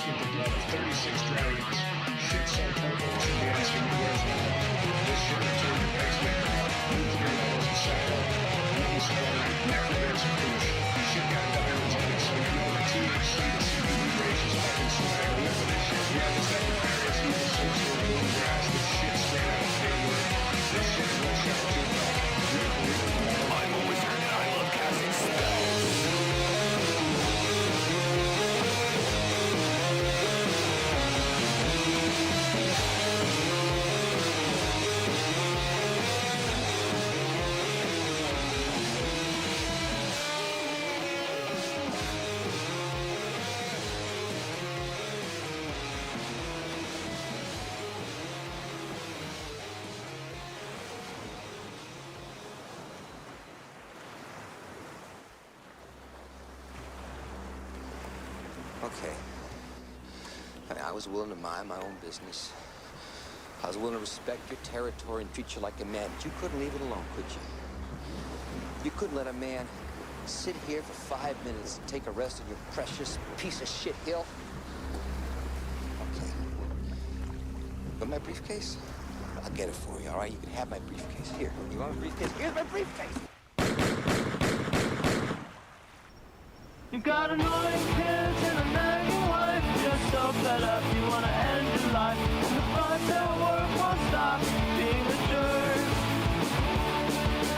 with the blood of 36 dragons. Shit so purple, you should be asking me where's my love. This shit will turn your pacemaker up. Nuclear levels of cycle. One squad, necromancer push. Shit got diamonds on it, so you know the THC, the CBD rage is fucking swag. I live for this shit. Yeah, this that nefarious evil sorcerer bluegrass. This shit straight out of Taylor. This shit is no shout to it. I'm a wizard and I love casting spells. Okay. I mean, I was willing to mind my own business. I was willing to respect your territory and treat you like a man, but you couldn't leave it alone, could you? You couldn't let a man sit here for 5 minutes and take a rest on your precious piece of shit hill? Okay. But my briefcase? I'll get it for you, all right? You can have my briefcase. Here, you want my briefcase? Here's my briefcase! You got annoying kids and a nagging wife. You're so fed up, you wanna end your life. And the thoughts at work won't stop being a jerk.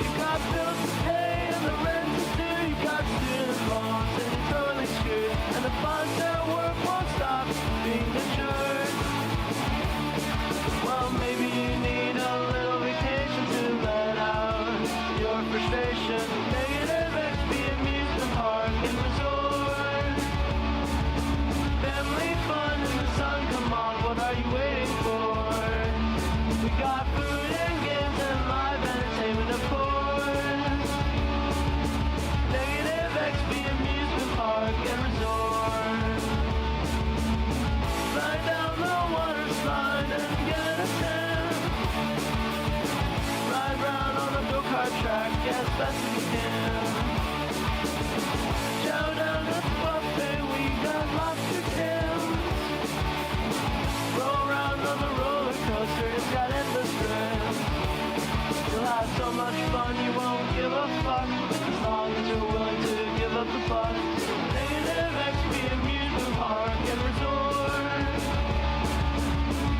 You got bills to pay and the rent to do. You got student loans and you're totally screwed. And the thoughts at work won't stop being a jerk. Well, maybe you need a little vacation to let out your frustration. Negative XP amusement park and resort. Family fun in the sun, come on, what are you waiting for? We got food and games and live entertainment, of course. Negative XP amusement park and resort. Slide down the water slide and get a tan. Ride round on the go-kart track as best as you can. Chow down at the buffet, we got lobster tails. Roll around on the roller coaster, it's got endless thrills. You'll have so much fun, you won't give a fuck, as long as you're willing to give up the fuss. Negative XP amusement park and resort.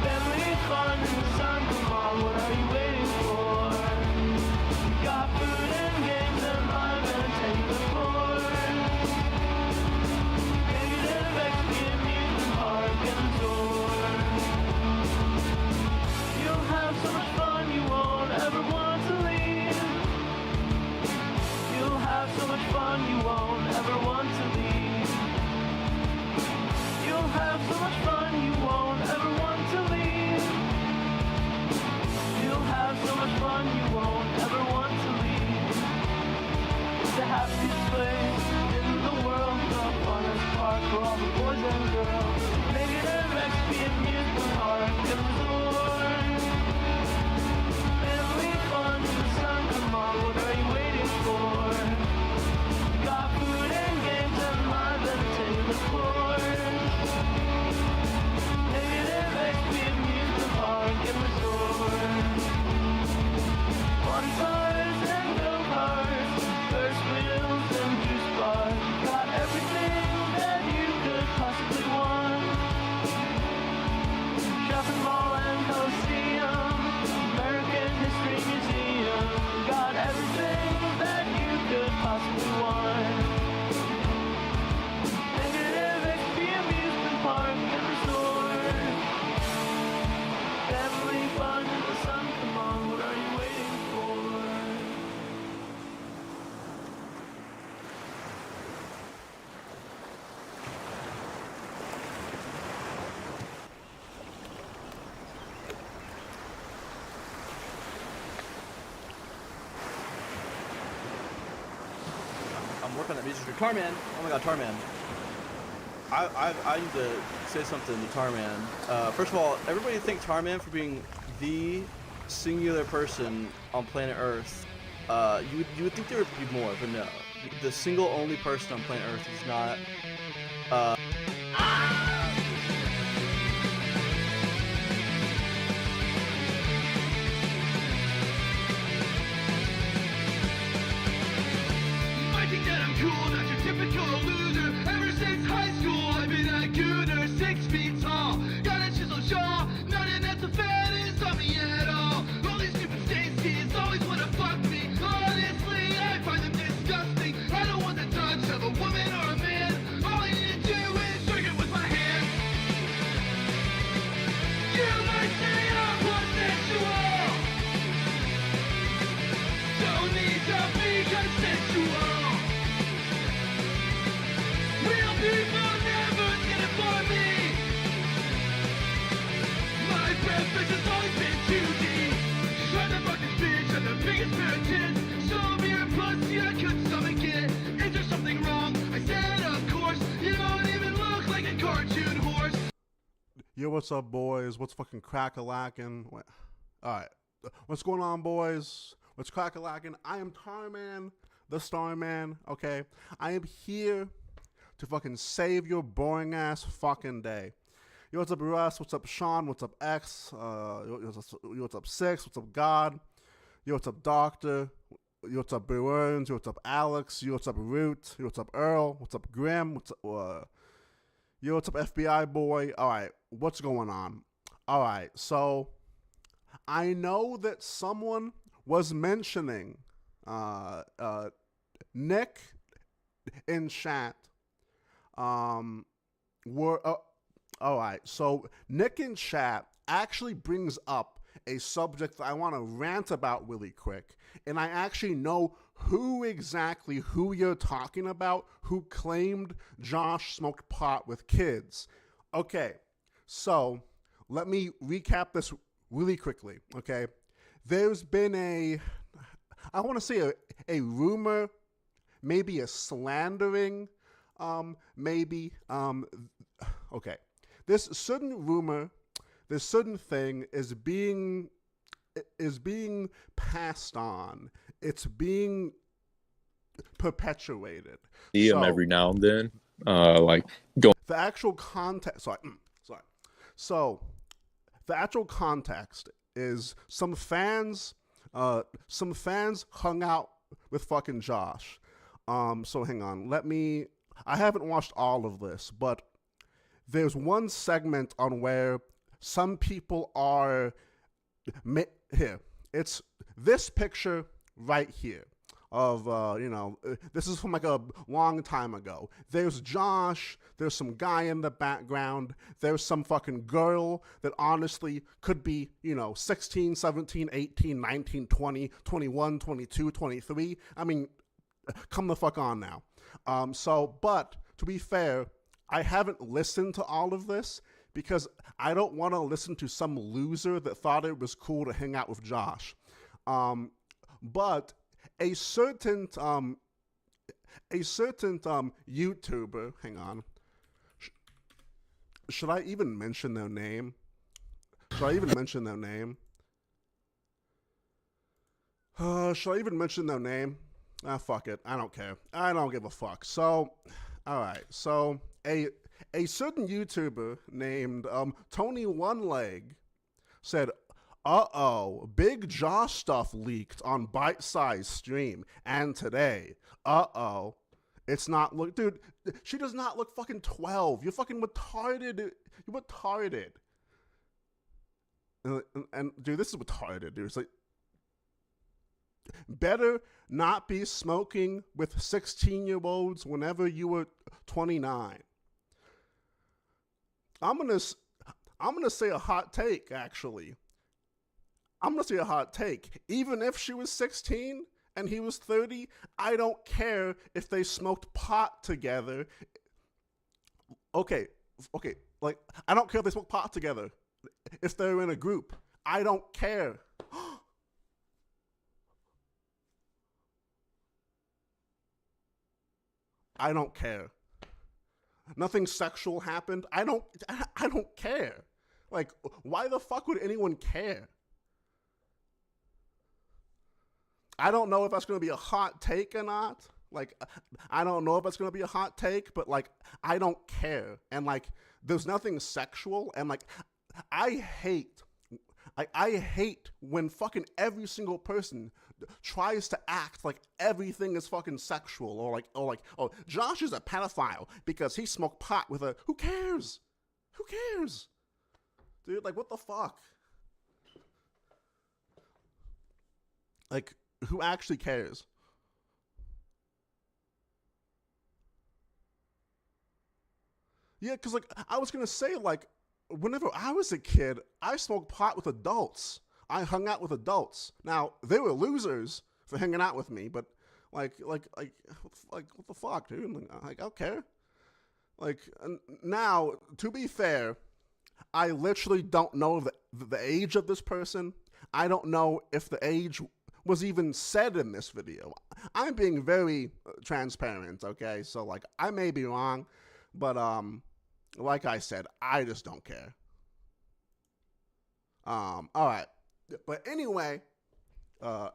Family fun in the sun, come on, what are you waiting for? We got food and games and live entertainment, of course. Negative XP amusement park and resort. You'll have so much fun you won't ever want to leave. You'll have so much fun you won't ever want to leave. You'll have so much fun you won't ever want to leave. You'll have so much fun you won't ever want to leave. It's the happiest place in the world, the funnest park for all the boys and girls. Negative XP amusement park and resort. Family fun in the sun, come on, what are you waiting for? Got food and games and live entertainment, of course. Negative XP amusement park and resort. Fun cars and go-karts, Ferris wheels and juice bars. Got everything that you could possibly want. Shopping mall and Coliseum, American History Museum. Got everything that you could possibly want. Negative XP amusement park and resort. Family fun in the sun, come on, what are you waiting for? I'm working on that music. Tarman! Oh my god, Tarman. I need to say something to Tarman. First of all, everybody thank Tarman for being the singular person on planet Earth. You would think there would be more, but no. The single only person on planet Earth is not what's up, boys? What's fucking crack-a-lackin'? Alright. What's going on, boys? What's crack-a-lackin'? I am Tarman, the Starman, okay? I am here to fucking save your boring-ass fucking day. Yo, what's up, Russ? What's up, Sean? What's up, X? What's up, Six? What's up, God? Yo, what's up, Doctor? Yo, what's up, Burns? Yo, what's up, Alex? Yo, what's up, Root? Yo, what's up, Earl? What's up, Grim? What's up, yo, what's up, FBI boy? All right, what's going on? All right, so I know that someone was mentioning Nick in chat. All right, so Nick in chat actually brings up a subject that I want to rant about really quick, and I actually know who you're talking about, who claimed Josh smoked pot with kids. Okay, so let me recap this really quickly, okay? There's been I want to say a rumor, maybe a slandering, okay. This certain rumor, this certain thing is being passed on. It's being perpetuated. See him every now and then, like go. The actual context. Sorry. So, the actual context is some fans hung out with fucking Josh. So hang on. I haven't watched all of this, but there's one segment on where some people are here. It's this picture right here of, this is from like a long time ago. There's Josh, there's some guy in the background, there's some fucking girl that honestly could be, 16, 17, 18, 19, 20, 21, 22, 23. I mean, come the fuck on now. But to be fair, I haven't listened to all of this because I don't want to listen to some loser that thought it was cool to hang out with Josh. But a certain YouTuber, hang on. Should I even mention their name? Should I even mention their name? Fuck it. I don't care. I don't give a fuck. So, alright. So, a certain YouTuber named Tony One Leg said, uh-oh, big Josh stuff leaked on Bite Size stream. And today, uh-oh, it's not dude, she does not look fucking 12. You're fucking retarded. You're retarded. And dude, this is retarded, dude. It's like, better not be smoking with 16-year-olds whenever you were 29. I'm gonna say a hot take, actually. I'm gonna say a hot take. Even if she was 16 and he was 30, I don't care if they smoked pot together. Okay, like, I don't care if they smoke pot together. If they're in a group, I don't care. I don't care. Nothing sexual happened. I don't care. Like, why the fuck would anyone care? I don't know if that's going to be a hot take or not. Like, I don't know if that's going to be a hot take, but, like, I don't care. And, like, there's nothing sexual. And, like, I hate when fucking every single person tries to act like everything is fucking sexual, or like, oh, Josh is a pedophile because he smoked pot with who cares? Who cares? Dude, like, what the fuck? Like, who actually cares? Yeah, because, like, I was going to say, like, whenever I was a kid, I smoked pot with adults. I hung out with adults. Now, they were losers for hanging out with me, but, like, what the fuck, dude? Like, I don't care. Like, now, to be fair, I literally don't know the age of this person. I don't know if the age was even said in this video. I'm being very transparent, okay? So, like, I may be wrong, but, like I said, I just don't care. All right. But anyway, all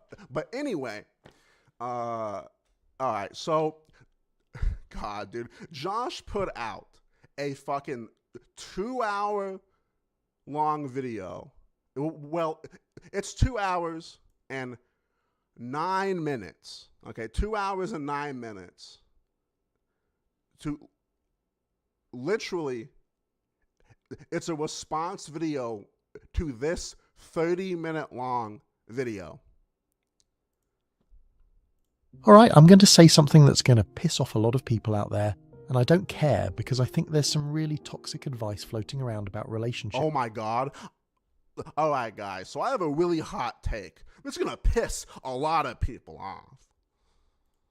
right. So, God, dude, Josh put out a fucking 2-hour long video. Well, it's 2 hours and 9 minutes. Okay, 2 hours and 9 minutes. To literally, it's a response video to this 30-minute long video. All right, I'm going to say something that's going to piss off a lot of people out there, and I don't care because I think there's some really toxic advice floating around about relationships. Oh my God. All right, guys, so I have a really hot take. It's going to piss a lot of people off.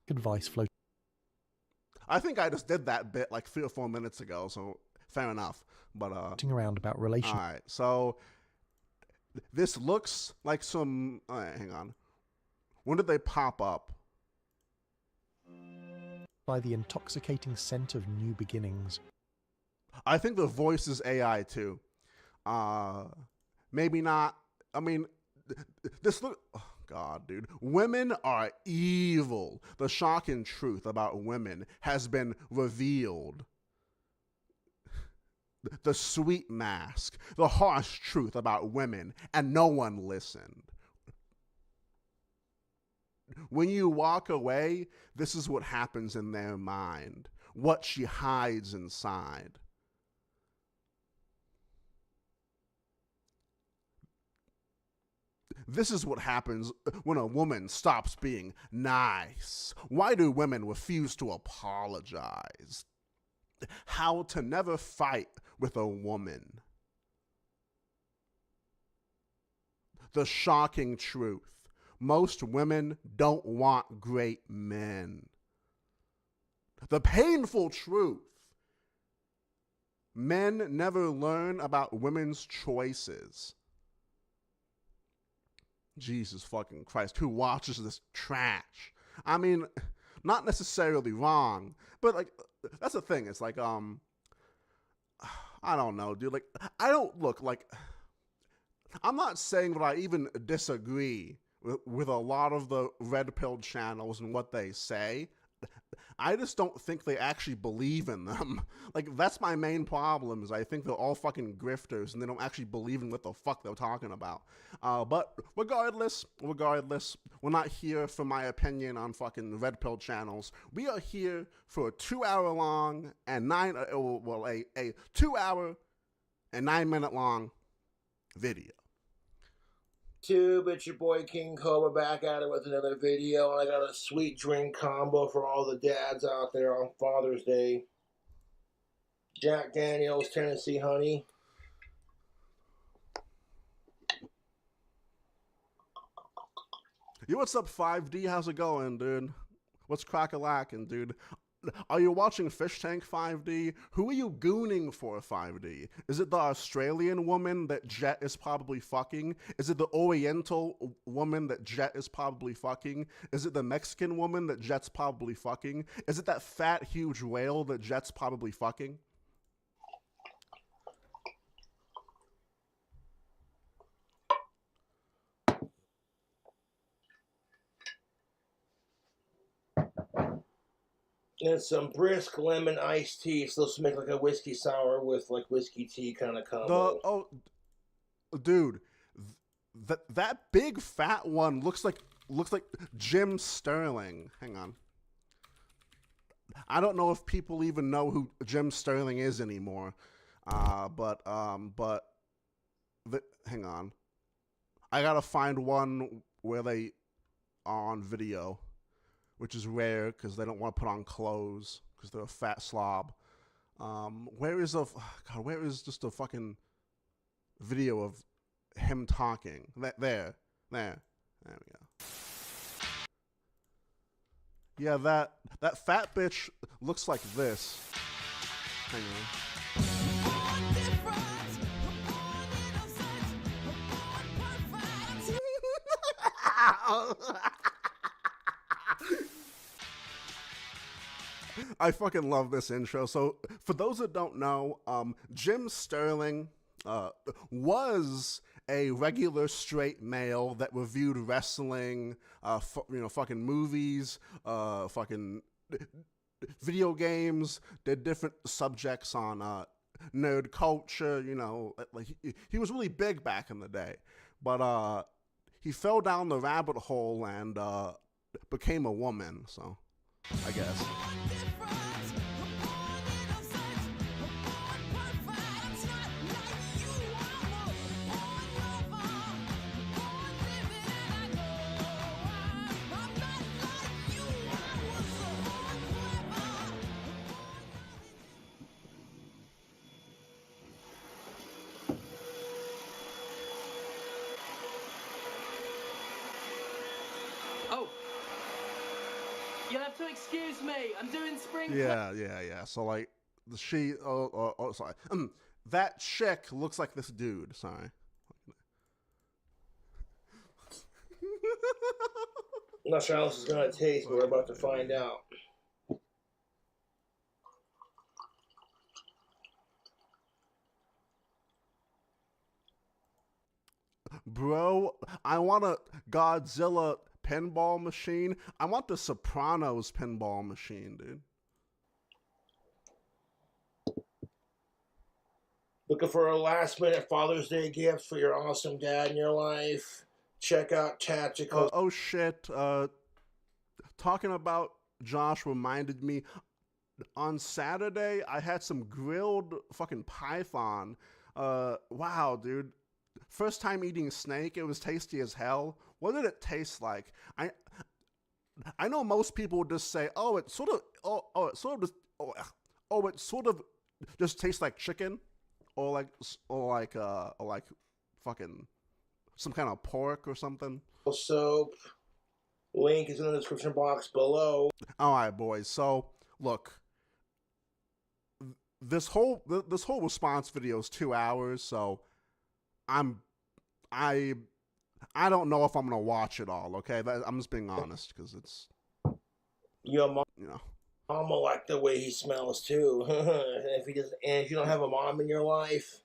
Advice floating. I think I just did that bit like 3 or 4 minutes ago, so fair enough. But around about relationships. all right, so this looks like some. All right, hang on. When did they pop up? By the intoxicating scent of new beginnings. I think the voice is AI too. Maybe not. I mean, this look. Oh God, dude. Women are evil. The shocking truth about women has been revealed. The sweet mask, the harsh truth about women, and no one listened. When you walk away, this is what happens in their mind, what she hides inside. This is what happens when a woman stops being nice. Why do women refuse to apologize? How to never fight with a woman. The shocking truth. Most women don't want great men. The painful truth. Men never learn about women's choices. Jesus fucking Christ, who watches this trash? I mean, not necessarily wrong, but like, that's the thing. It's like, I don't know, dude. Like, I don't look like, I'm not saying that I even disagree with a lot of the red pill channels and what they say. I just don't think they actually believe in them. Like, that's my main problem, is I think they're all fucking grifters and they don't actually believe in what the fuck they're talking about. But regardless, we're not here for my opinion on fucking red pill channels. We are here for a 2-hour long and a 2-hour and 9-minute long video. YouTube, it's your boy King Cobra back at it with another video. I got a sweet drink combo for all the dads out there on Father's Day. Jack Daniels Tennessee Honey. Yo, what's up, 5D? How's it going, dude? What's crack-a-lackin', dude? Are you watching Fish Tank 5D? Who are you gooning for, 5D? Is it the Australian woman that Jet is probably fucking? Is it the Oriental woman that Jet is probably fucking? Is it the Mexican woman that Jet's probably fucking? Is it that fat, huge whale that Jet's probably fucking? And some brisk lemon iced tea. It's supposed to make like a whiskey sour with like whiskey tea kind of combo. Dude, that big fat one looks like Jim Sterling. Hang on. I don't know if people even know who Jim Sterling is anymore. But hang on. I gotta find one where they are on video, which is rare because they don't want to put on clothes because they're a fat slob. Where is just a fucking video of him talking? There we go. Yeah, that fat bitch looks like this. Hang on. I fucking love this intro. So, for those that don't know, Jim Sterling was a regular straight male that reviewed wrestling, fucking movies, fucking video games, did different subjects on nerd culture. Like he was really big back in the day, but he fell down the rabbit hole and became a woman. So I guess. Oh, you'll have to excuse me. I'm doing spring. Yeah. So like sorry. That chick looks like this dude. Sorry. I'm not sure how this is gonna taste, but we're about to find out. Bro, I want a Godzilla pinball machine. I want the Sopranos pinball machine, dude. Looking for a last-minute Father's Day gift for your awesome dad in your life? Check out Tactical. Oh shit. Talking about Josh reminded me. On Saturday, I had some grilled fucking python. Wow, dude. First time eating snake, it was tasty as hell. What did it taste like? I know most people would just say, "Oh, it sort of just tastes like chicken, or like fucking some kind of pork or something." Soap. Link is in the description box below. All right, boys. So look, this whole response video is 2 hours, so I don't know if I'm gonna watch it all. Okay, I'm just being honest because it's Mom will like the way he smells too. And if you don't have a mom in your life,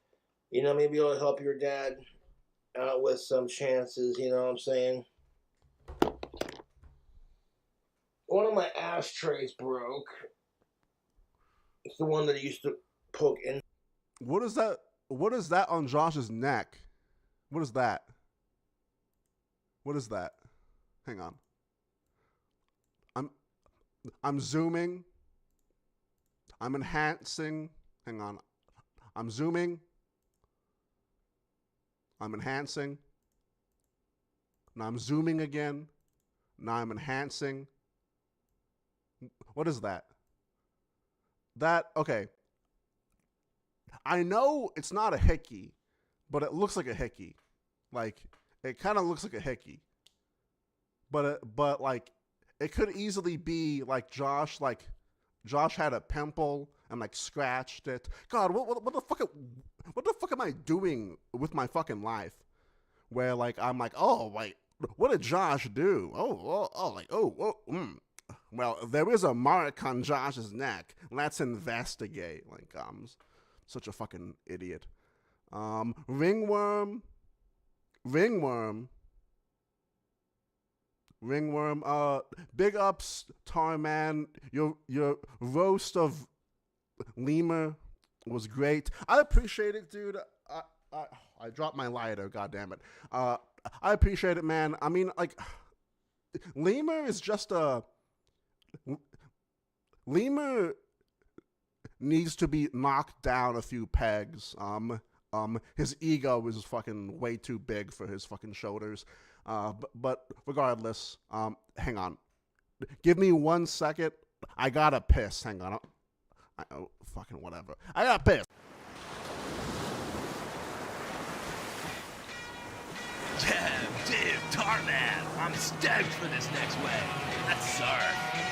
maybe it'll help your dad out with some chances. You know what I'm saying? One of my ashtrays broke. It's the one that I used to poke in. What is that? What is that on Josh's neck? What is that? What is that? Hang on. I'm zooming. I'm enhancing. Hang on. I'm zooming. I'm enhancing. Now I'm zooming again. Now I'm enhancing. What is that? Okay. I know it's not a hickey, but it looks like a hickey. Like, it kind of looks like a hickey. But like, it could easily be like Josh had a pimple and like scratched it. God, what the fuck am I doing with my fucking life? Where like I'm like, oh wait, what did Josh do? Well, there is a mark on Josh's neck. Let's investigate. Like, I'm such a fucking idiot. Ringworm. Big ups, Tarman. Your roast of lemur was great. I appreciate it, dude. I dropped my lighter. God damn it. I appreciate it, man. I mean, like, lemur is just a. Lemur needs to be knocked down a few pegs. His ego is fucking way too big for his fucking shoulders. But regardless, hang on. Give me 1 second. I gotta piss. Hang on. Fucking whatever. I gotta piss. Yeah, dude, Tarman, I'm stoked for this next wave. Let's surf.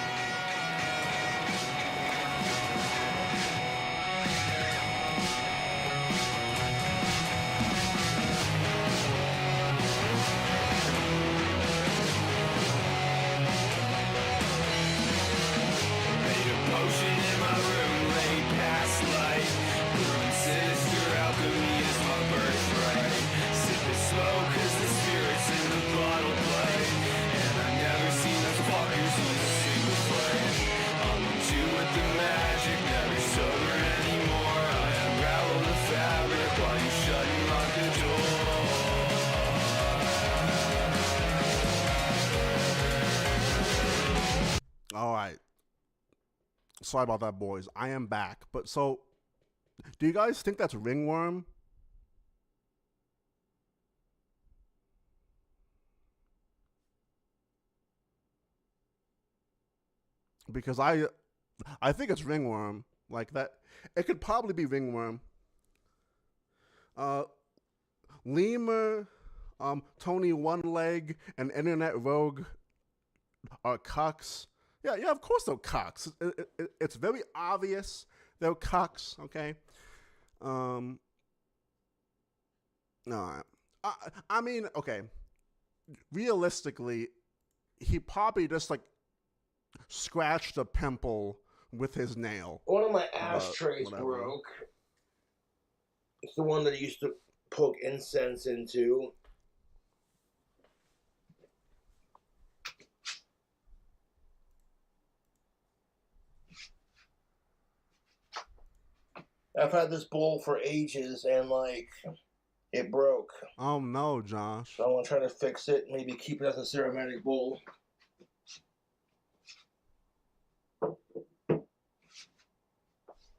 Sinister alchemy is my birthright. Sipping Sorry about that, boys. I am back. But so, do you guys think that's ringworm? Because I think it's ringworm. Like that, it could probably be ringworm. Lemur, Tony One Leg, and Internet Rogue are cucks. Yeah, of course they're cucks. It's very obvious they're cucks, okay? No, I mean, okay. Realistically, he probably just, like, scratched a pimple with his nail. One of my ashtrays broke. It's the one that I used to poke incense into. I've had this bowl for ages, and, like, it broke. Oh, no, Josh. So I want to try to fix it, maybe keep it as a ceramic bowl.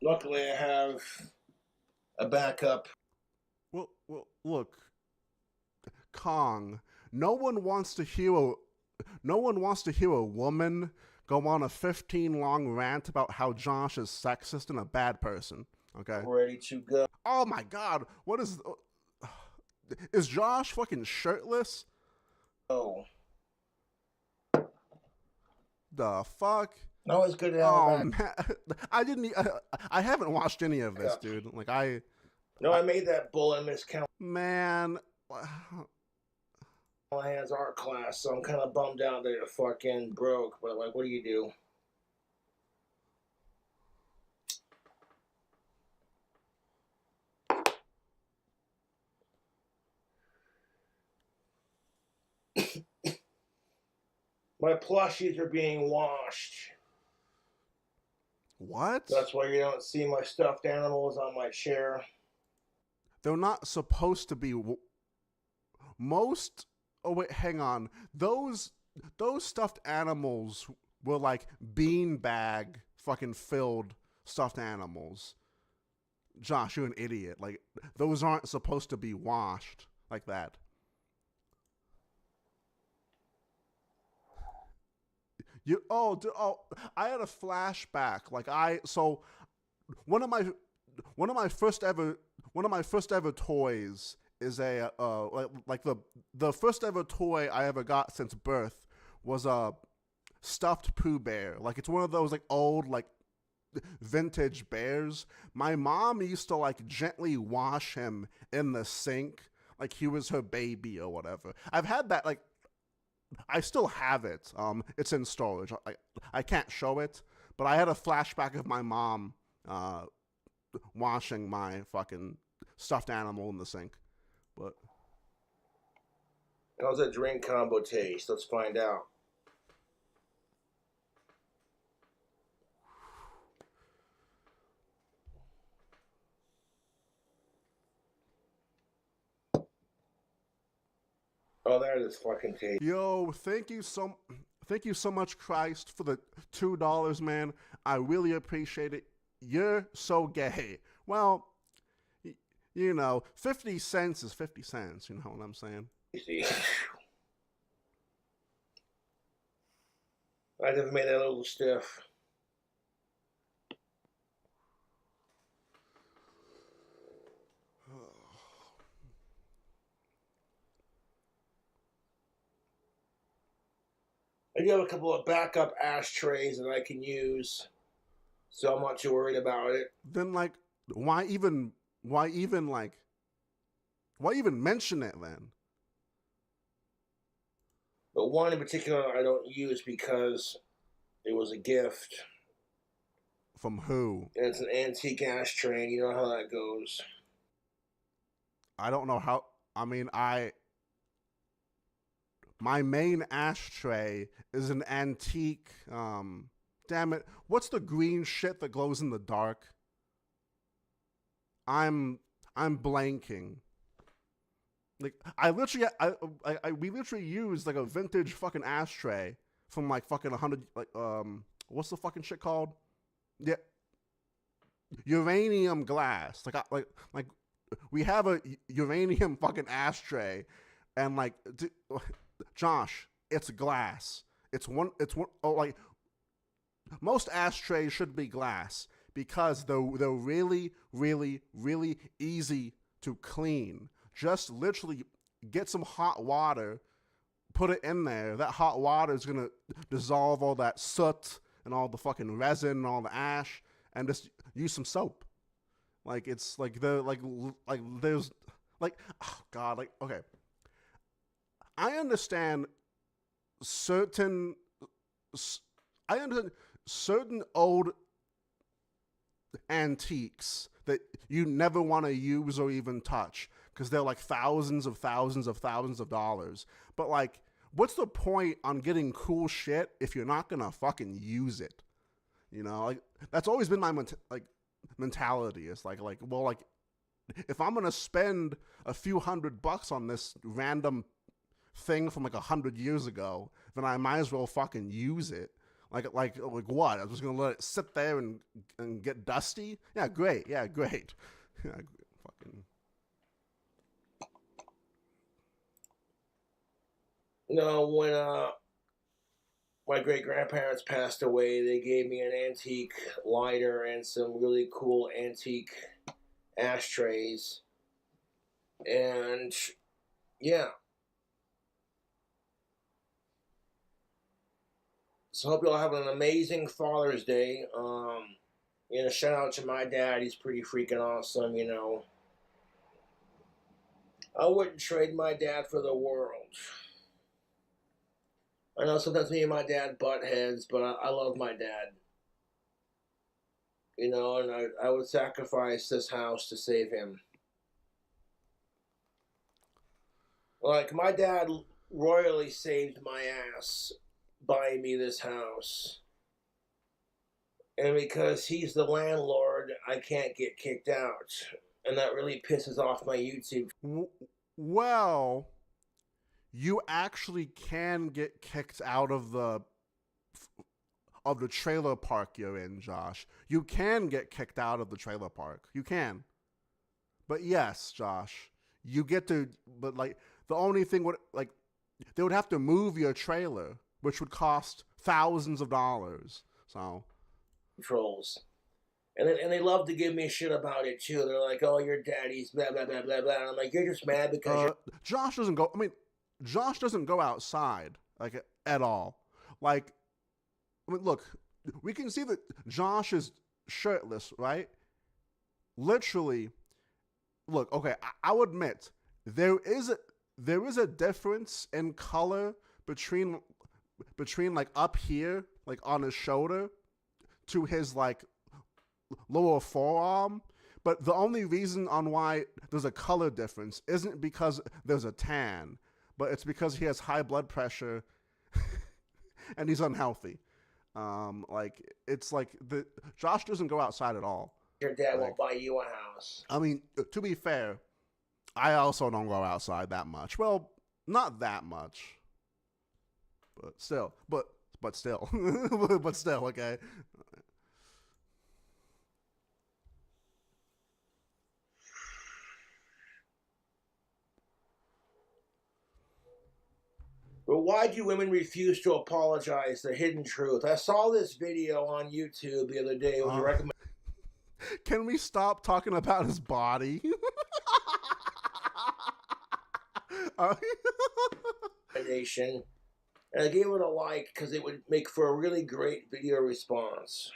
Luckily, I have a backup. Well, look, Kong. No one wants to hear a woman go on a 15-long rant about how Josh is sexist and a bad person. Okay. Ready to go. Oh my God! What is Josh fucking shirtless? Oh. The fuck? No, it's good to have Oh man, I haven't watched any of this, dude. Like No, I made that bull and miscount. Man. My hands art class, so I'm kind of bummed out that it fucking broke. But like, what do you do? My plushies are being washed. What? That's why you don't see my stuffed animals on my chair. They're not supposed to be. Most. Oh wait, hang on. Those stuffed animals were like beanbag fucking filled stuffed animals. Josh, you're an idiot. Like those aren't supposed to be washed like that. I had a flashback. Like one of my first ever toys is a like the first ever toy I ever got since birth was a stuffed Pooh Bear. Like it's one of those like old like vintage bears. My mom used to like gently wash him in the sink like he was her baby or whatever. I've had that, like I still have it. It's in storage. I can't show it, but I had a flashback of my mom washing my fucking stuffed animal in the sink. But how's that drink combo taste? Let's find out. Oh, that is fucking tasty. Yo, thank you so much, Christ, for the $2, man. I really appreciate it. You're so gay. Well, you know, 50 cents is 50 cents. You know what I'm saying? I'd have made that a little stiff. I do have a couple of backup ashtrays that I can use, so I'm not too worried about it. Then, like, why even mention it then? But one in particular I don't use because it was a gift. From who? And it's an antique ashtray, and you know how that goes. I don't know how. I mean, my main ashtray is an antique. Damn it! What's the green shit that glows in the dark? I'm blanking. Like we literally used like a vintage fucking ashtray from like fucking 100 like what's the fucking shit called? Yeah, uranium glass. Like we have a uranium fucking ashtray, and like, Josh, it's glass. It's one. Oh, like most ashtrays should be glass because they're really, really, really easy to clean. Just literally get some hot water, put it in there. That hot water is gonna dissolve all that soot and all the fucking resin and all the ash, and just use some soap. Like it's like there's like, oh god, like, okay. I understand certain old antiques that you never want to use or even touch because they're like thousands of dollars. But like, what's the point on getting cool shit if you're not gonna fucking use it? You know, like that's always been my mentality. It's like, well, like if I'm gonna spend a few $100 on this random thing from like 100 years ago, then I might as well fucking use it. Like what? I'm just gonna let it sit there and get dusty? Yeah, great. Yeah, great. Yeah, fucking. No, when my great grandparents passed away, they gave me an antique lighter and some really cool antique ashtrays, and yeah. So hope you all have an amazing Father's Day. Shout out to my dad. He's pretty freaking awesome, you know. I wouldn't trade my dad for the world. I know sometimes me and my dad butt heads, but I love my dad. You know, and I would sacrifice this house to save him. Like, my dad royally saved my ass buying me this house. And because he's the landlord, I can't get kicked out. And that really pisses off my YouTube. Well, you actually can get kicked out of the trailer park you're in, Josh. You can get kicked out of the trailer park. You can. But yes, Josh, you get to, but like, the only thing would, like, they would have to move your trailer, which would cost thousands of dollars. So. Trolls. And they love to give me shit about it too. They're like, "Oh, your daddy's blah blah blah blah blah." And I'm like, "You're just mad because Josh doesn't go. I mean, Josh doesn't go outside like at all. Like, I mean, look, we can see that Josh is shirtless, right? Literally. Look, okay, I will admit there is a difference in color between like up here, like on his shoulder, to his like lower forearm, but the only reason on why there's a color difference isn't because there's a tan, but it's because he has high blood pressure and he's unhealthy. Like, it's like Josh doesn't go outside at all. Your dad won't buy you a house. I mean, to be fair, I also don't go outside that much. Well, not that much, but still, but still, but still, okay. But why do women refuse to apologize? The hidden truth. I saw this video on YouTube the other day. It was recommended. Can we stop talking about his body? And I gave it a like because it would make for a really great video response.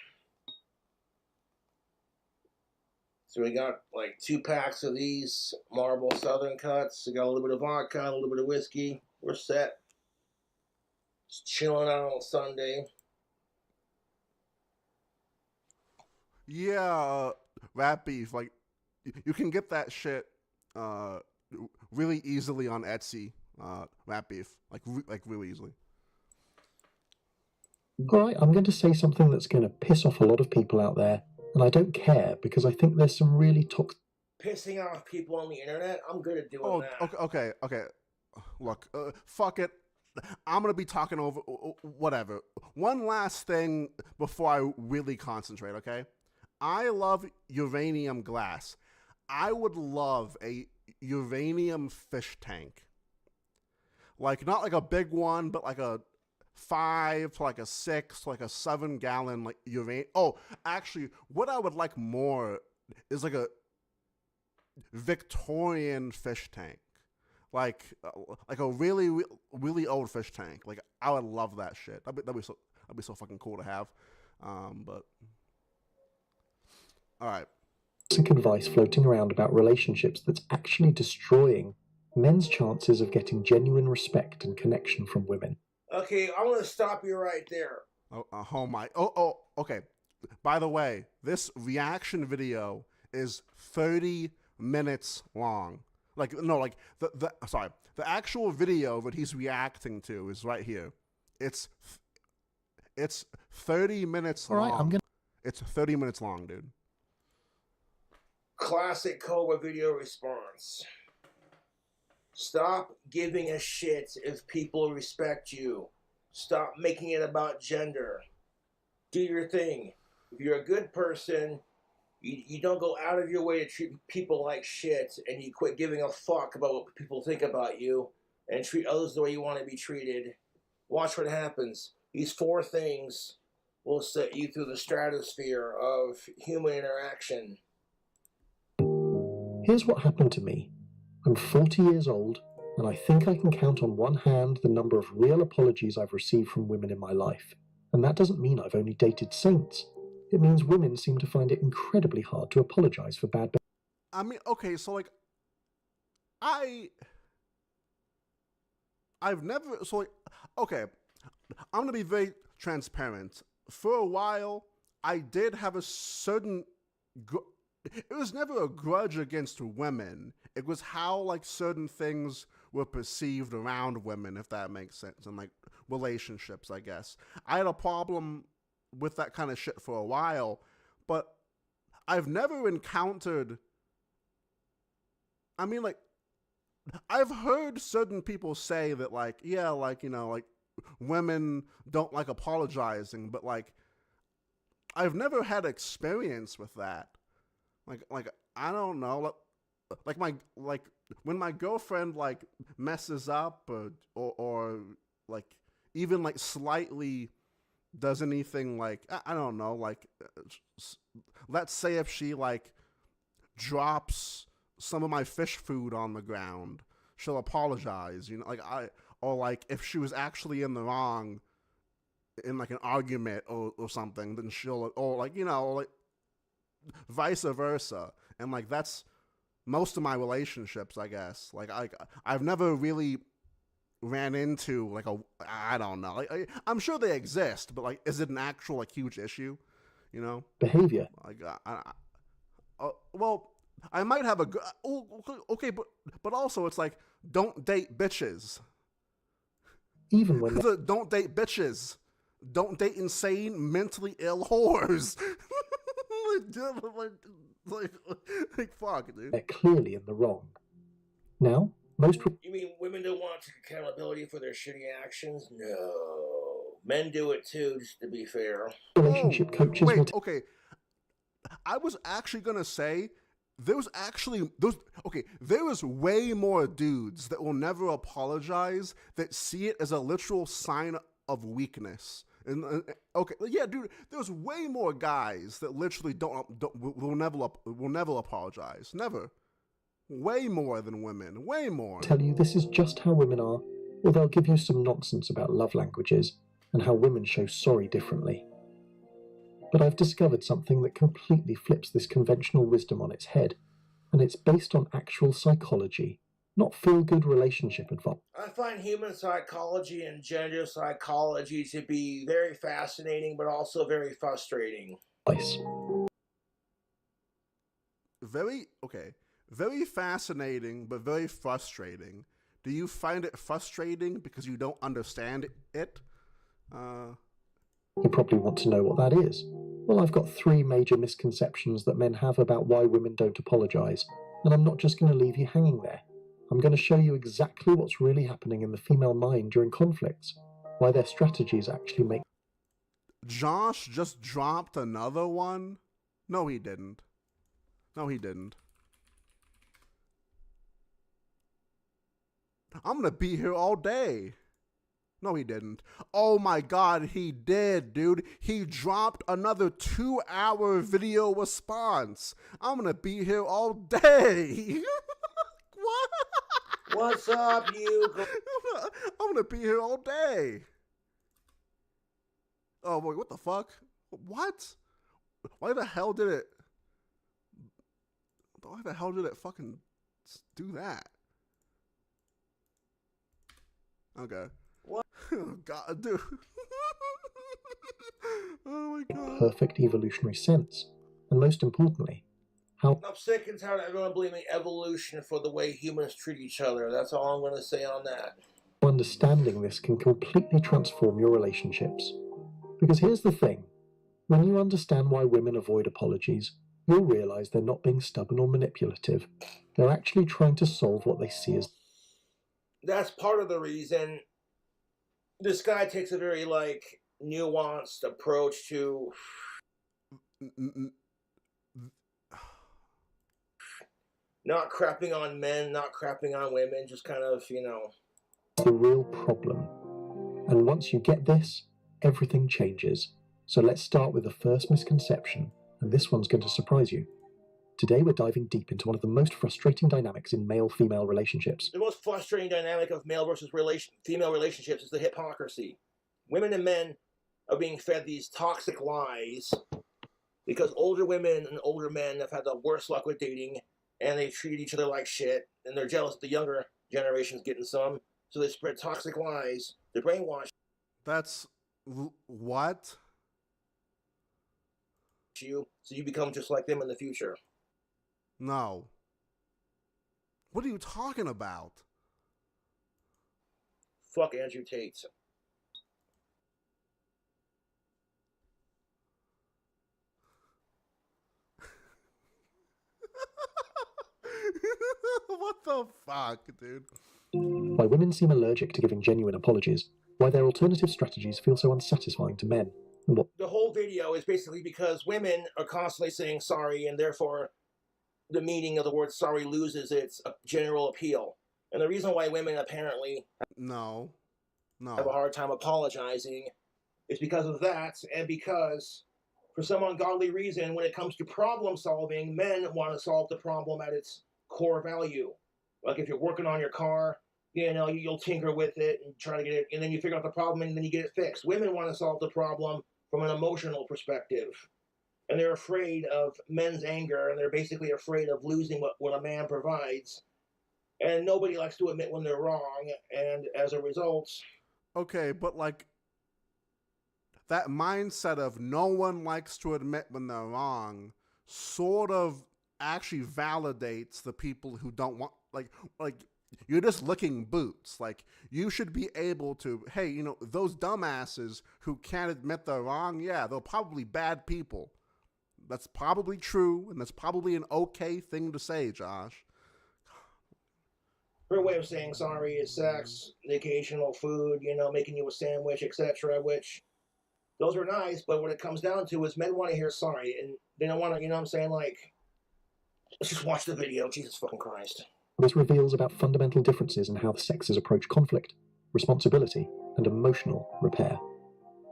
So we got like 2 packs of these Marble Southern Cuts. We got a little bit of vodka, a little bit of whiskey. We're set. Just chilling out on Sunday. Yeah, rat beef. Like, you can get that shit really easily on Etsy. Rat beef, like really easily. All right, I'm going to say something that's going to piss off a lot of people out there, and I don't care because I think there's some really toxic. Pissing off people on the internet? I'm good at doing that. Okay. Look, fuck it. I'm gonna be talking over whatever. One last thing before I really concentrate, okay? I love uranium glass. I would love a uranium fish tank. Like, not like a big one, but like a 5 to like a 6 to like a 7-gallon like uranium. Oh, actually, what I would like more is like a Victorian fish tank. Like a really, really old fish tank. Like, I would love that shit. That'd be so fucking cool to have. But all right. Toxic advice floating around about relationships that's actually destroying men's chances of getting genuine respect and connection from women. Okay, I'm gonna stop you right there. Oh my. Okay. By the way, this reaction video is 30 minutes long. Like, no, like the actual video that he's reacting to is right here. It's 30 minutes long. All right, It's 30 minutes long, dude. Classic Cobra video response. Stop giving a shit if people respect you. Stop making it about gender. Do your thing. If you're a good person, you don't go out of your way to treat people like shit, and you quit giving a fuck about what people think about you, and treat others the way you want to be treated. Watch what happens. These 4 things will set you through the stratosphere of human interaction. Here's what happened to me. I'm 40 years old, and I think I can count on one hand the number of real apologies I've received from women in my life. And that doesn't mean I've only dated saints. It means women seem to find it incredibly hard to apologize for bad behavior. I mean, okay, so like, I've never, so like, okay, I'm gonna be very transparent. For a while, I did have a certain, it was never a grudge against women. It was how like certain things were perceived around women, if that makes sense, and like relationships, I guess. I had a problem with that kind of shit for a while, but I've never encountered, I mean, like, I've heard certain people say that, like, yeah, like, you know, like, women don't like apologizing, but like, I've never had experience with that. Like I don't know, like when my girlfriend like messes up or like even like slightly does anything, like I don't know, like let's say if she like drops some of my fish food on the ground, she'll apologize, you know, or like if she was actually in the wrong in like an argument or something, then she'll, or like, you know, like vice versa. And like that's most of my relationships, I guess. Like I've never really ran into like I don't know, like I'm sure they exist, but like is it an actual like huge issue, you know? Behavior. Like well, I might have okay, but also it's like don't date bitches. Even when don't date bitches. Don't date insane, mentally ill whores. like fuck, dude. they're clearly in the wrong. Now, most... You mean women don't want to take accountability for their shitty actions? No. Men do it too, just to be fair. Relationship coaches will... Okay. I was actually gonna say, there was way more dudes that will never apologize, that see it as a literal sign of weakness. And okay, yeah, dude, there's way more guys that literally will never apologize, never. Way more than women, way more. Tell you this is just how women are, or they'll give you some nonsense about love languages and how women show sorry differently. But I've discovered something that completely flips this conventional wisdom on its head, and it's based on actual psychology, not feel-good relationship advice. I find human psychology and gender psychology to be very fascinating, but also very frustrating. Very fascinating, but very frustrating. Do you find it frustrating because you don't understand it? You probably want to know what that is. Well, I've got 3 major misconceptions that men have about why women don't apologise, and I'm not just going to leave you hanging there. I'm going to show you exactly what's really happening in the female mind during conflicts, why their strategies actually make... Josh just dropped another one? No, he didn't. No, he didn't. I'm gonna be here all day. No, he didn't. Oh my god, he did, dude. He dropped another 2-hour video response. I'm gonna be here all day. What? What's up, you? I'm gonna be here all day. Oh, wait, what the fuck? What? Why the hell did it fucking do that? Okay. What? Oh, God, dude. Oh, my God. perfect evolutionary sense, and most importantly, how... I'm sick and tired of everyone blaming evolution for the way humans treat each other. That's all I'm going to say on that. understanding this can completely transform your relationships. Because here's the thing, when you understand why women avoid apologies, you'll realize they're not being stubborn or manipulative. They're actually trying to solve what they see as... That's part of the reason this guy takes a very, nuanced approach to not crapping on men, not crapping on women, just kind of, the real problem. And once you get this, everything changes. So let's start with the first misconception, and this one's going to surprise you. Today we're diving deep into one of the most frustrating dynamics in male-female relationships. The most frustrating dynamic of male versus female relationships is the hypocrisy. Women and men are being fed these toxic lies because older women and older men have had the worst luck with dating, and they treat each other like shit, and they're jealous the younger generation's getting some, so they spread toxic lies. They're brainwashed. That's... what? You, so you become just like them in the future. No. What are you talking about? Fuck Andrew Tate. What the fuck, dude? Why women seem allergic to giving genuine apologies, why their alternative strategies feel so unsatisfying to men, and what... The whole video is basically because women are constantly saying sorry, and therefore the meaning of the word sorry loses its general appeal. And the reason why women apparently No. have a hard time apologizing is because of that, and because for some ungodly reason, when it comes to problem solving, men want to solve the problem at its core value. Like if you're working on your car, you'll tinker with it and try to get it, and then you figure out the problem and then you get it fixed. Women want to solve the problem from an emotional perspective. And they're afraid of men's anger, and they're basically afraid of losing what a man provides. And nobody likes to admit when they're wrong, and as a result... Okay, but that mindset of no one likes to admit when they're wrong sort of actually validates the people who don't want, you're just licking boots. You should be able to, hey, those dumbasses who can't admit they're wrong, yeah, they're probably bad people. That's probably true, and that's probably an okay thing to say, Josh. Her way of saying sorry is sex, the occasional food, making you a sandwich, etc., which those are nice, but what it comes down to is men want to hear sorry, and they don't want to, what I'm saying, let's just watch the video, Jesus fucking Christ. This reveals about fundamental differences in how the sexes approach conflict, responsibility, and emotional repair.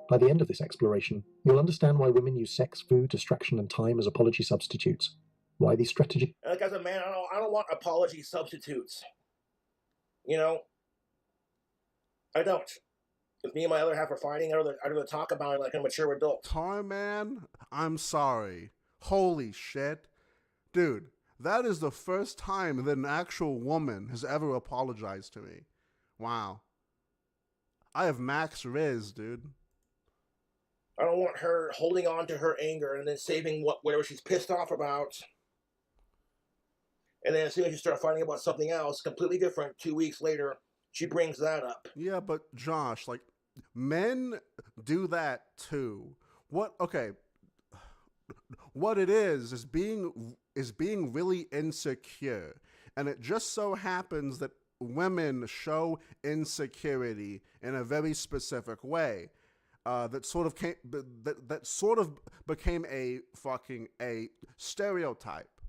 By the end of this exploration, you'll understand why women use sex, food, distraction, and time as apology substitutes. Why these strategies... As a man, I don't want apology substitutes. I don't. If me and my other half are fighting, I'd rather talk about it like a mature adult. Tarman, I'm sorry. Holy shit. Dude, that is the first time that an actual woman has ever apologized to me. Wow. I have max riz, dude. I don't want her holding on to her anger and then saving whatever she's pissed off about. And then as soon as you start fighting about something else, completely different, 2 weeks later, she brings that up. Yeah, but Josh, men do that too. What it is being really insecure. And it just so happens that women show insecurity in a very specific way. That sort of became a stereotype.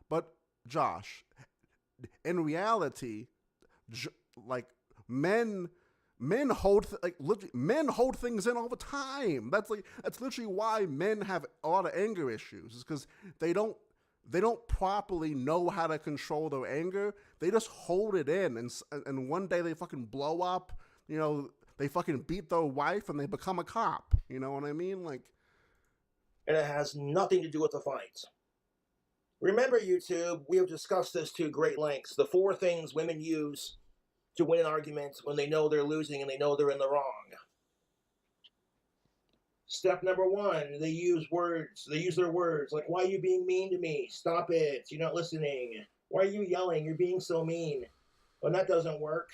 But Josh, in reality, like men hold men hold things in all the time. That's literally why men have a lot of anger issues. Is because they don't properly know how to control their anger. They just hold it in, and one day they fucking blow up. You know, they fucking beat their wife and they become a cop. You know what I mean? Like, and it has nothing to do with the fight. Remember, YouTube, we have discussed this to great lengths. The 4 things women use to win an argument when they know they're losing and they know they're in the wrong. Step number 1, they use words. They use their words. Like, why are you being mean to me? Stop it. You're not listening. Why are you yelling? You're being so mean. When that doesn't work,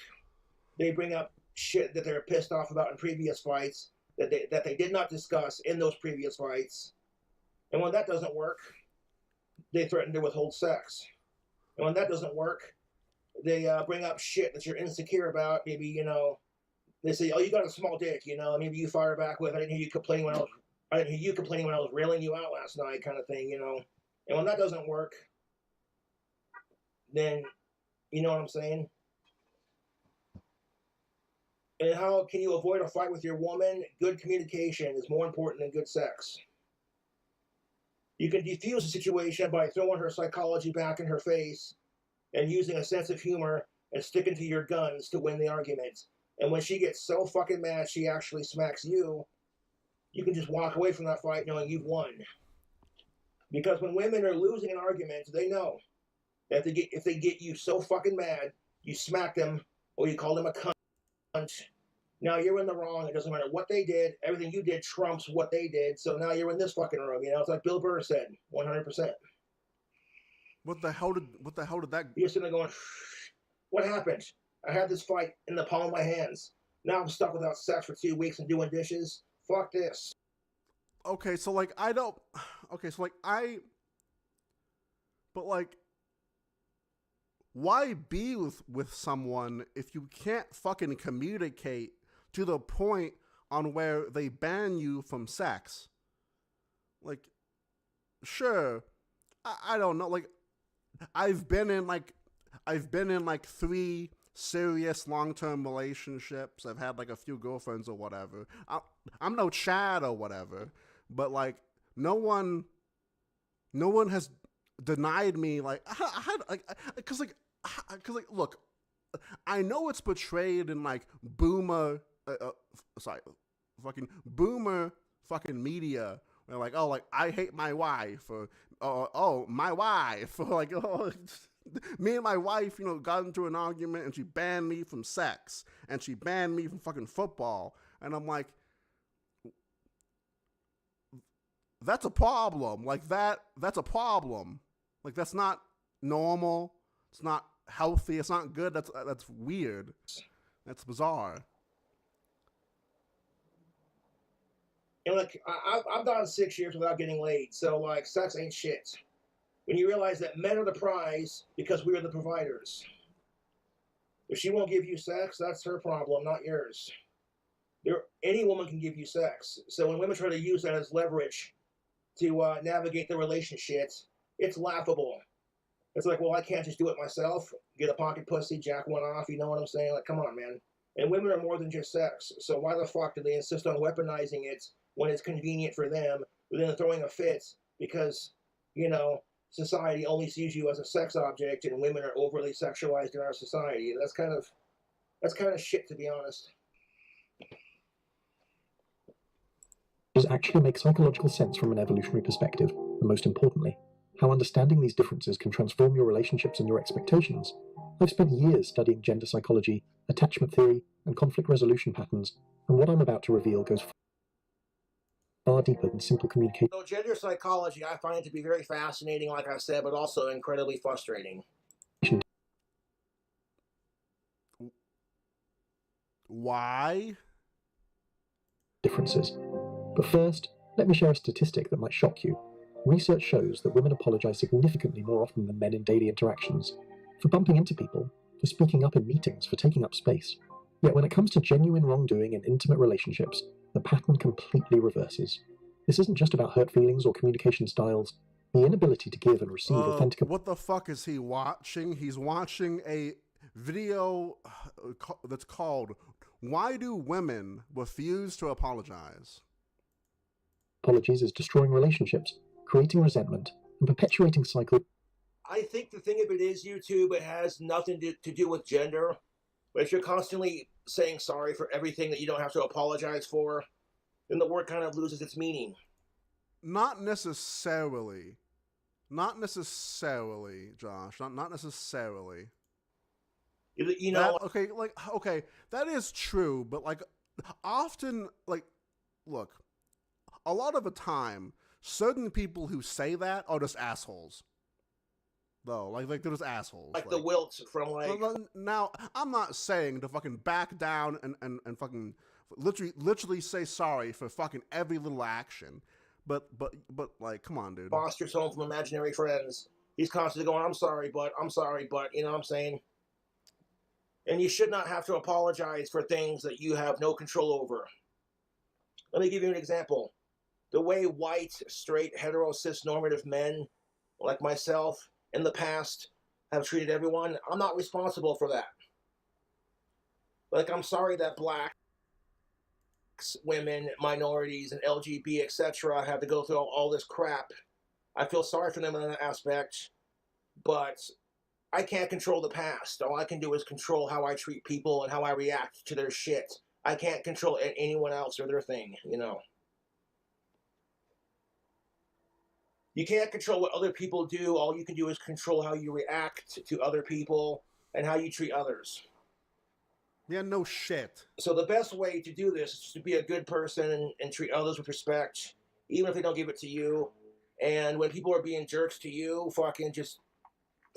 they bring up shit that they're pissed off about in previous fights that they did not discuss in those previous fights. And when that doesn't work, they threaten to withhold sex. And when that doesn't work, they bring up shit that you're insecure about. Maybe, you know, they say, "Oh, you got a small dick," you know. Maybe you fire back with, "I didn't hear you complaining when I was railing you out last night," kind of thing, you know. And when that doesn't work, then, you know what I'm saying? And how can you avoid a fight with your woman? Good communication is more important than good sex. You can defuse the situation by throwing her psychology back in her face and using a sense of humor and sticking to your guns to win the argument. And when she gets so fucking mad she actually smacks you, you can just walk away from that fight knowing you've won. Because when women are losing an argument, they know that if they get you so fucking mad, you smack them or you call them a cunt. Now you're in the wrong. It doesn't matter what they did. Everything you did trumps what they did. So now you're in this fucking room. You know, it's like Bill Burr said, 100%. What the hell did that? You're sitting there going, what happened? I had this fight in the palm of my hands. Now I'm stuck without sex for 2 weeks and doing dishes. Fuck this. Okay, so like why be with someone if you can't fucking communicate to the point on where they ban you from sex? Like, sure, I don't know. Like, I've been in like 3 serious long-term relationships. I've had like a few girlfriends or whatever. I'm no Chad or whatever, but like no one has denied me because look, I know it's portrayed in like boomer fucking media. They're like, oh, like I hate my wife, or oh my wife, or like, oh, me and my wife, you know, got into an argument and she banned me from sex and she banned me from fucking football, and I'm like, that's a problem. Like that's a problem. Like that's not normal. It's not healthy. It's not good. That's weird. That's bizarre. You know, like I've gone 6 years without getting laid, so like sex ain't shit. When you realize that men are the prize because we are the providers. If she won't give you sex, that's her problem, not yours. Any woman can give you sex. So when women try to use that as leverage to navigate the relationships, it's laughable. It's like, well, I can't just do it myself, get a pocket pussy, jack one off, you know what I'm saying? Like, come on, man. And women are more than just sex. So why the fuck do they insist on weaponizing it when it's convenient for them, but then throwing a fit because, you know, society only sees you as a sex object and women are overly sexualized in our society. That's kind of shit, to be honest. Does actually make psychological sense from an evolutionary perspective, and most importantly, how understanding these differences can transform your relationships and your expectations. I've spent years studying gender psychology, attachment theory, and conflict resolution patterns, and what I'm about to reveal goes far deeper than simple communication. So gender psychology, I find it to be very fascinating, like I said, but also incredibly frustrating. Why? Differences. But first, let me share a statistic that might shock you. Research shows that women apologize significantly more often than men in daily interactions. for bumping into people, for speaking up in meetings, for taking up space. Yet when it comes to genuine wrongdoing in intimate relationships, the pattern completely reverses. This isn't just about hurt feelings or communication styles. The inability to give and receive authentic... What the fuck is he watching? He's watching a video that's called "Why Do Women Refuse to Apologize?" Apologies is destroying relationships, creating resentment, and perpetuating cycle. I think the thing of it is, YouTube, it has nothing to do with gender. But if you're constantly saying sorry for everything that you don't have to apologize for, then the word kind of loses its meaning. Not necessarily. Not necessarily, Josh. Not necessarily. You know... Okay, that is true, but, like, often, like, look, a lot of the time, certain people who say that are just assholes. Though, like they're just assholes. Like the Wilts from, like... Now, I'm not saying to fucking back down and fucking literally say sorry for fucking every little action. But like, come on, dude. Foster's home from imaginary friends. He's constantly going, I'm sorry, but, you know what I'm saying? And you should not have to apologize for things that you have no control over. Let me give you an example. The way white, straight, hetero, cis-normative men, like myself, in the past, have treated everyone, I'm not responsible for that. Like, I'm sorry that blacks, women, minorities, and LGBT, etc. have to go through all this crap. I feel sorry for them in that aspect, but I can't control the past. All I can do is control how I treat people and how I react to their shit. I can't control anyone else or their thing, you know. You can't control what other people do. All you can do is control how you react to other people and how you treat others. Yeah, no shit. So the best way to do this is to be a good person and treat others with respect, even if they don't give it to you. And when people are being jerks to you, fucking just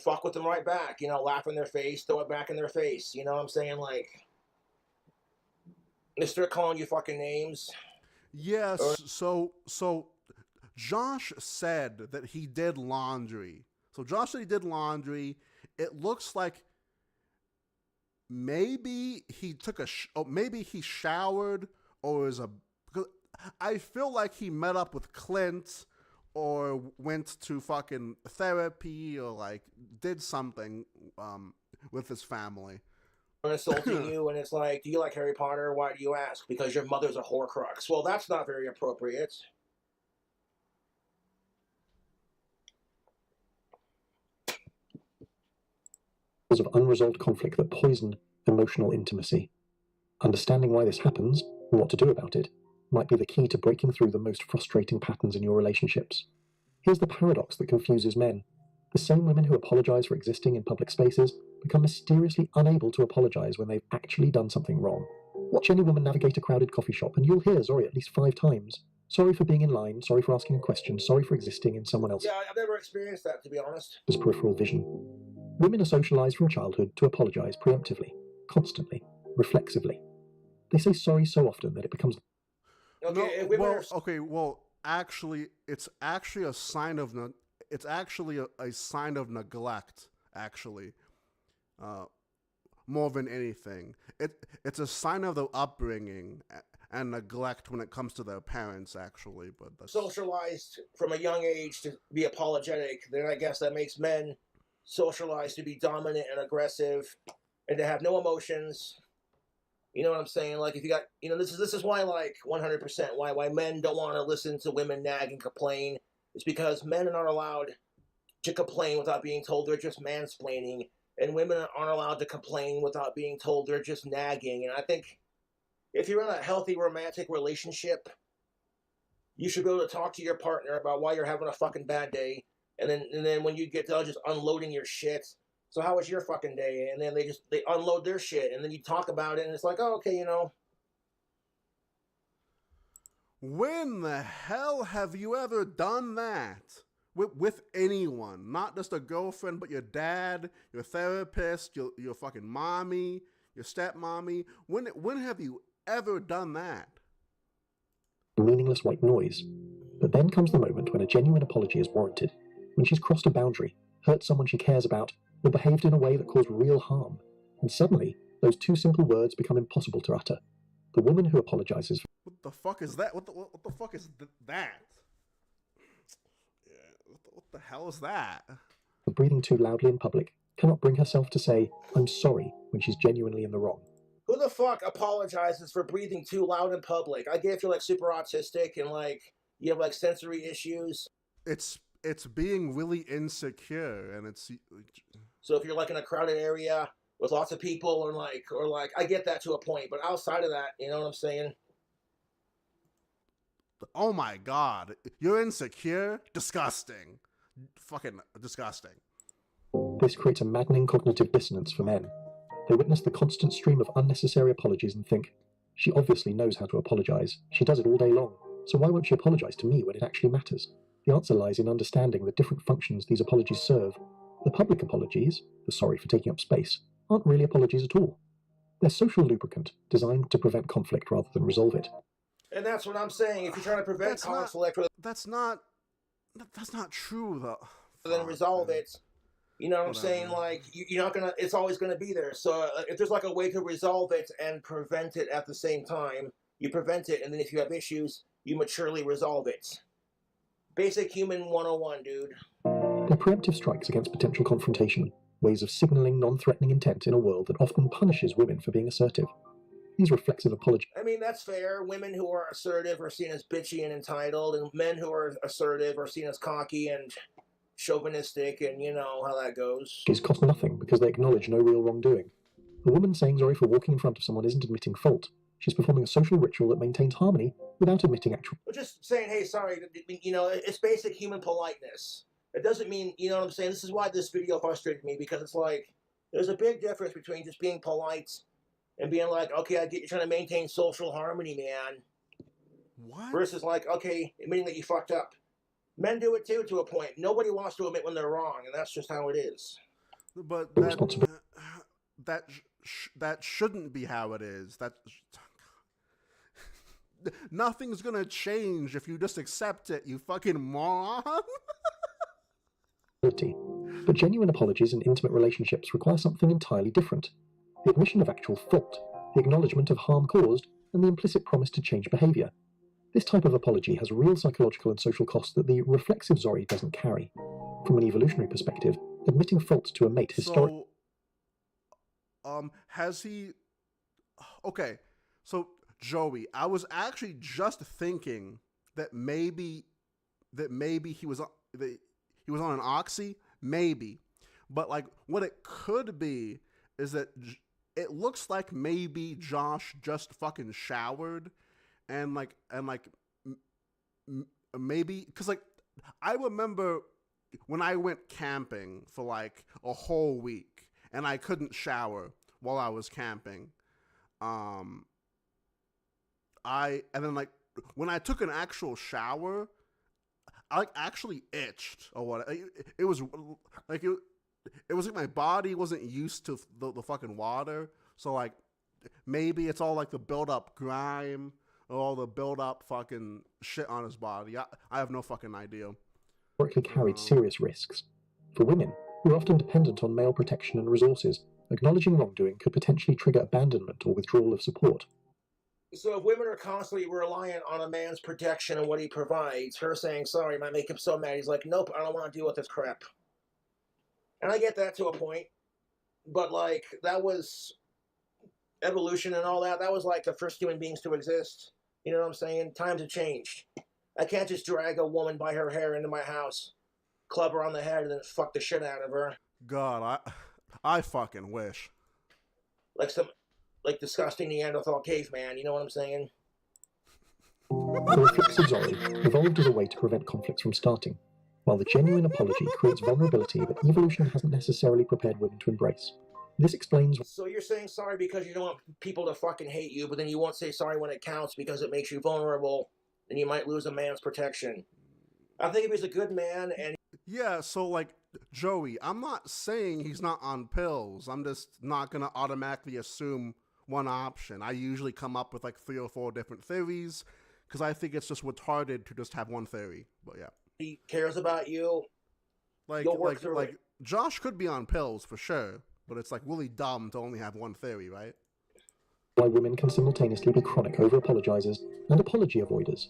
fuck with them right back. You know, laugh in their face, throw it back in their face. You know what I'm saying? Like, they start calling you fucking names. Yes, so Josh said that he did laundry. So Josh said he did laundry. It looks like maybe he took maybe he showered or is because I feel like he met up with Clint or went to fucking therapy or like did something with his family. Insulting you, and it's like, do you like Harry Potter? Why do you ask? Because your mother's a Horcrux. Well, that's not very appropriate. Of unresolved conflict that poison emotional intimacy. Understanding why this happens and what to do about it might be the key to breaking through the most frustrating patterns in your relationships. Here's the paradox that confuses men. The same women who apologize for existing in public spaces become mysteriously unable to apologize when they've actually done something wrong. Watch any woman navigate a crowded coffee shop and you'll hear sorry at least 5 times. Sorry for being in line, sorry for asking a question, sorry for existing in someone else's... Yeah, I've never experienced that, to be honest. ...peripheral vision. Women are socialized from childhood to apologize preemptively, constantly, reflexively. They say sorry so often that it becomes... Actually, it's actually a sign of a sign of neglect. Actually, more than anything, it's a sign of the upbringing and neglect when it comes to their parents. Actually, but that's... socialized from a young age to be apologetic. Then I guess that makes men socialized to be dominant and aggressive and to have no emotions. You know what I'm saying? Like, if you got, you know, this is why, like, 100% why men don't want to listen to women nag and complain. It's because men are not allowed to complain without being told they're just mansplaining, and women aren't allowed to complain without being told they're just nagging. And I think if you're in a healthy romantic relationship, you should be able to talk to your partner about why you're having a fucking bad day. And then when you get done just unloading your shit, so how was your fucking day? And then they unload their shit, and then you talk about it, and it's like, oh, okay, you know. When the hell have you ever done that with anyone? Not just a girlfriend, but your dad, your therapist, your fucking mommy, your stepmommy. When have you ever done that? Meaningless white noise. But then comes the moment when a genuine apology is warranted. When she's crossed a boundary, hurt someone she cares about, or behaved in a way that caused real harm, and suddenly those two simple words become impossible to utter. The woman who apologizes What the fuck is that? What the fuck is that? Yeah, what the hell is that? for breathing too loudly in public cannot bring herself to say, "I'm sorry," when she's genuinely in the wrong. Who the fuck apologizes for breathing too loud in public? I get if you're like super autistic and like you have like sensory issues. It's being really insecure, and it's So if you're like in a crowded area with lots of people, or like I get that to a point, but outside of that, you know what I'm saying? oh my god, you're insecure? Disgusting. Fucking disgusting. This creates a maddening cognitive dissonance for men. They witness the constant stream of unnecessary apologies and think, she obviously knows how to apologize. She does it all day long. So why won't she apologize to me when it actually matters? The answer lies in understanding the different functions these apologies serve. The public apologies, the sorry for taking up space, aren't really apologies at all. They're social lubricant, designed to prevent conflict rather than resolve it. And that's what I'm saying. If you're trying to prevent conflict that's not true though. then resolve it. You know what I'm saying? Like, you're not gonna, it's always gonna be there. So if there's like a way to resolve it and prevent it at the same time, you prevent it, and then if you have issues, you maturely resolve it. Basic human 101, dude. They're preemptive strikes against potential confrontation, ways of signaling non-threatening intent in a world that often punishes women for being assertive. These reflexive apologies. I mean, that's fair. Women who are assertive are seen as bitchy and entitled, and men who are assertive are seen as cocky and chauvinistic, and you know how that goes. Cost nothing because they acknowledge no real wrongdoing. A woman saying sorry for walking in front of someone isn't admitting fault. She's performing a social ritual that maintains harmony without admitting actual. But just saying, hey, sorry, you know, it's basic human politeness. It doesn't mean, you know what I'm saying? This is why this video frustrated me, because it's like, there's a big difference between just being polite and being like, okay, I get you're trying to maintain social harmony, man. What? Versus like, okay, admitting that you fucked up. Men do it too, to a point. Nobody wants to admit when they're wrong, and that's just how it is. But that shouldn't be how it is. Nothing's gonna change if you just accept it, you fucking moron. But genuine apologies in intimate relationships require something entirely different. The admission of actual fault, the acknowledgement of harm caused, and the implicit promise to change behaviour. This type of apology has real psychological and social costs that the reflexive Zori doesn't carry. From an evolutionary perspective, admitting fault to a mate historically... So, has he... Okay, so, Joey, I was actually just thinking that maybe he was on an oxy, maybe. But, like, what it could be is that it looks like maybe Josh just fucking showered and maybe, because, like, I remember when I went camping for, like, a whole week and I couldn't shower while I was camping. And then, like, when I took an actual shower, I, like, actually itched or what. It was like my body wasn't used to the fucking water. So, like, maybe it's all, like, the build-up grime or all the build-up fucking shit on his body. I have no fucking idea. Historically carried serious risks. For women, who are often dependent on male protection and resources, acknowledging wrongdoing could potentially trigger abandonment or withdrawal of support. So if women are constantly reliant on a man's protection and what he provides, her saying sorry might make him so mad, he's like, nope, I don't want to deal with this crap. And I get that to a point, but, like, that was evolution and all that. That was, like, the first human beings to exist. You know what I'm saying? Times have changed. I can't just drag a woman by her hair into my house, club her on the head, and then fuck the shit out of her. God, I fucking wish. Like disgusting Neanderthal caveman, you know what I'm saying? The reflexive Zori evolved as a way to prevent conflicts from starting, while the genuine apology creates vulnerability that evolution hasn't necessarily prepared women to embrace. This explains... So you're saying sorry because you don't want people to fucking hate you, but then you won't say sorry when it counts because it makes you vulnerable, and you might lose a man's protection. I think if he's a good man and... Yeah, so, like, Joey, I'm not saying he's not on pills. I'm just not going to automatically assume one option. I usually come up with, like, 3 or 4 different theories, because I think it's just retarded to just have one theory. But, yeah. He cares about you. You'll work through it. Josh could be on pills for sure, but it's like really dumb to only have one theory, right? Why women can simultaneously be chronic over-apologizers and apology avoiders.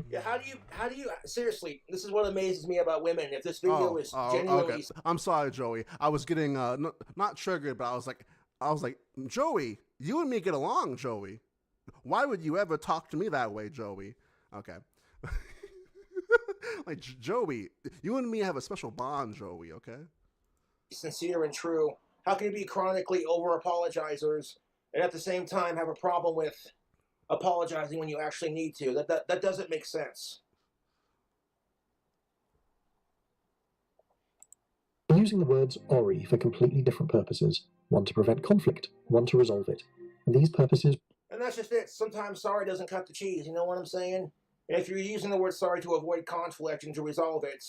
Yeah, how do you, seriously, this is what amazes me about women. If this video is genuinely... Okay. I'm sorry, Joey. I was getting, not triggered, but I was like, Joey, you and me get along, Joey. Why would you ever talk to me that way, Joey? Okay. Like, Joey, you and me have a special bond, Joey, okay? Sincere and true. How can you be chronically over-apologizers and at the same time have a problem with apologizing when you actually need to? That doesn't make sense. Using the words "ori" for completely different purposes, one to prevent conflict, one to resolve it. And these purposes... And that's just it. Sometimes sorry doesn't cut the cheese, you know what I'm saying? And if you're using the word sorry to avoid conflict and to resolve it,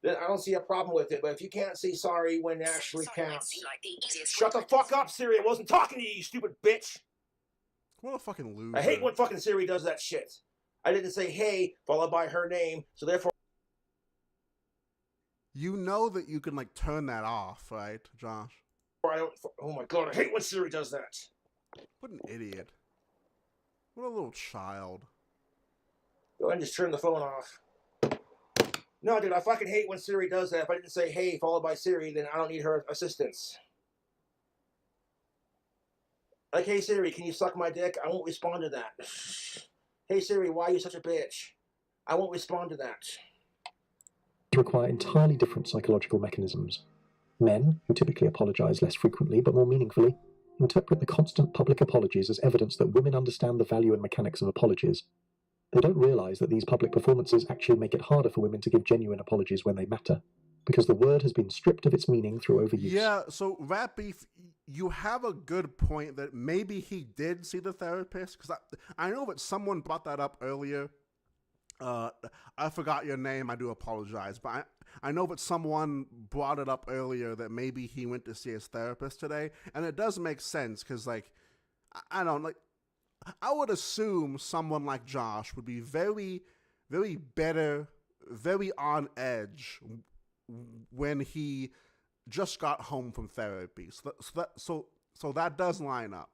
then I don't see a problem with it. But if you can't say sorry when it actually counts... Shut the fuck up, Siri! I wasn't talking to you, you stupid bitch! What a fucking loser. I hate when fucking Siri does that shit. I didn't say hey, followed by her name, so therefore... You know that you can, like, turn that off, right, Josh? I don't... Oh my god, I hate when Siri does that. What an idiot. What a little child. Go ahead and just turn the phone off. No, dude, I fucking hate when Siri does that. If I didn't say hey, followed by Siri, then I don't need her assistance. Like, hey Siri, can you suck my dick? I won't respond to that. Hey Siri, why are you such a bitch? I won't respond to that. require entirely different psychological mechanisms. Men, who typically apologize less frequently but more meaningfully, interpret the constant public apologies as evidence that women understand the value and mechanics of apologies. They don't realize that these public performances actually make it harder for women to give genuine apologies when they matter, because the word has been stripped of its meaning through overuse. Yeah, so Rat Beef, you have a good point that maybe he did see the therapist, because I know that someone brought that up earlier. I forgot your name, I do apologize, but I know that someone brought it up earlier that maybe he went to see his therapist today, and it does make sense, because, like, I don't, like, I would assume someone like Josh would be very, very better, very on edge when he just got home from therapy. So that does line up.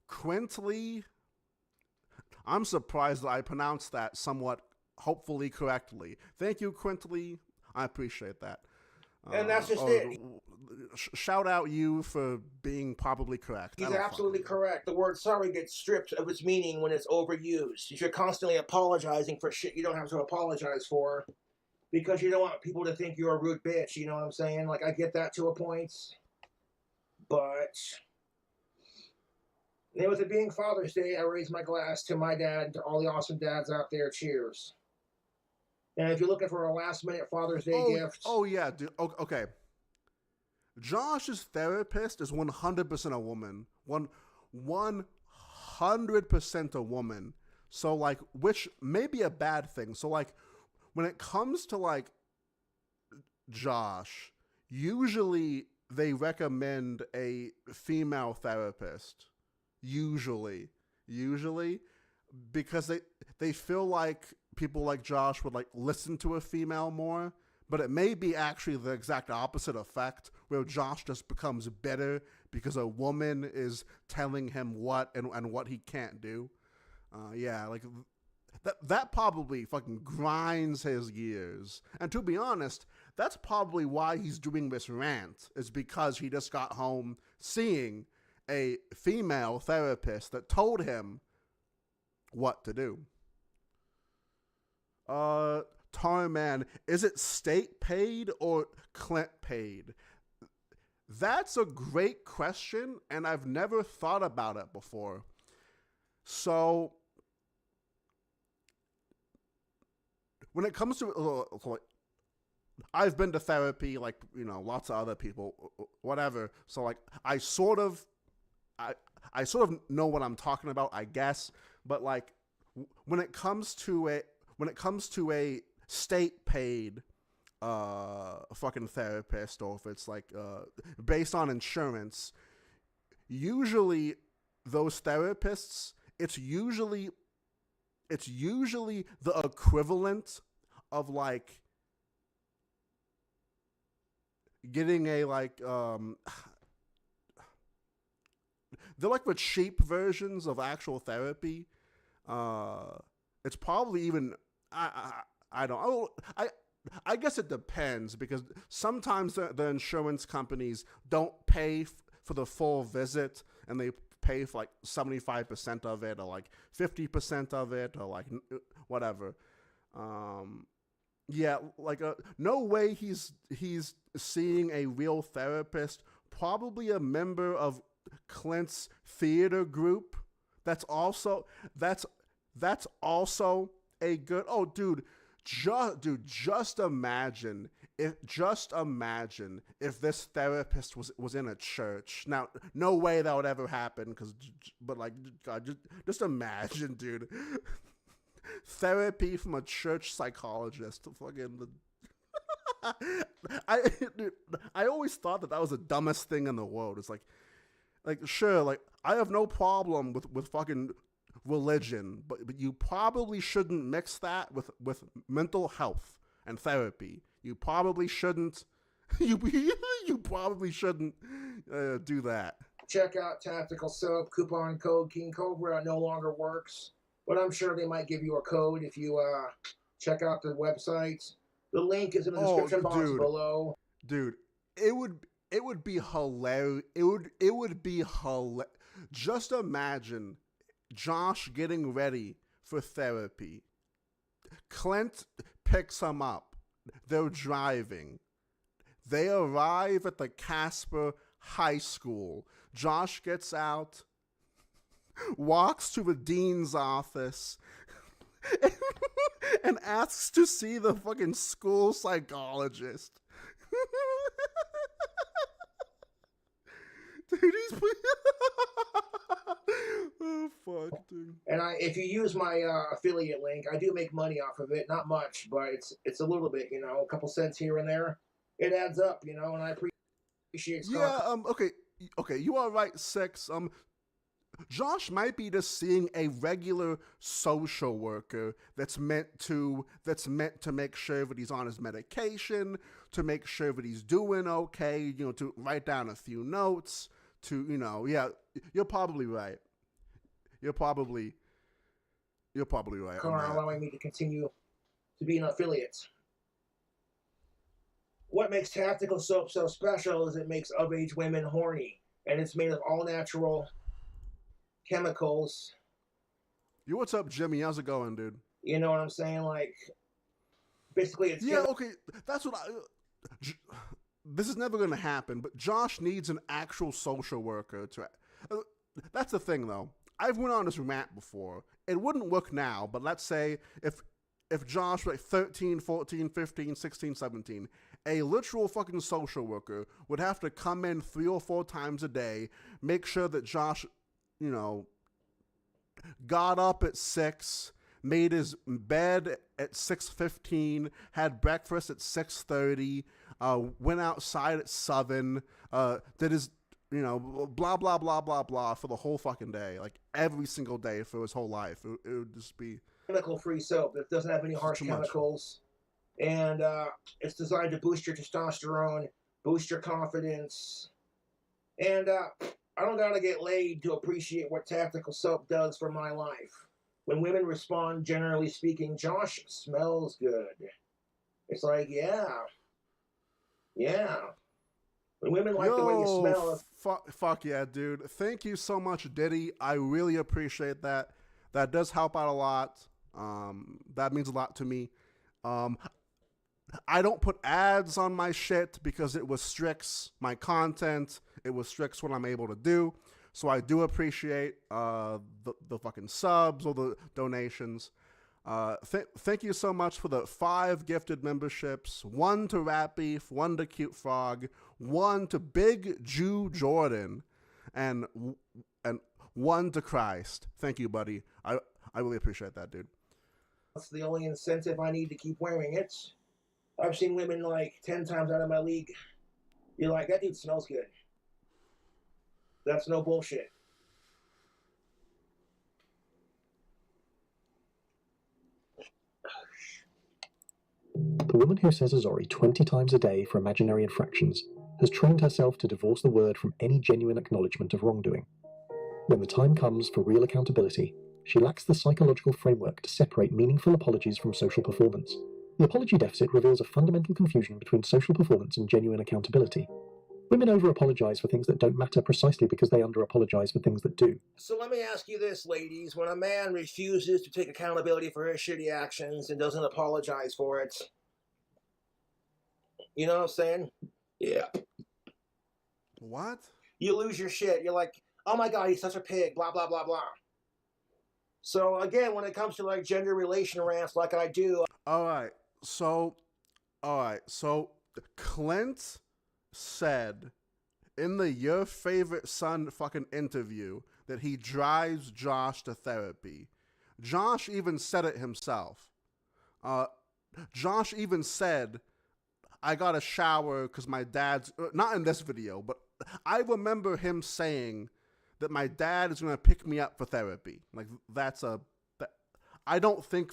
Quintley, I'm surprised that I pronounced that somewhat, hopefully, correctly. Thank you, Quintley. I appreciate that. And that's just it. Shout out you for being probably correct. He's absolutely correct. The word sorry gets stripped of its meaning when it's overused. If you're constantly apologizing for shit you don't have to apologize for because you don't want people to think you're a rude bitch, you know what I'm saying? Like, I get that to a point. But... and with it being Father's Day, I raise my glass to my dad and to all the awesome dads out there. Cheers. And if you're looking for a last-minute Father's Day gift... Oh, yeah, dude. Okay. Josh's therapist is 100% a woman. 100% a woman. So, like, which may be a bad thing. So, like, when it comes to, like, Josh, usually they recommend a female therapist. Usually, because they feel like people like Josh would, like, listen to a female more, but it may be actually the exact opposite effect, where Josh just becomes bitter because a woman is telling him what and what he can't do. Yeah, like, that probably fucking grinds his gears. And to be honest, that's probably why he's doing this rant, is because he just got home seeing a female therapist that told him what to do. Tarman, is it state paid or Clint paid? That's a great question, and I've never thought about it before. So, when it comes to, I've been to therapy, like, you know, lots of other people, whatever. So, like, I sort of know what I'm talking about, I guess. But, like, when it comes to a state paid fucking therapist, or if it's like based on insurance, usually those therapists, it's usually it's usually the equivalent of like getting a they're like the cheap versions of actual therapy. It's probably even I guess it depends, because sometimes the insurance companies don't pay for the full visit, and they pay for like 75% of it, or like 50% of it, or like whatever. Yeah, like no way he's seeing a real therapist. Probably a member of Clint's theater group. That's also a good. Oh, dude, just imagine if this therapist was in a church. Now, no way that would ever happen, but like, God, just imagine, dude. Therapy from a church psychologist. Fucking. I always thought that was the dumbest thing in the world. It's like sure, like I have no problem with fucking religion, but you probably shouldn't mix that with mental health and therapy. You probably shouldn't. You probably shouldn't do that. Check out Tactical Soap. Coupon code KingCobra no longer works, but I'm sure they might give you a code if you check out the website. The link is in the description box below. Dude, it would be hilarious. It would be hilarious. Just imagine Josh getting ready for therapy. Clint picks him up. They're driving. They arrive at the Casper High School. Josh gets out, walks to the dean's office, and asks to see the fucking school psychologist. Dude, he's oh fuck, dude. And if you use my affiliate link, I do make money off of it. Not much, but it's a little bit, a couple cents here and there. It adds up, and I appreciate. Yeah. Okay. You are right, Six. Josh might be just seeing a regular social worker that's meant to make sure that he's on his medication, to make sure that he's doing okay, to write down a few notes, yeah, you're probably right. You're probably right. Allowing me to continue to be an affiliate. What makes Tactical Soap so special is it makes of-age women horny, and it's made of all-natural chemicals. What's up, Jimmy? How's it going, dude? You know what I'm saying? Like, basically, it's okay. That's what this is never going to happen, but Josh needs an actual social worker to. That's the thing, though. I've went on this rant before. It wouldn't work now, but let's say if Josh was like 13, 14, 15, 16, 17, a literal fucking social worker would have to come in 3 or 4 times a day, make sure that Josh, got up at 6, made his bed at 6:15, had breakfast at 6:30, went outside at 7, did his, blah, blah, blah, blah, blah for the whole fucking day, like every single day for his whole life. It would just be chemical-free soap that doesn't have any harsh chemicals. And it's designed to boost your testosterone, boost your confidence. And I don't gotta get laid to appreciate what Tactical Soap does for my life. When women respond, generally speaking, Josh smells good. It's like, yeah. When women like the way you smell. Fuck yeah, dude. Thank you so much, Diddy. I really appreciate that. That does help out a lot. That means a lot to me. I don't put ads on my shit because it restricts my content. It restricts what I'm able to do. So I do appreciate the fucking subs or the donations. Thank you so much for the 5 gifted memberships. 1 to Rat Beef, 1 to Cute Frog, 1 to Big Jew Jordan, and 1 to Christ. Thank you, buddy. I really appreciate that, dude. That's the only incentive I need to keep wearing it. I've seen women like 10 times out of my league. You're like, that dude smells good. That's no bullshit. The woman who says Azori 20 times a day for imaginary infractions has trained herself to divorce the word from any genuine acknowledgement of wrongdoing. When the time comes for real accountability, she lacks the psychological framework to separate meaningful apologies from social performance. The apology deficit reveals a fundamental confusion between social performance and genuine accountability. Women over-apologize for things that don't matter precisely because they under-apologize for things that do. So let me ask you this, ladies. When a man refuses to take accountability for his shitty actions and doesn't apologize for it, you know what I'm saying? Yeah. What? You lose your shit. You're like, oh my god, he's such a pig, blah, blah, blah, blah. So again, when it comes to like gender relation rants like I do... Alright, so Clint said in the Your Favorite Son fucking interview that he drives Josh to therapy. Josh even said it himself. Josh even said, I got a shower because my dad's... Not in this video, but I remember him saying that my dad is going to pick me up for therapy. Like, that's a... I don't think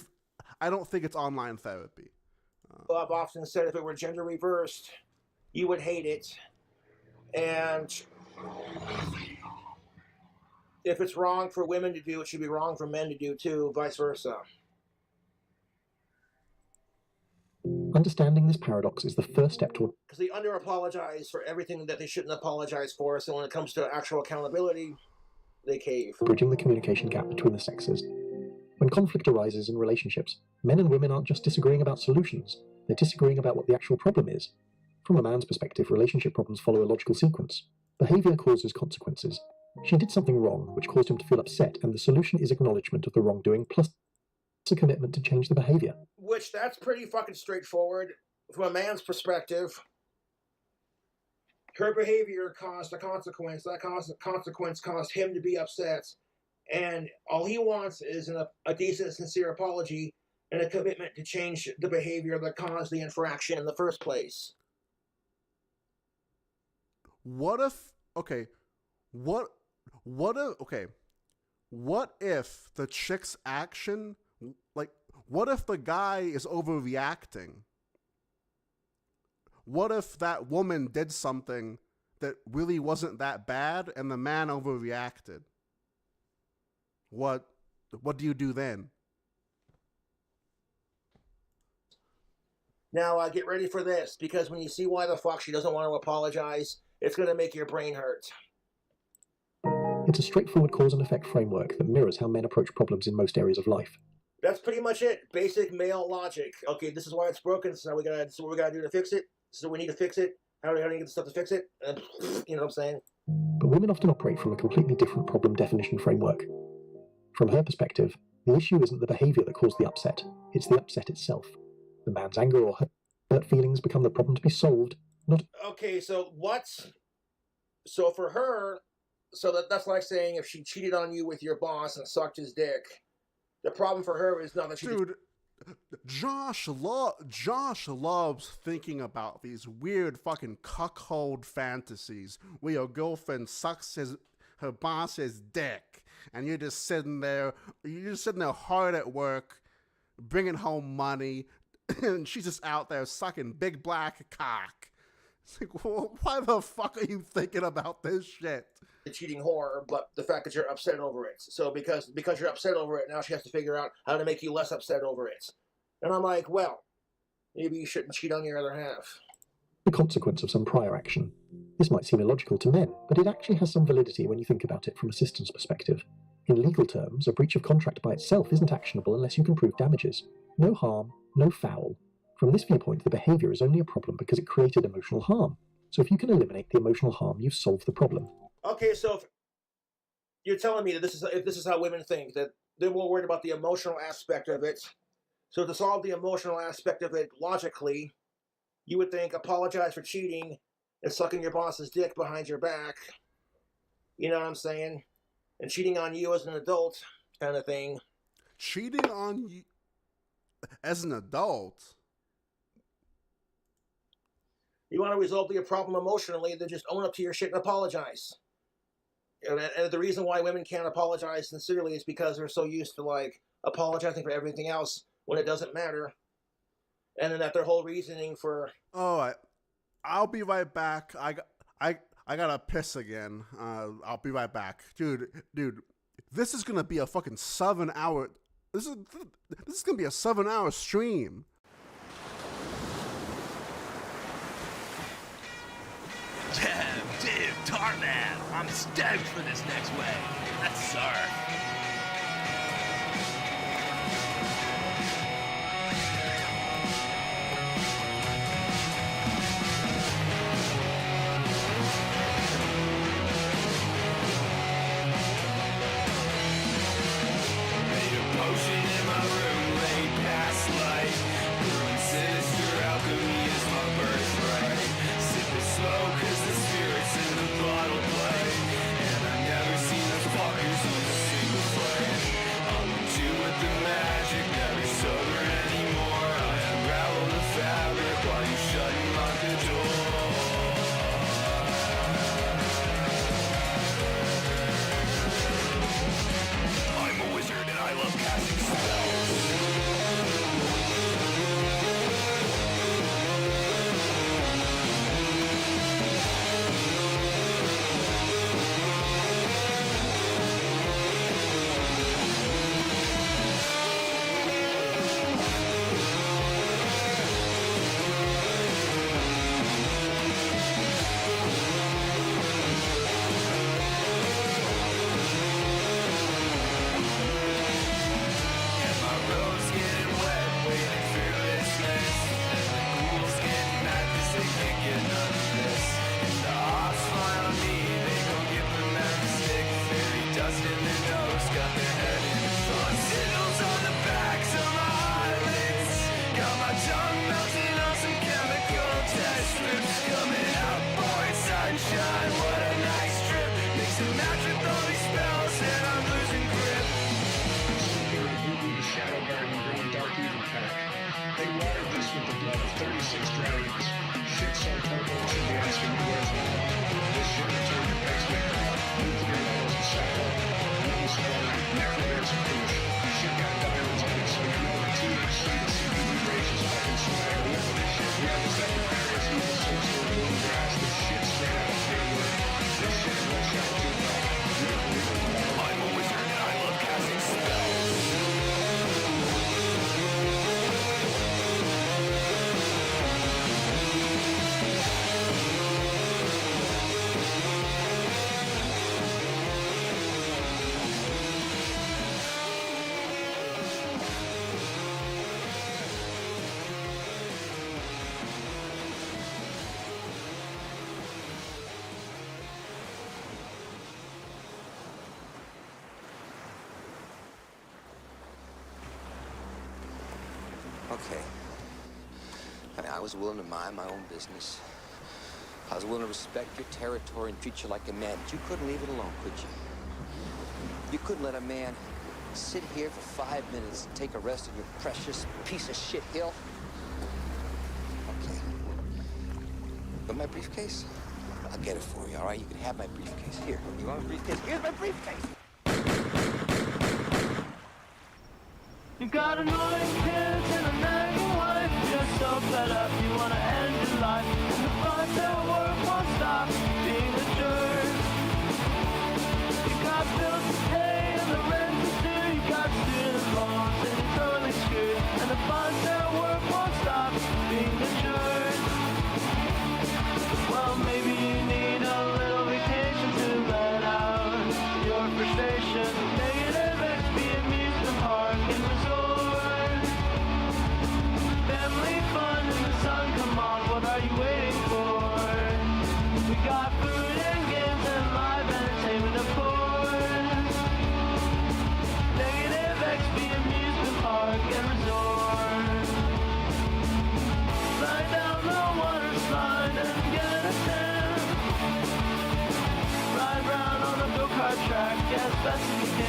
it's online therapy. I've often said if it were gender reversed, you would hate it. And if it's wrong for women to do, it should be wrong for men to do too, vice versa. Understanding this paradox is the first step toward... Because they under-apologize for everything that they shouldn't apologize for, so when it comes to actual accountability, they cave. Bridging the communication gap between the sexes. When conflict arises in relationships, men and women aren't just disagreeing about solutions, they're disagreeing about what the actual problem is. From a man's perspective, relationship problems follow a logical sequence. Behavior causes consequences. She did something wrong, which caused him to feel upset, and the solution is acknowledgement of the wrongdoing, plus a commitment to change the behavior. Which, that's pretty fucking straightforward. From a man's perspective, her behavior caused a consequence. That consequence caused him to be upset. And all he wants is a decent, sincere apology and a commitment to change the behavior that caused the infraction in the first place. What if the chick's action, like, what if the guy is overreacting? What if that woman did something that really wasn't that bad and the man overreacted? What do you do then? Now, get ready for this, because when you see why the fuck she doesn't want to apologize, it's going to make your brain hurt. It's a straightforward cause and effect framework that mirrors how men approach problems in most areas of life. That's pretty much it. Basic male logic. Okay, this is why it's broken, so now this is what we gotta do to fix it. So we need to fix it. How do you get the stuff to fix it? And, you know what I'm saying? But women often operate from a completely different problem definition framework. From her perspective, the issue isn't the behavior that caused the upset, it's the upset itself. The man's anger or hurt feelings become the problem to be solved, not... Okay, so what? So for her, that's like saying if she cheated on you with your boss and sucked his dick, the problem for her is not that she... Dude, Josh loves thinking about these weird fucking cuckold fantasies where your girlfriend sucks her boss's dick, and you're just sitting there hard at work, bringing home money, and she's just out there sucking big black cock. It's like, well, why the fuck are you thinking about this shit? The cheating whore, but the fact that you're upset over it. So because you're upset over it, now she has to figure out how to make you less upset over it. And I'm like, well, maybe you shouldn't cheat on your other half. The consequence of some prior action. This might seem illogical to men, but it actually has some validity when you think about it from a systems perspective. In legal terms, a breach of contract by itself isn't actionable unless you can prove damages. No harm, no foul. From this viewpoint, the behavior is only a problem because it created emotional harm. So if you can eliminate the emotional harm, you've solved the problem. Okay, so if you're telling me that if this is how women think, that they're more worried about the emotional aspect of it. So to solve the emotional aspect of it logically, you would think apologize for cheating and sucking your boss's dick behind your back. You know what I'm saying? And cheating on you as an adult kind of thing. Cheating on you as an adult? You want to resolve your problem emotionally, then just own up to your shit and apologize. And the reason why women can't apologize sincerely is because they're so used to, like, apologizing for everything else when it doesn't matter. and then that their whole reasoning for. All right, I'll be right back. I gotta piss again. I'll be right back, dude. This is gonna be a fucking 7-hour. This is gonna be a 7-hour stream. Damn, dude, Tarman, I'm stoked for this next wave. That's surf. Okay. I was willing to mind my own business. I was willing to respect your territory and treat you like a man. But you couldn't leave it alone, could you? You couldn't let a man sit here for 5 minutes and take a rest on your precious piece of shit hill? Okay. But my briefcase? I'll get it for you, all right? You can have my briefcase. Here. You want a briefcase? Here's my briefcase. You got annoying kids and a nagging wife. You're so fed up, you wanna end your life. And the fight at work won't stop being a jerk. You got bills to pay and the rent to do. You got student loans and you're totally screwed. And the fight at work won't stop being a jerk. Well, maybe you need a little vacation to let out your frustration. Negative XP amusement park and resort. Family fun in the sun, come on, what are you waiting for? We got food and games and live entertainment, of course. Negative XP amusement park and resort. Slide down the water slide and get a tan. Ride round on the go-kart track as best you can.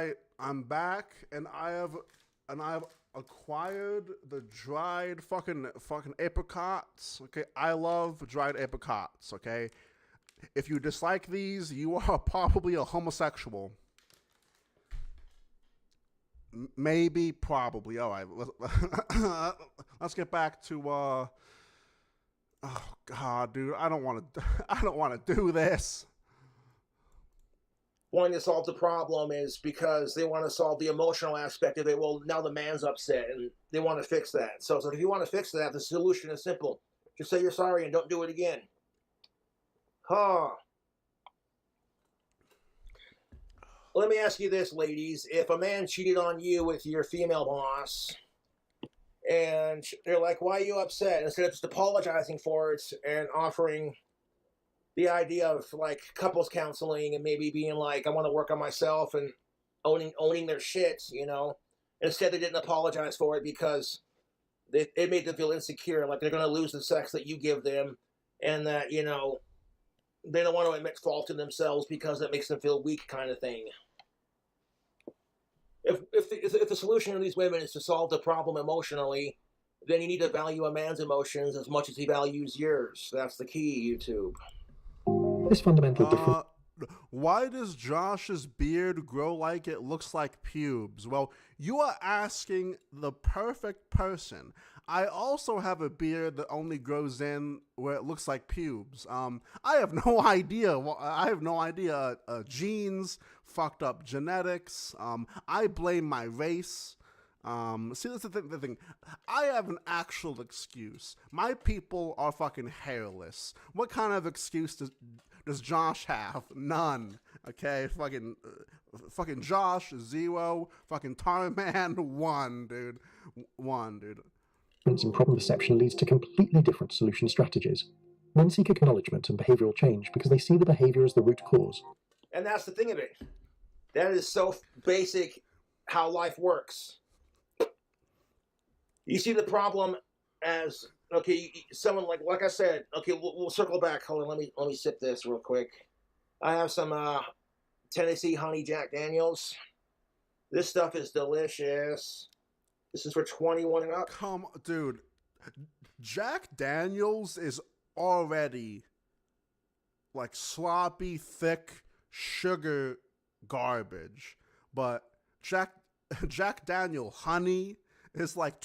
right, I'm back, and I've acquired the dried fucking apricots. Okay, I love dried apricots. Okay, if you dislike these, you are probably a homosexual. Maybe, probably. All right, let's get back to. Oh God, dude, I don't want to do this. Wanting to solve the problem is because they want to solve the emotional aspect of it. Well, now the man's upset and they want to fix that. So it's like, if you want to fix that, the solution is simple. Just say you're sorry and don't do it again. Huh. Let me ask you this, ladies. If a man cheated on you with your female boss and they're like, why are you upset? Instead of just apologizing for it and offering the idea of like couples counseling and maybe being like, I want to work on myself and owning their shit, you know. Instead, they didn't apologize for it because it made them feel insecure, like they're going to lose the sex that you give them, and that, you know, they don't want to admit fault in themselves because that makes them feel weak, kind of thing. If the solution to these women is to solve the problem emotionally, then you need to value a man's emotions as much as he values yours. That's the key, YouTube. This fundamental difference. Why does Josh's beard grow like it looks like pubes? Well, you are asking the perfect person. I also have a beard that only grows in where it looks like pubes. I have no idea. I have no idea. Genes, fucked up genetics. I blame my race. See, that's the thing. I have an actual excuse. My people are fucking hairless. What kind of excuse does Josh have? None. Okay, fucking Josh, 0. Fucking Tarman, 1, dude. 1, dude. In problem perception leads to completely different solution strategies. Men seek acknowledgement and behavioral change because they see the behavior as the root cause. And that's the thing of it. That is so basic how life works. You see the problem as, okay, someone like I said, okay, we'll circle back. Hold on, let me sip this real quick. I have some Tennessee Honey Jack Daniels. This stuff is delicious. This is for 21 and up. Come, dude. Jack Daniels is already like sloppy, thick sugar garbage, but Jack Daniel Honey is like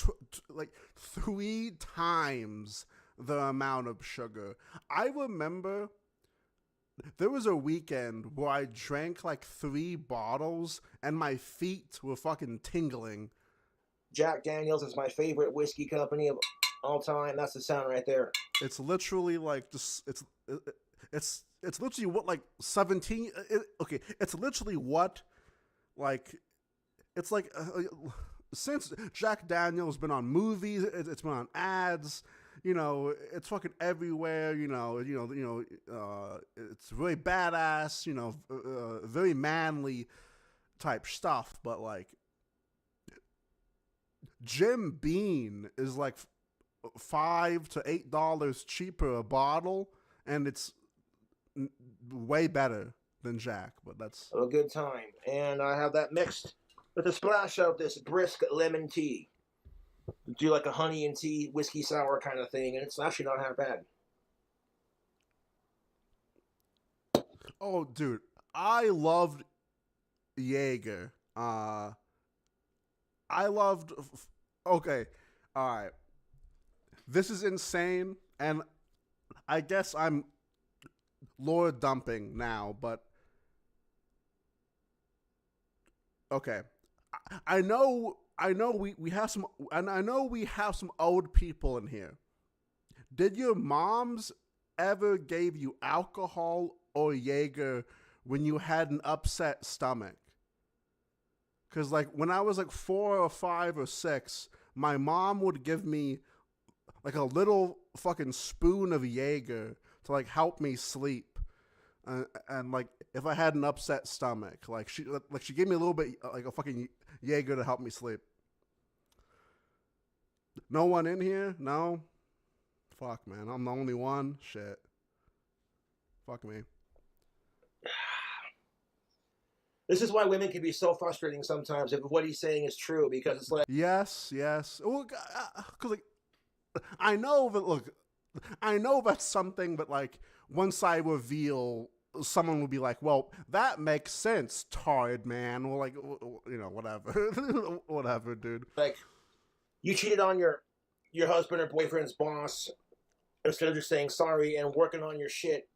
3 times the amount of sugar. I remember there was a weekend where I drank like 3 bottles and my feet were fucking tingling. Jack Daniels is my favorite whiskey company of all time. That's the sound right there. It's literally like just it's literally what, like 17. Okay, it's literally what, like, it's like since Jack Daniels been on movies, it's been on ads. You know, it's fucking everywhere. You know, it's really badass. You know, very manly type stuff. But like, Jim Beam is like $5 to $8 cheaper a bottle, and it's way better than Jack. But that's a good time, and I have that mixed with a splash of this brisk lemon tea. Do like a honey and tea whiskey sour kind of thing, and it's actually not half bad. Oh, dude, I loved Jaeger. Okay, all right. This is insane, and I guess I'm lore dumping now, but okay. I know we have some, and I know we have some old people in here. Did your moms ever gave you alcohol or Jaeger when you had an upset stomach? Because like when I was like 4 or 5 or 6, my mom would give me like a little fucking spoon of Jaeger to like help me sleep, and like if I had an upset stomach, like she gave me a little bit like a fucking Jaeger to help me sleep. No one in here? No? Fuck, man. I'm the only one? Shit. Fuck me. This is why women can be so frustrating sometimes if what he's saying is true, because it's like, yes. Well, because like, I know that. Look, I know that's something, but like once I reveal, someone will be like, "Well, that makes sense, tard man." Or like, you know, whatever, whatever, dude. like you cheated on your husband or boyfriend's boss instead of just saying sorry and working on your shit.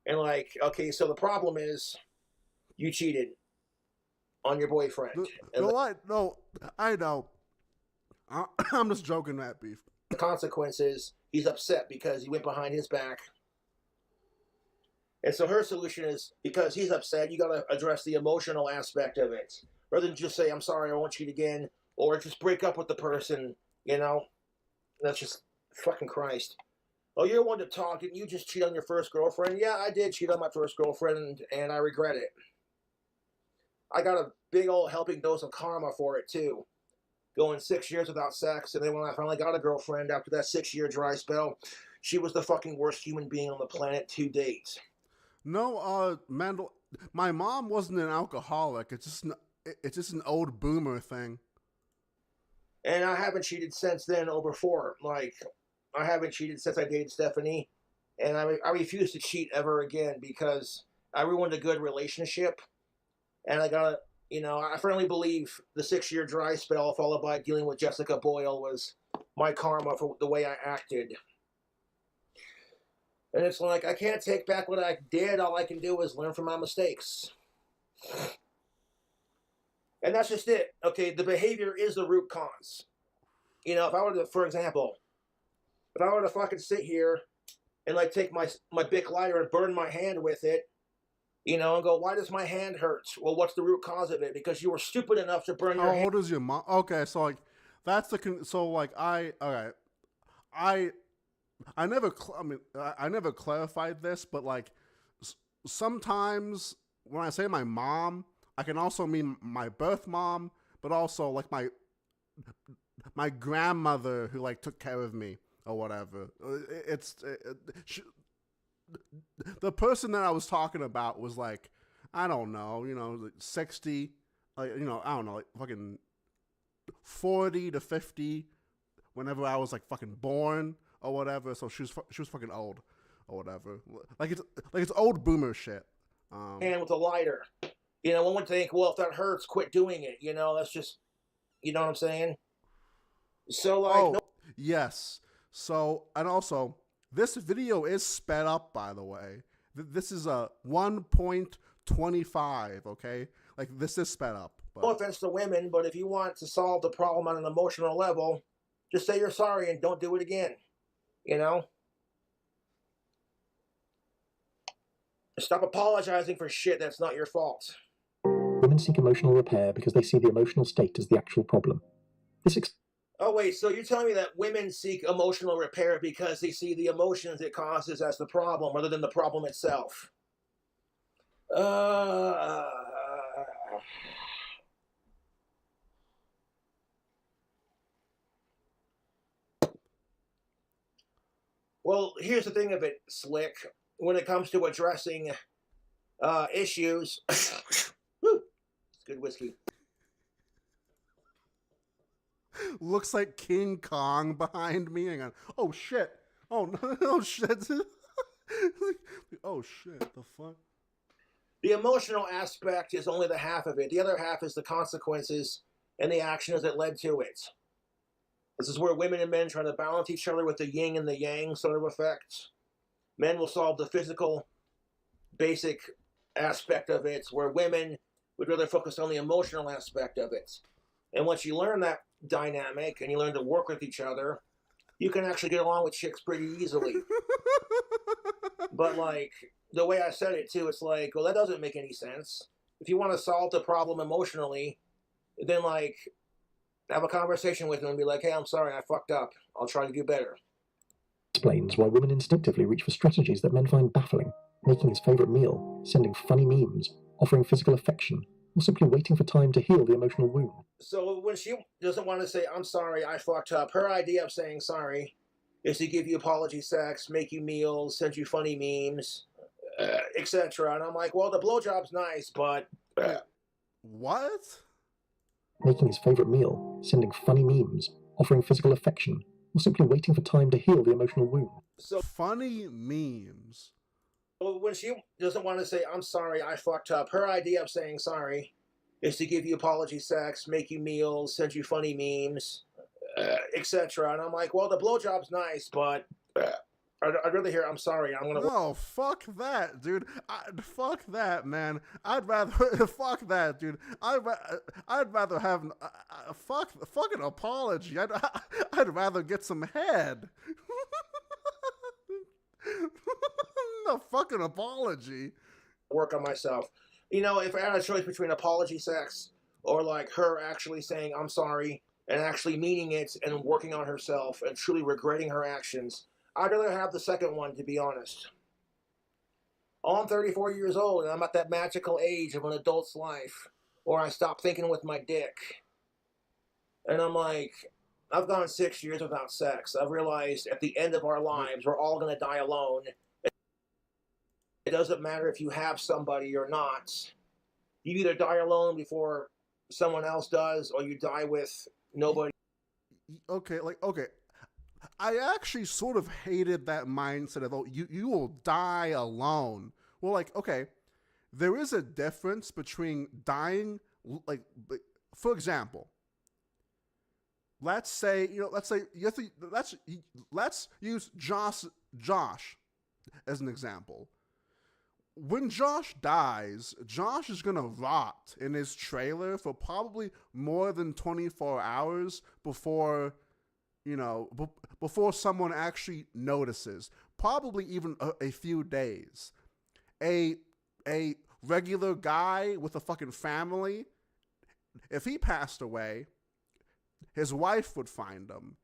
And like, okay, so the problem is you cheated on your boyfriend. No, I know. I'm just joking, that beef. The consequence is he's upset because he went behind his back. And so her solution is, because he's upset, you got to address the emotional aspect of it. Rather than just say, I'm sorry, I won't cheat again. Or just break up with the person, you know? That's just fucking Christ. Oh, you're one to talk. Didn't you just cheat on your first girlfriend? Yeah, I did cheat on my first girlfriend, and I regret it. I got a big old helping dose of karma for it, too. Going 6 years without sex, and then when I finally got a girlfriend after that 6-year dry spell, she was the fucking worst human being on the planet to date. No, Mandel, my mom wasn't an alcoholic. It's just an old boomer thing. And I haven't cheated since then or before. Like, I haven't cheated since I dated Stephanie, and I refuse to cheat ever again because I ruined a good relationship, and I gotta, you know, I firmly believe the 6-year dry spell followed by dealing with Jessica Boyle was my karma for the way I acted. And it's like, I can't take back what I did. All I can do is learn from my mistakes. And that's just it. Okay, the behavior is the root cause. You know, if I were to, for example, if I were to fucking sit here and like take my Bic lighter and burn my hand with it, you know, and go, why does my hand hurt? Well, what's the root cause of it? Because you were stupid enough to burn your hand. How old is your mom? Okay, so like, that's I never clarified this, but like, sometimes when I say my mom, I can also mean my birth mom, but also like my grandmother who like took care of me or whatever. The person that I was talking about was like, I don't know, you know, like 60, like, you know, I don't know, like fucking 40 to 50 whenever I was like fucking born or whatever. So she was fucking old or whatever. Like it's old boomer shit. And with a lighter, you know, one would think, well, if that hurts, quit doing it. You know, that's just, you know what I'm saying? So like, yes. So, and also, this video is sped up, by the way. This is a 1.25, okay? Like, this is sped up. But... No offense to women, but if you want to solve the problem on an emotional level, just say you're sorry and don't do it again. You know? Stop apologizing for shit that's not your fault. Women seek emotional repair because they see the emotional state as the actual problem. Oh, wait, so you're telling me that women seek emotional repair because they see the emotions it causes as the problem rather than the problem itself? Well, here's the thing of it, Slick. When it comes to addressing issues... Woo, it's good whiskey. Looks like King Kong behind me. Hang on. Oh, shit. Oh, no. Oh, shit. Oh, shit. The fuck? The emotional aspect is only the half of it. The other half is the consequences and the actions that led to it. This is where women and men try to balance each other with the yin and the yang sort of effect. Men will solve the physical, basic aspect of it, where women would rather focus on the emotional aspect of it. And once you learn that dynamic and you learn to work with each other, you can actually get along with chicks pretty easily. But like, the way I said it too, it's like, well, that doesn't make any sense. If you want to solve the problem emotionally, then like, have a conversation with them and be like, hey, I'm sorry, I fucked up. I'll try to do better. Explains why women instinctively reach for strategies that men find baffling, making his favourite meal, sending funny memes, offering physical affection, or simply waiting for time to heal the emotional wound. So when she doesn't want to say, I'm sorry, I fucked up, her idea of saying sorry is to give you apology sex, make you meals, send you funny memes, etc. And I'm like, well, the blowjob's nice, but What? Making his favourite meal, sending funny memes, offering physical affection, or simply waiting for time to heal the emotional wound. So funny memes. when she doesn't want to say, I'm sorry, I fucked up, her idea of saying sorry is to give you apology sex, make you meals, send you funny memes, etc. And I'm like, well, the blowjob's nice, but I'd rather hear, I'm sorry, I'm gonna... No, fuck that, dude. Fuck that, man. I'd rather... fuck that, dude. I'd rather have... fucking apology. I'd rather get some head. No fucking apology. Work on myself. You know, if I had a choice between apology sex or like her actually saying I'm sorry and actually meaning it and working on herself and truly regretting her actions, I'd rather have the second one, to be honest. I'm 34 years old and I'm at that magical age of an adult's life where I stop thinking with my dick. And I'm like, I've gone 6 years without sex. I've realized at the end of our lives, we're all going to die alone. It doesn't matter if you have somebody or not. You either die alone before someone else does, or you die with nobody. Okay, I actually sort of hated that mindset of, oh, you will die alone. Well, like, okay, there is a difference between dying, like for example, let's use Josh as an example. When Josh dies, Josh is gonna rot in his trailer for probably more than 24 hours before, before someone actually notices. Probably even a few days. A regular guy with a fucking family, if he passed away, his wife would find him.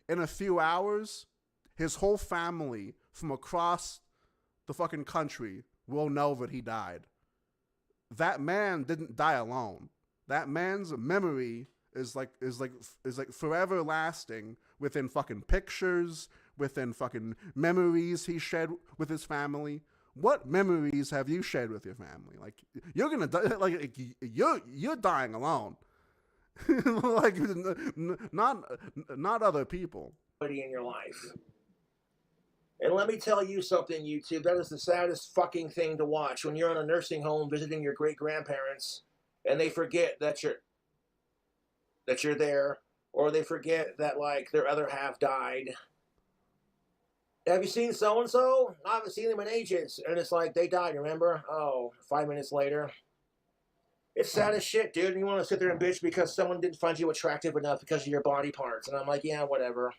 In a few hours, his whole family from across the fucking country will know that he died. That man didn't die alone. That man's memory is like forever lasting within fucking pictures, within fucking memories he shared with his family. What memories have you shared with your family? Like, you're gonna die, like you're dying alone. Like, not other people. In your life. And let me tell you something, YouTube, that is the saddest fucking thing to watch when you're in a nursing home visiting your great-grandparents and they forget that you're there, or they forget that, like, their other half died. Have you seen so-and-so? I haven't seen them in ages. And it's like, they died, remember? Oh, 5 minutes later. It's sad as shit, dude. And you want to sit there and bitch because someone didn't find you attractive enough because of your body parts. And I'm like, yeah, whatever.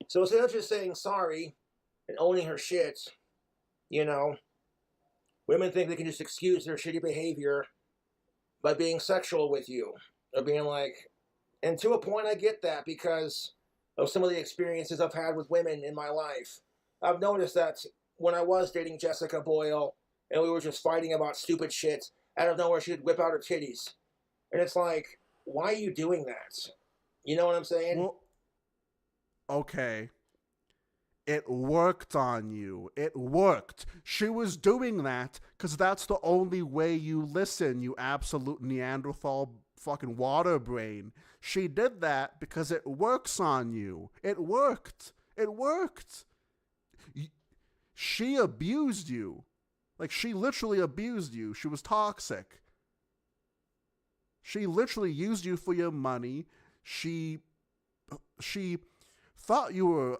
So instead of just saying sorry and owning her shit, women think they can just excuse their shitty behavior by being sexual with you. Or being like, and to a point I get that because of some of the experiences I've had with women in my life. I've noticed that when I was dating Jessica Boyle and we were just fighting about stupid shit, out of nowhere she'd whip out her titties. And it's like, why are you doing that? You know what I'm saying? Well, okay. It worked on you. It worked. She was doing that because that's the only way you listen, you absolute Neanderthal fucking water brain. She did that because it works on you. It worked. It worked. She abused you. Like, she literally abused you. She was toxic. She literally used you for your money. She thought you were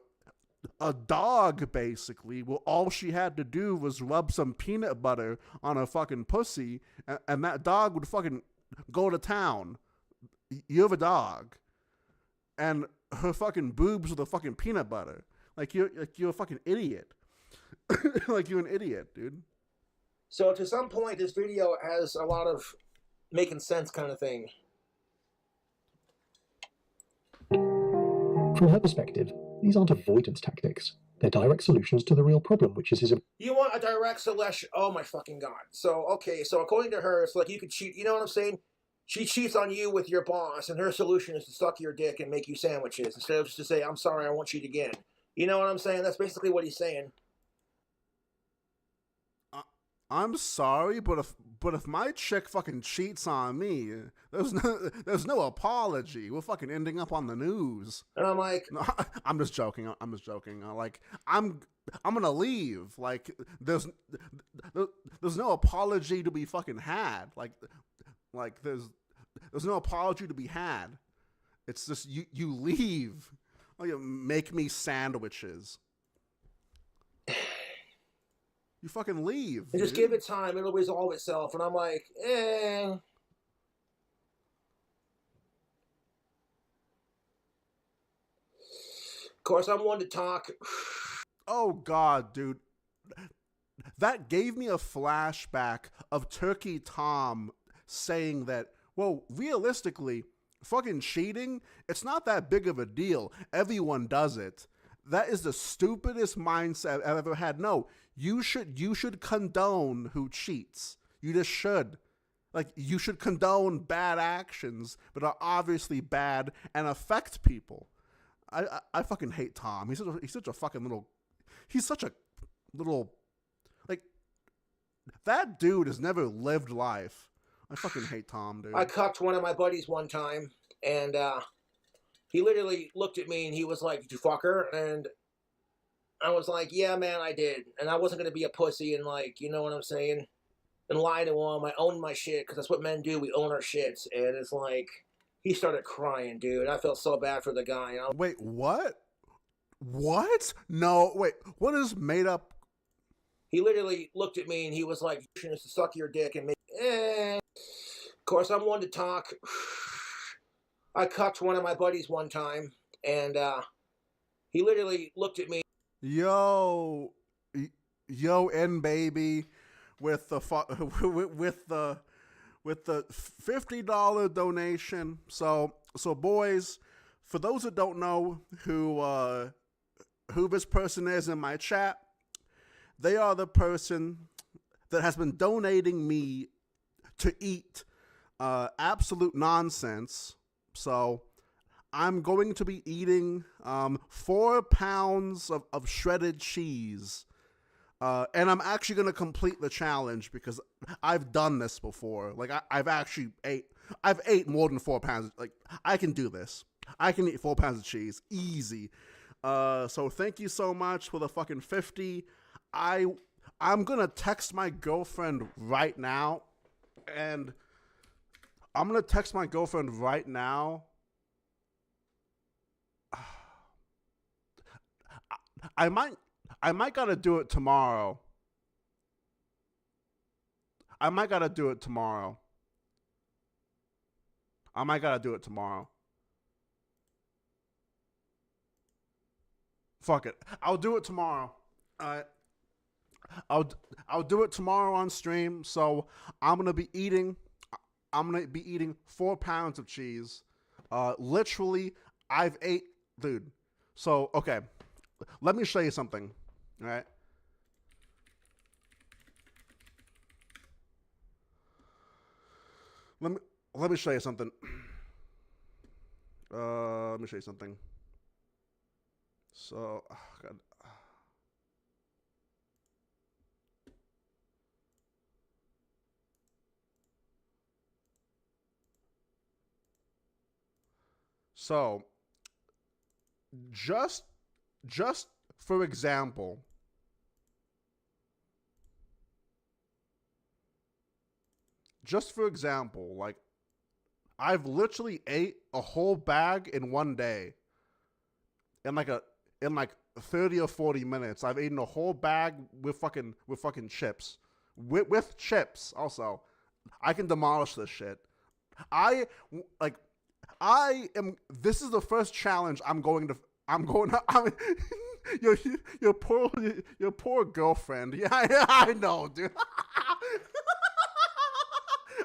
a dog, basically. Well, all she had to do was rub some peanut butter on her fucking pussy, and that dog would fucking go to town. You're a dog. And her fucking boobs were the fucking peanut butter. Like, you're a fucking idiot. Like, you're an idiot, dude. So to some point, this video has a lot of making sense kind of thing. From her perspective, these aren't avoidance tactics. They're direct solutions to the real problem, which is his... You want a direct solution? Oh my fucking god. So, okay, so according to her, it's like you could cheat. You know what I'm saying? She cheats on you with your boss, and her solution is to suck your dick and make you sandwiches instead of just to say, I'm sorry, I want you again. You know what I'm saying? That's basically what he's saying. I'm sorry, but if my chick fucking cheats on me, there's no apology. We're fucking ending up on the news. And I'm like, no, I'm just joking. I'm just joking. I'm gonna leave. Like there's no apology to be fucking had. Like there's no apology to be had. It's just you leave. Oh, you make me sandwiches. You fucking leave. and just give it time, it'll resolve itself. And I'm like, eh. Of course, I'm one to talk. Oh God, dude. That gave me a flashback of Turkey Tom saying that, well, realistically, fucking cheating, it's not that big of a deal. Everyone does it. That is the stupidest mindset I've ever had. No, you should condone who cheats. You just should. Like, you should condone bad actions that are obviously bad and affect people. I fucking hate Tom. He's such a fucking little. He's such a little. Like, that dude has never lived life. I fucking hate Tom, dude. I cucked one of my buddies one time, and he literally looked at me and he was like, "Did you fuck her?" And I was like, "Yeah, man, I did." And I wasn't gonna be a pussy and, like, you know what I'm saying, and lie to him. I owned my shit because that's what men do. We own our shits, and it's like he started crying, dude. I felt so bad for the guy. Wait, what? What? No, wait. What is made up? He literally looked at me and he was like, "You should suck your dick and make." Of course, I'm one to talk. I cucked one of my buddies one time, and he literally looked at me. Yo, N baby, with the $50 donation. So boys, for those that don't know who this person is in my chat, they are the person that has been donating me to eat absolute nonsense. So I'm going to be eating 4 pounds of shredded cheese. And I'm actually going to complete the challenge because I've done this before. Like, I've ate more than 4 pounds. Like, I can do this. I can eat 4 pounds of cheese. Easy. So thank you so much for the fucking 50. I'm going to text my girlfriend right now. And I'm going to text my girlfriend right now. I might gotta do it tomorrow. I might gotta do it tomorrow. Fuck it. I'll do it tomorrow. I'll do it tomorrow on stream. So I'm gonna be eating 4 pounds of cheese. Literally, I've ate, dude. So okay, let me show you something. All right. Let me show you something. Let me show you something. So, oh God. So, just for example, like, I've literally ate a whole bag in one day. In like 30 or 40 minutes, I've eaten a whole bag with fucking chips. With chips also. I can demolish this shit. This is the first challenge I mean, your poor girlfriend. Yeah, I know, dude.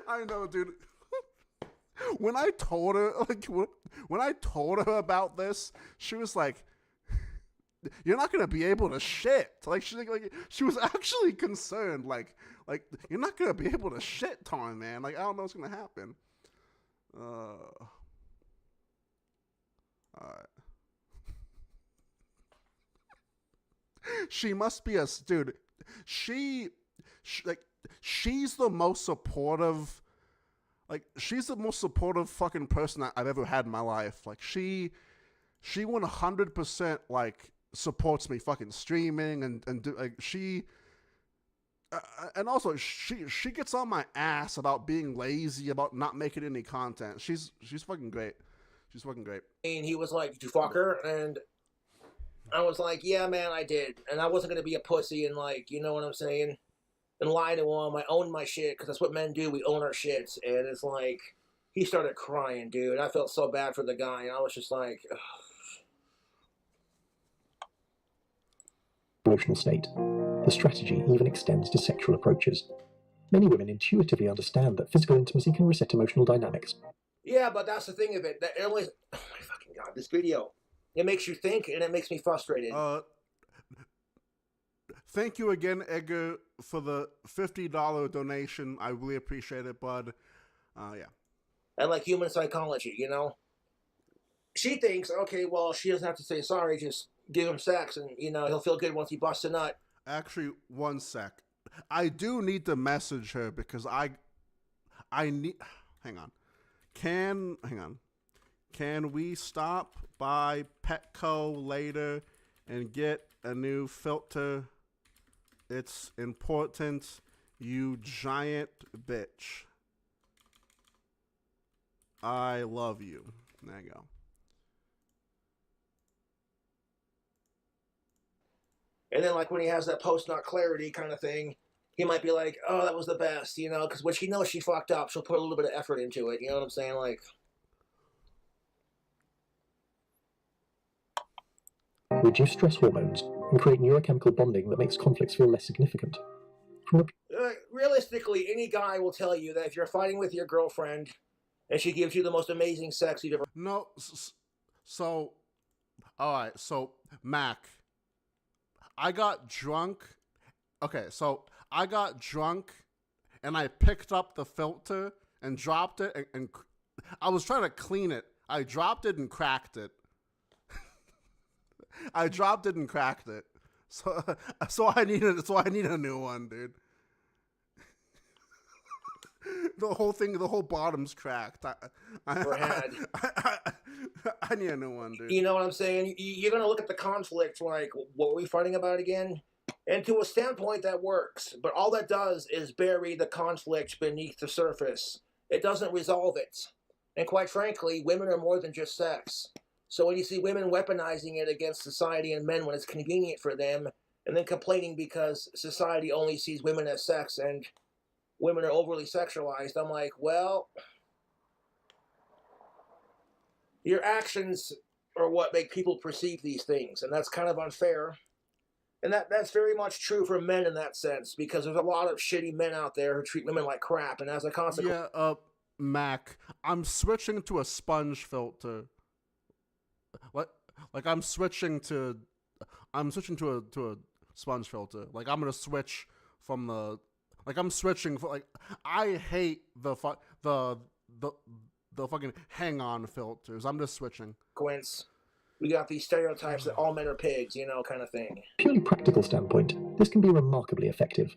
I know, dude. When I told her about this, she was like, "You're not gonna be able to shit." Like she was actually concerned. Like you're not gonna be able to shit, Tom, man. Like, I don't know what's gonna happen. All right. She must be a dude. Like she's the most supportive. Like she's the most supportive fucking person I've ever had in my life. Like she 100% like supports me fucking streaming and do, like she. And also, she gets on my ass about being lazy, about not making any content. She's fucking great. She's fucking great. And he was like, "Did you fuck her?" And I was like, "Yeah, man, I did." And I wasn't gonna be a pussy and like, you know what I'm saying, and lie to him. I owned my shit because that's what men do. We own our shits. And it's like, he started crying, dude. I felt so bad for the guy, and I was just like, ugh. Emotional state. The strategy even extends to sexual approaches. Many women intuitively understand that physical intimacy can reset emotional dynamics. Yeah, but that's the thing of it. That it only, oh my fucking god, this video. It makes you think, and it makes me frustrated. Thank you again, Edgar, for the $50 donation. I really appreciate it, bud. Yeah. And like human psychology, you know? She thinks, okay, well, she doesn't have to say sorry, just give him sex, and, you know, he'll feel good once he busts a nut. Actually, one sec. I do need to message her because I need... Hang on. Can we stop by Petco later and get a new filter? It's important, you giant bitch. I love you. There you go. And then, like, when he has that post-nut clarity kind of thing, he might be like, oh, that was the best, you know, because when she knows she fucked up, she'll put a little bit of effort into it, you know what I'm saying? Like, reduce stress hormones and create neurochemical bonding that makes conflicts feel less significant. Realistically, any guy will tell you that if you're fighting with your girlfriend and she gives you the most amazing sex you've ever... No, so, all right, so, Mac, I got drunk. Okay, so I got drunk and I picked up the filter and dropped it and I was trying to clean it. I dropped it and cracked it. I dropped it and cracked it. So I need a new one, dude. The whole bottom's cracked. I need a new one, dude. You know what I'm saying? You're going to look at the conflict like, what were we fighting about again? And to a standpoint, that works. But all that does is bury the conflict beneath the surface. It doesn't resolve it. And quite frankly, women are more than just sex. So when you see women weaponizing it against society and men when it's convenient for them, and then complaining because society only sees women as sex and women are overly sexualized, I'm like, well, your actions are what make people perceive these things, and that's kind of unfair. And that's very much true for men in that sense, because there's a lot of shitty men out there who treat women like crap, and as a consequence... Yeah, Mac, I'm switching to a sponge filter. What? Like I'm switching to a sponge filter. Like I'm gonna switch from the... Like I'm switching for I hate the fucking hang-on filters. I'm just switching. We got these stereotypes that all men are pigs, you know, kind of thing. Purely practical standpoint, this can be remarkably effective.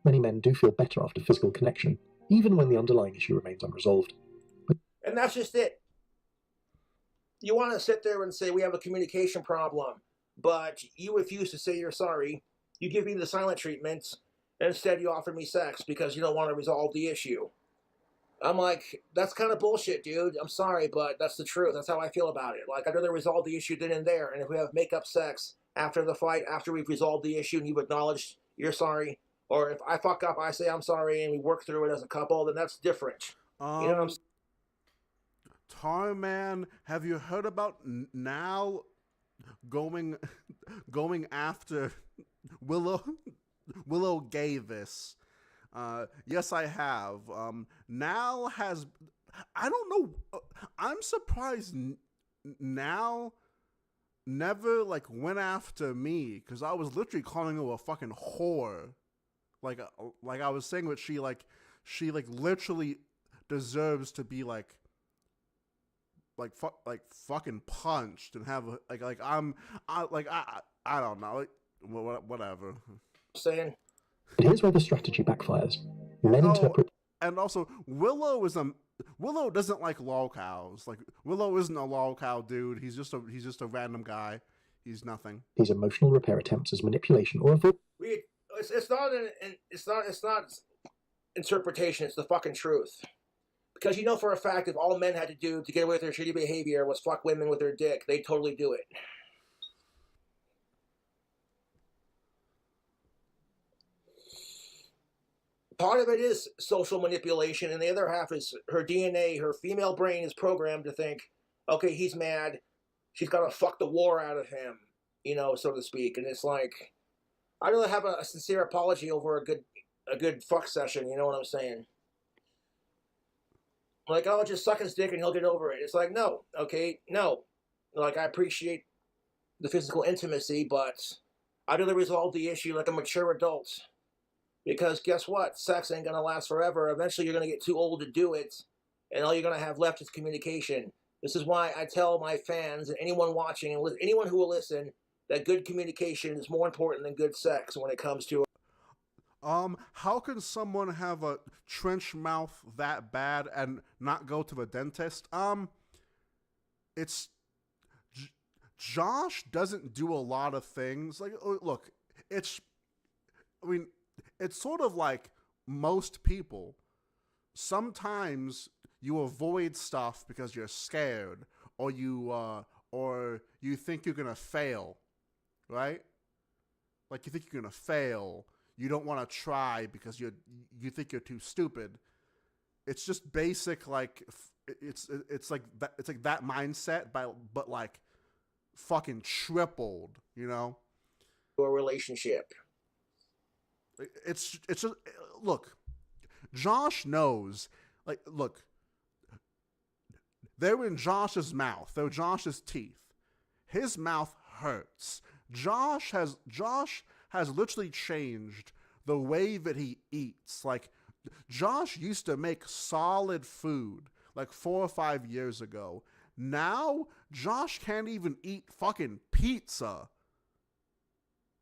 Many men do feel better after physical connection, even when the underlying issue remains unresolved. And that's just it. You want to sit there and say, we have a communication problem, but you refuse to say you're sorry. You give me the silent treatment, and instead you offer me sex because you don't want to resolve the issue. I'm like, that's kind of bullshit, dude. I'm sorry, but that's the truth. That's how I feel about it. Like, I'd rather resolve the issue then and there. And if we have make-up sex after the fight, after we've resolved the issue and you've acknowledged you're sorry, or if I fuck up, I say I'm sorry, and we work through it as a couple, then that's different. You know what I'm saying? Tarman, have you heard about now going after Willow Gavis? Yes, I have. Now has... I don't know. I'm surprised now never, went after me, because I was literally calling her a fucking whore. Like I was saying that she literally deserves to be, fucking punched and have, I don't know. whatever. Saying. But here's where the strategy backfires. Men interpret. And also, Willow doesn't like lol cows. Like, Willow isn't a lol cow dude. He's just a random guy. He's nothing. These emotional repair attempts as manipulation or avoid. It's not interpretation. It's the fucking truth. Because you know for a fact, if all men had to do to get away with their shitty behavior was fuck women with their dick, they'd totally do it. Part of it is social manipulation, and the other half is her DNA, her female brain is programmed to think, okay, he's mad, she's got to fuck the war out of him, you know, so to speak. And it's like, I'd rather have a sincere apology over a good fuck session, you know what I'm saying? Like, oh, just suck his dick and he'll get over it. It's like, no, okay, no. Like, I appreciate the physical intimacy, but I'd rather resolve the issue like a mature adult. Because guess what? Sex ain't going to last forever. Eventually you're going to get too old to do it, and all you're going to have left is communication. This is why I tell my fans and anyone watching and anyone who will listen that good communication is more important than good sex when it comes to. How can someone have a trench mouth that bad and not go to the dentist? It's Josh doesn't do a lot of things. Like, look, it's sort of like most people. Sometimes you avoid stuff because you're scared, or you think you're gonna fail, right? Like, you think you're gonna fail. You don't want to try because you think you're too stupid. It's just basic, like it's like that mindset, but like fucking tripled, you know. A relationship. It's just, look, Josh knows, like, look, they're in Josh's mouth. They're Josh's teeth. His mouth hurts. Josh has literally changed the way that he eats. Like, Josh used to make solid food like 4 or 5 years ago. Now, Josh can't even eat fucking pizza.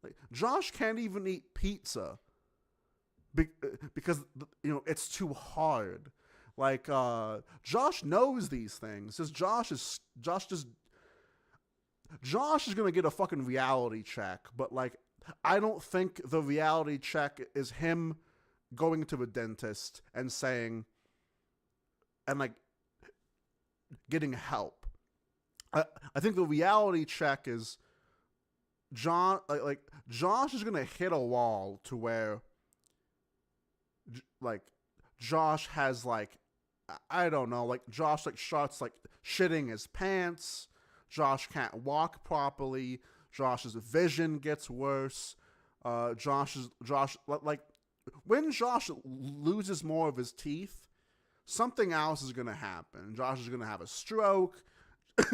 Like, Josh can't even eat pizza because, you know, it's too hard. Like, Josh knows these things. Josh is gonna get a fucking reality check, but, like, I don't think the reality check is him going to the dentist and saying, and, like, getting help. I think the reality check is Josh is gonna hit a wall to where, like, Josh has, like, I don't know, like, Josh, like, starts, like, shitting his pants. Josh can't walk properly. Josh's vision gets worse. Josh, like, when Josh loses more of his teeth, something else is going to happen. Josh is going to have a stroke.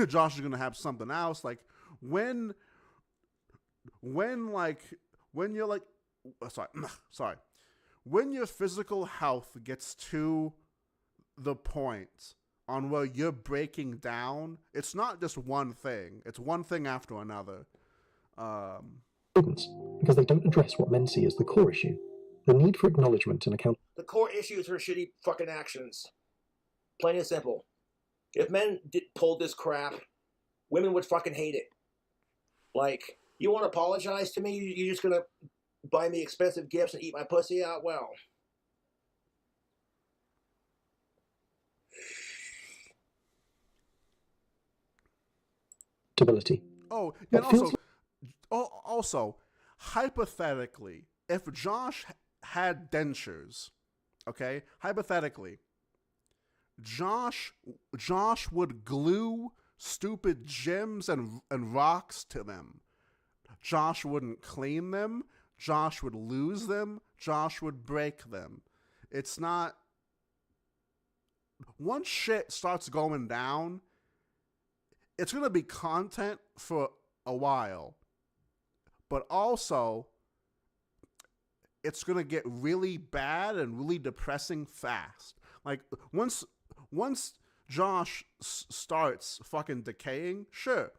Josh is going to have something else. Like, when your physical health gets to the point on where you're breaking down, it's not just one thing. It's one thing after another. Because they don't address what men see as the core issue, the need for acknowledgement and account. The core issue is her shitty fucking actions. Plain and simple. If men pulled this crap, women would fucking hate it. Like, you want to apologize to me? You're just gonna buy me expensive gifts and eat my pussy out? Well, stability. Oh, and also, hypothetically, if Josh had dentures, okay, hypothetically, Josh would glue stupid gems and rocks to them. Josh wouldn't clean them. Josh would lose them. Josh would break them. It's not... Once shit starts going down, it's going to be content for a while. But also, it's going to get really bad and really depressing fast. Like, once Josh starts fucking decaying, sure,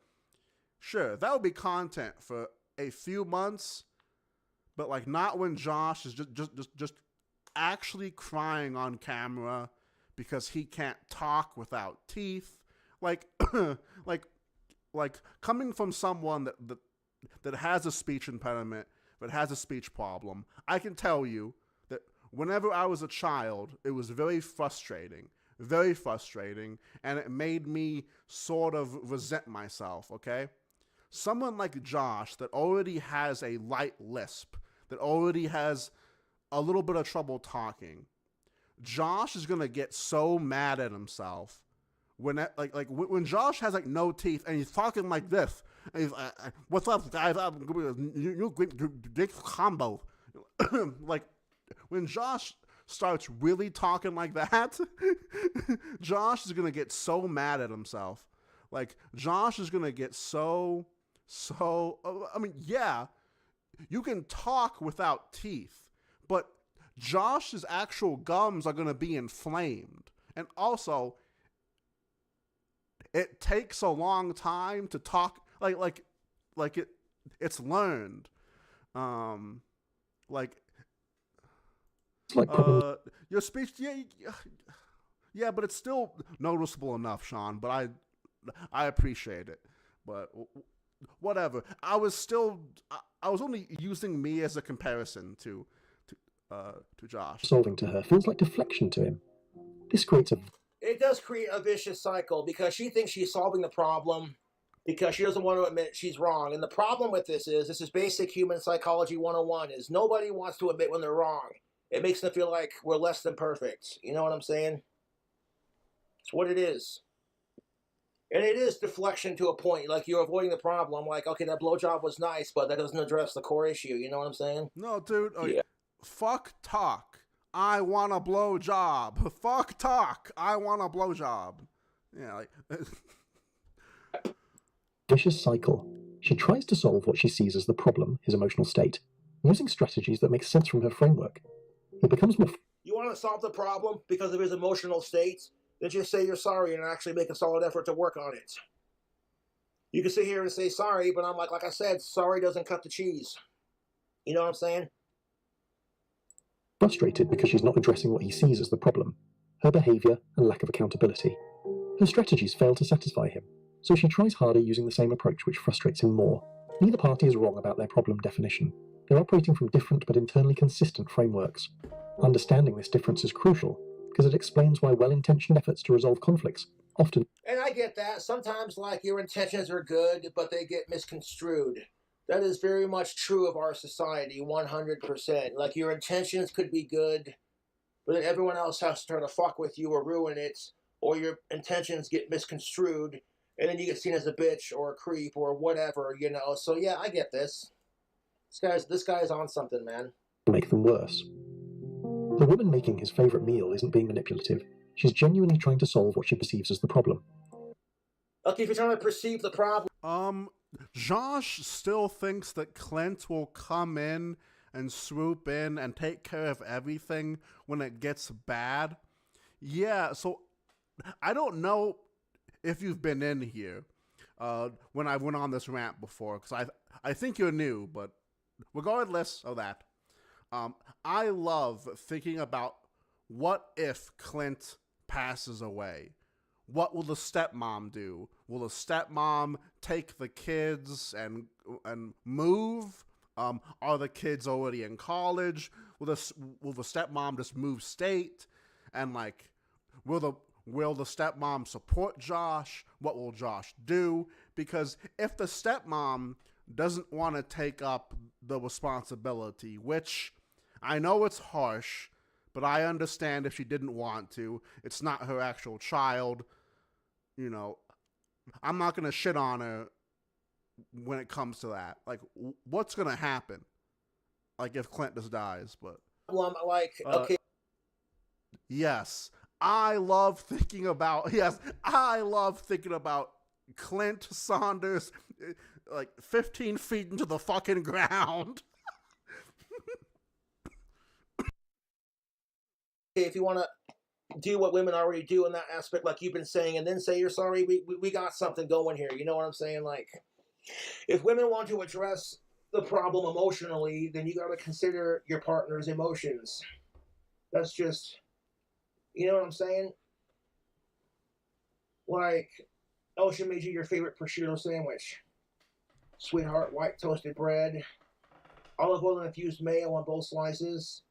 that would be content for a few months, but like not when Josh is just actually crying on camera because he can't talk without teeth. Like like coming from someone that has a speech impediment, that has a speech problem, I can tell you that whenever I was a child, it was very frustrating, and it made me sort of resent myself, okay? Someone like Josh that already has a light lisp, that already has a little bit of trouble talking, Josh is gonna get so mad at himself when Josh has like no teeth and he's talking like this. And he's "What's up, guys? You great combo." Like when Josh starts really talking like that, Josh is gonna get so mad at himself. Like Josh is gonna get so. I mean, yeah, you can talk without teeth, but Josh's actual gums are gonna be inflamed, and also it takes a long time to talk. It's learned. Your speech, yeah, but it's still noticeable enough, Sean. But I appreciate it. But whatever. I was only using me as a comparison to Josh. Solving to her feels like deflection to him. This creates a... It does create a vicious cycle because she thinks she's solving the problem because she doesn't want to admit she's wrong. And the problem with this is basic human psychology 101 is nobody wants to admit when they're wrong. It makes them feel like we're less than perfect. You know what I'm saying? It's what it is. And it is deflection to a point. Like, you're avoiding the problem. Like, okay, that blowjob was nice, but that doesn't address the core issue. You know what I'm saying? No, dude. Yeah. Fuck talk. I want a blowjob. Fuck talk. I want a blowjob. Yeah, like... vicious cycle. She tries to solve what she sees as the problem, his emotional state, using strategies that make sense from her framework. It becomes more... You want to solve the problem because of his emotional state? Then just say you're sorry and actually make a solid effort to work on it. You can sit here and say sorry, but I'm like I said, sorry doesn't cut the cheese. You know what I'm saying? frustrated because she's not addressing what he sees as the problem, her behaviour and lack of accountability. Her strategies fail to satisfy him, so she tries harder using the same approach, which frustrates him more. Neither party is wrong about their problem definition. They're operating from different but internally consistent frameworks. Understanding this difference is crucial, because it explains why well-intentioned efforts to resolve conflicts often... And I get that. Sometimes, like, your intentions are good, but they get misconstrued. That is very much true of our society, 100%. Like, your intentions could be good, but then everyone else has to try to fuck with you or ruin it, or your intentions get misconstrued, and then you get seen as a bitch or a creep or whatever, you know. So, yeah, I get this. This guy's on something, man. Make them worse. The woman making his favourite meal isn't being manipulative. She's genuinely trying to solve what she perceives as the problem. Okay, if you're trying to perceive the problem... Josh still thinks that Clint will come in and swoop in and take care of everything when it gets bad. Yeah, so I don't know if you've been in here when I went on this rant before, because I think you're new, but regardless of that, I love thinking about what if Clint passes away. What will the stepmom do? Will the stepmom take the kids and move? Are the kids already in college? Will the stepmom just move state? And like, will the stepmom support Josh? What will Josh do? Because if the stepmom doesn't want to take up the responsibility, which I know it's harsh, but I understand if she didn't want to. It's not her actual child. You know, I'm not going to shit on her when it comes to that. Like, what's going to happen? Like, if Clint just dies, but... okay. Yes. I love thinking about Clint Saunders, like, 15 feet into the fucking ground. If you want to do what women already do in that aspect, like you've been saying, and then say you're sorry, we got something going here. You know what I'm saying? Like, if women want to address the problem emotionally, then you got to consider your partner's emotions. That's just, you know what I'm saying? Like, Ocean made you your favorite prosciutto sandwich. Sweetheart, white toasted bread, olive oil and infused mayo on both slices.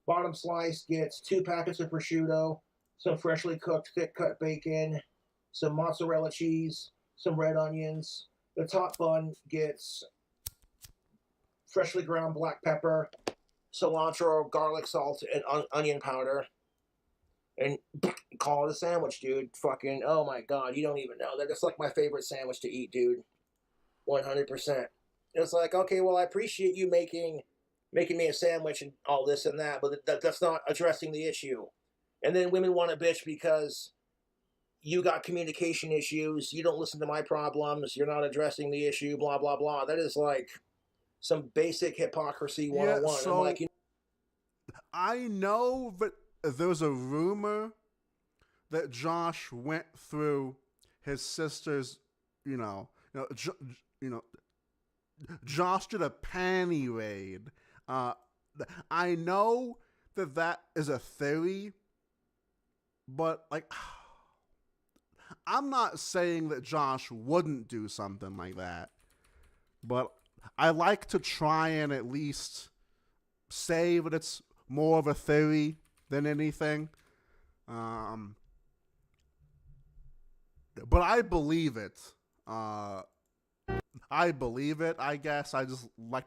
Bottom slice gets 2 packets of prosciutto, some freshly cooked thick cut bacon, some mozzarella cheese, some red onions. The top bun gets freshly ground black pepper, cilantro, garlic salt, and onion powder. And call it a sandwich, dude. Fucking, oh my god, you don't even know. That's like my favorite sandwich to eat, dude. 100%. It's like, okay, well, I appreciate you making me a sandwich and all this and that, but that's not addressing the issue. And then women want to bitch because you got communication issues, you don't listen to my problems, you're not addressing the issue, blah, blah, blah. That is like some basic hypocrisy 101. Yeah, so I'm like, I know that there's a rumor that Josh went through his sister's, Josh did a panty raid. I know that is a theory, but like, I'm not saying that Josh wouldn't do something like that, but I like to try and at least say that it's more of a theory than anything. But I believe it. I believe it, I guess. I like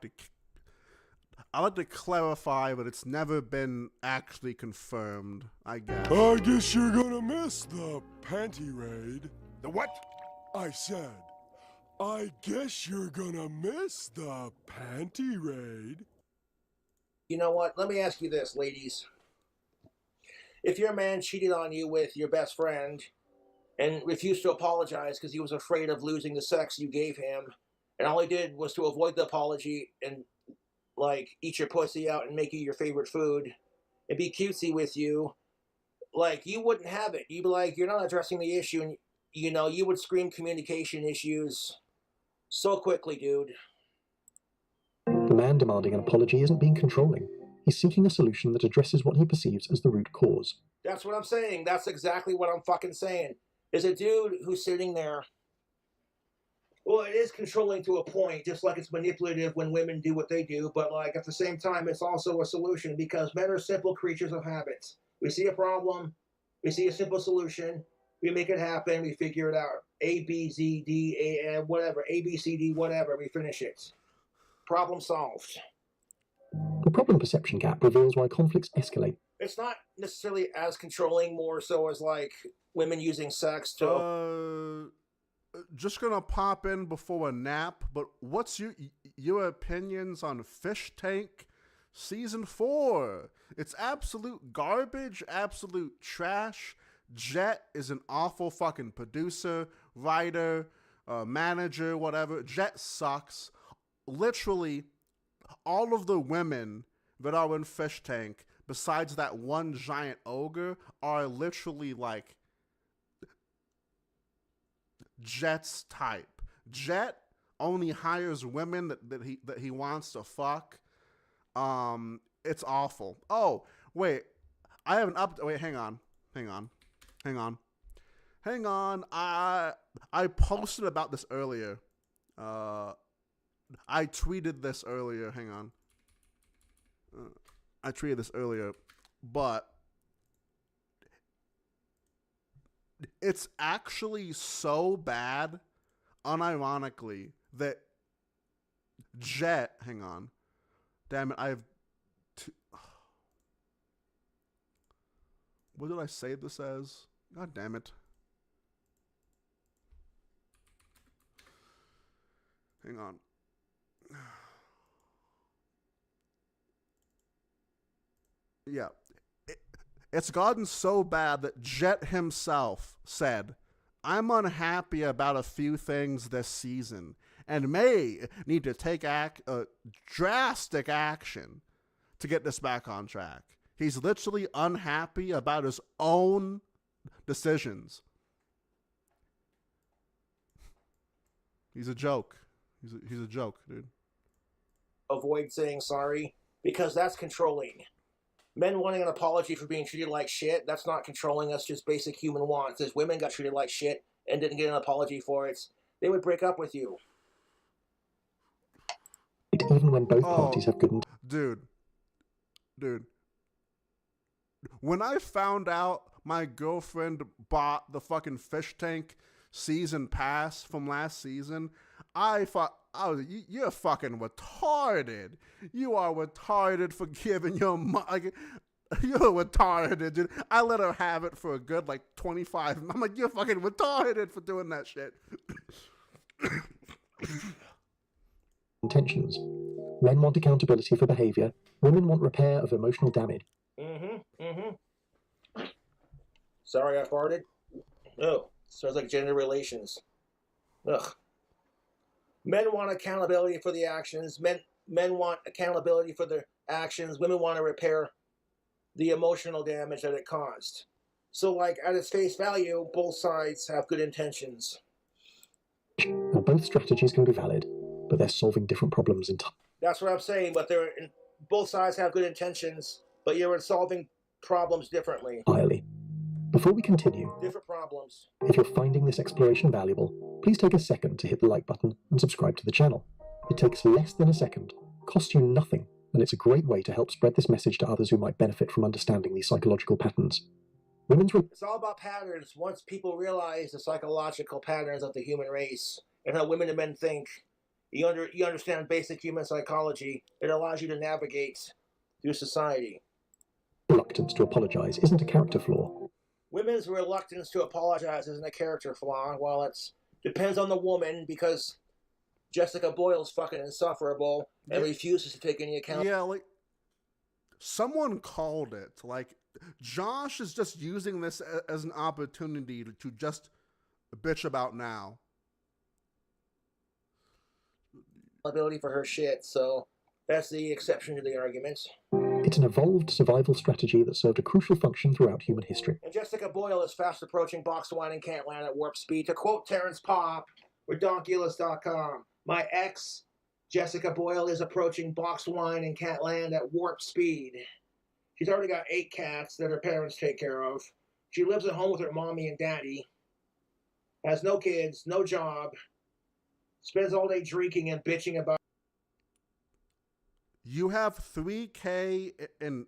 to clarify that it's never been actually confirmed, I guess. I guess you're gonna miss the panty raid. The what? I said, I guess you're gonna miss the panty raid. you know what? Let me ask you this, ladies. If your man cheated on you with your best friend and refused to apologize because he was afraid of losing the sex you gave him, and all he did was to avoid the apology and, like, eat your pussy out and make you your favorite food and be cutesy with you, like, you wouldn't have it. You'd be like, you're not addressing the issue, and, you would scream communication issues so quickly, dude. The man demanding an apology isn't being controlling. He's seeking a solution that addresses what he perceives as the root cause. That's what I'm saying. That's exactly what I'm fucking saying. Is a dude who's sitting there. Well, it is controlling to a point, just like it's manipulative when women do what they do, but like at the same time, it's also a solution because men are simple creatures of habits. We see a problem, we see a simple solution, we make it happen, we figure it out. A, B, Z, D, A, whatever. A, B, C, D, whatever. We finish it. Problem solved. The problem perception gap reveals why conflicts escalate. It's not necessarily as controlling, more so as like women using sex to... Just gonna pop in before a nap, but what's your opinions on Fish Tank Season 4? It's absolute garbage, absolute trash. Jet is an awful fucking producer, writer, manager, whatever. Jet sucks. Literally, all of the women that are in Fish Tank, besides that one giant ogre, are literally like Jet's type. Jet only hires women that he wants to fuck. It's awful. Oh, wait. I have an wait, hang on. I posted about this earlier. I tweeted this earlier. Hang on. I tweeted this earlier, but it's actually so bad, unironically, that Jet, hang on. Damn it, I have what did I say this as? God damn it. Hang on. Yeah. It's gotten so bad that Jet himself said, I'm unhappy about a few things this season and may need to take drastic action to get this back on track. He's literally unhappy about his own decisions. He's a joke. He's a joke, dude. avoid saying sorry because that's controlling. Men wanting an apology for being treated like shit, that's not controlling. That's just basic human wants. If women got treated like shit and didn't get an apology for it, they would break up with you. Even when both parties have good... Dude. When I found out my girlfriend bought the fucking fish tank season pass from last season, I thought, you're fucking retarded. You are retarded for giving your like, you're retarded, dude. I let her have it for a good, like, 25. I'm like, you're fucking retarded for doing that shit. Intentions. Men want accountability for behavior. Women want repair of emotional damage. Sorry I farted. Oh, sounds like gender relations. Ugh. Men want accountability for the actions. Men want accountability for their actions. Women want to repair the emotional damage that it caused. So, like, at its face value, both sides have good intentions. And both strategies can be valid, but they're solving different problems in time. That's what I'm saying, but both sides have good intentions, but you're solving problems differently. Entirely. Before we continue, Different problems. if you're finding this exploration valuable, please take a second to hit the like button and subscribe to the channel. It takes less than a second, costs you nothing, and it's a great way to help spread this message to others who might benefit from understanding these psychological patterns. It's all about patterns. Once people realize the psychological patterns of the human race and how women and men think, you understand basic human psychology. It allows you to navigate through society. Reluctance to apologize isn't a character flaw. Women's reluctance to apologize isn't a character flaw. Well, it depends on the woman, because Jessica Boyle's fucking insufferable and refuses to take any account. Yeah, like, someone called it. Like, Josh is just using this as an opportunity to just bitch about now. Ability for her shit, so that's the exception to the argument. It's an evolved survival strategy that served a crucial function throughout human history. And Jessica Boyle is fast approaching box wine and can't land at warp speed. To quote Terrence Pop with Donkulus.com, my ex, Jessica Boyle, is approaching box wine and can't land at warp speed. She's already got 8 cats that her parents take care of. She lives at home with her mommy and daddy. Has no kids, no job. Spends all day drinking and bitching about... You have 3K in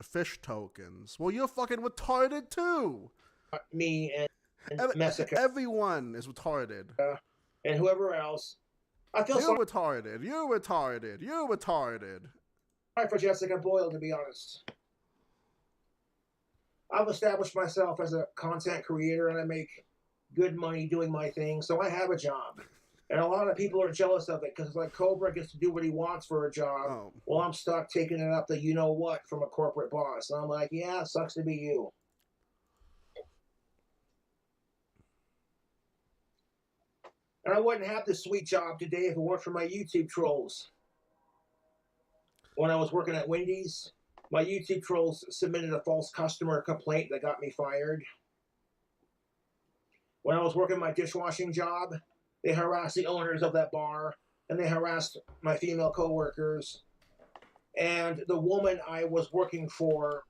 fish tokens. Well, you're fucking retarded too. Me and Messica. Everyone is retarded. And whoever else. I feel You're retarded. You're retarded. You're retarded. Sorry for Jessica Boyle, to be honest. I've established myself as a content creator and I make good money doing my thing, so I have a job. And a lot of people are jealous of it because, like, Cobra gets to do what he wants for a job. Oh. Well, I'm stuck taking it up the you-know-what from a corporate boss. And I'm like, yeah, sucks to be you. And I wouldn't have this sweet job today if it weren't for my YouTube trolls. When I was working at Wendy's, my YouTube trolls submitted a false customer complaint that got me fired. When I was working my dishwashing job, they harassed the owners of that bar, and they harassed my female coworkers. And the woman I was working for,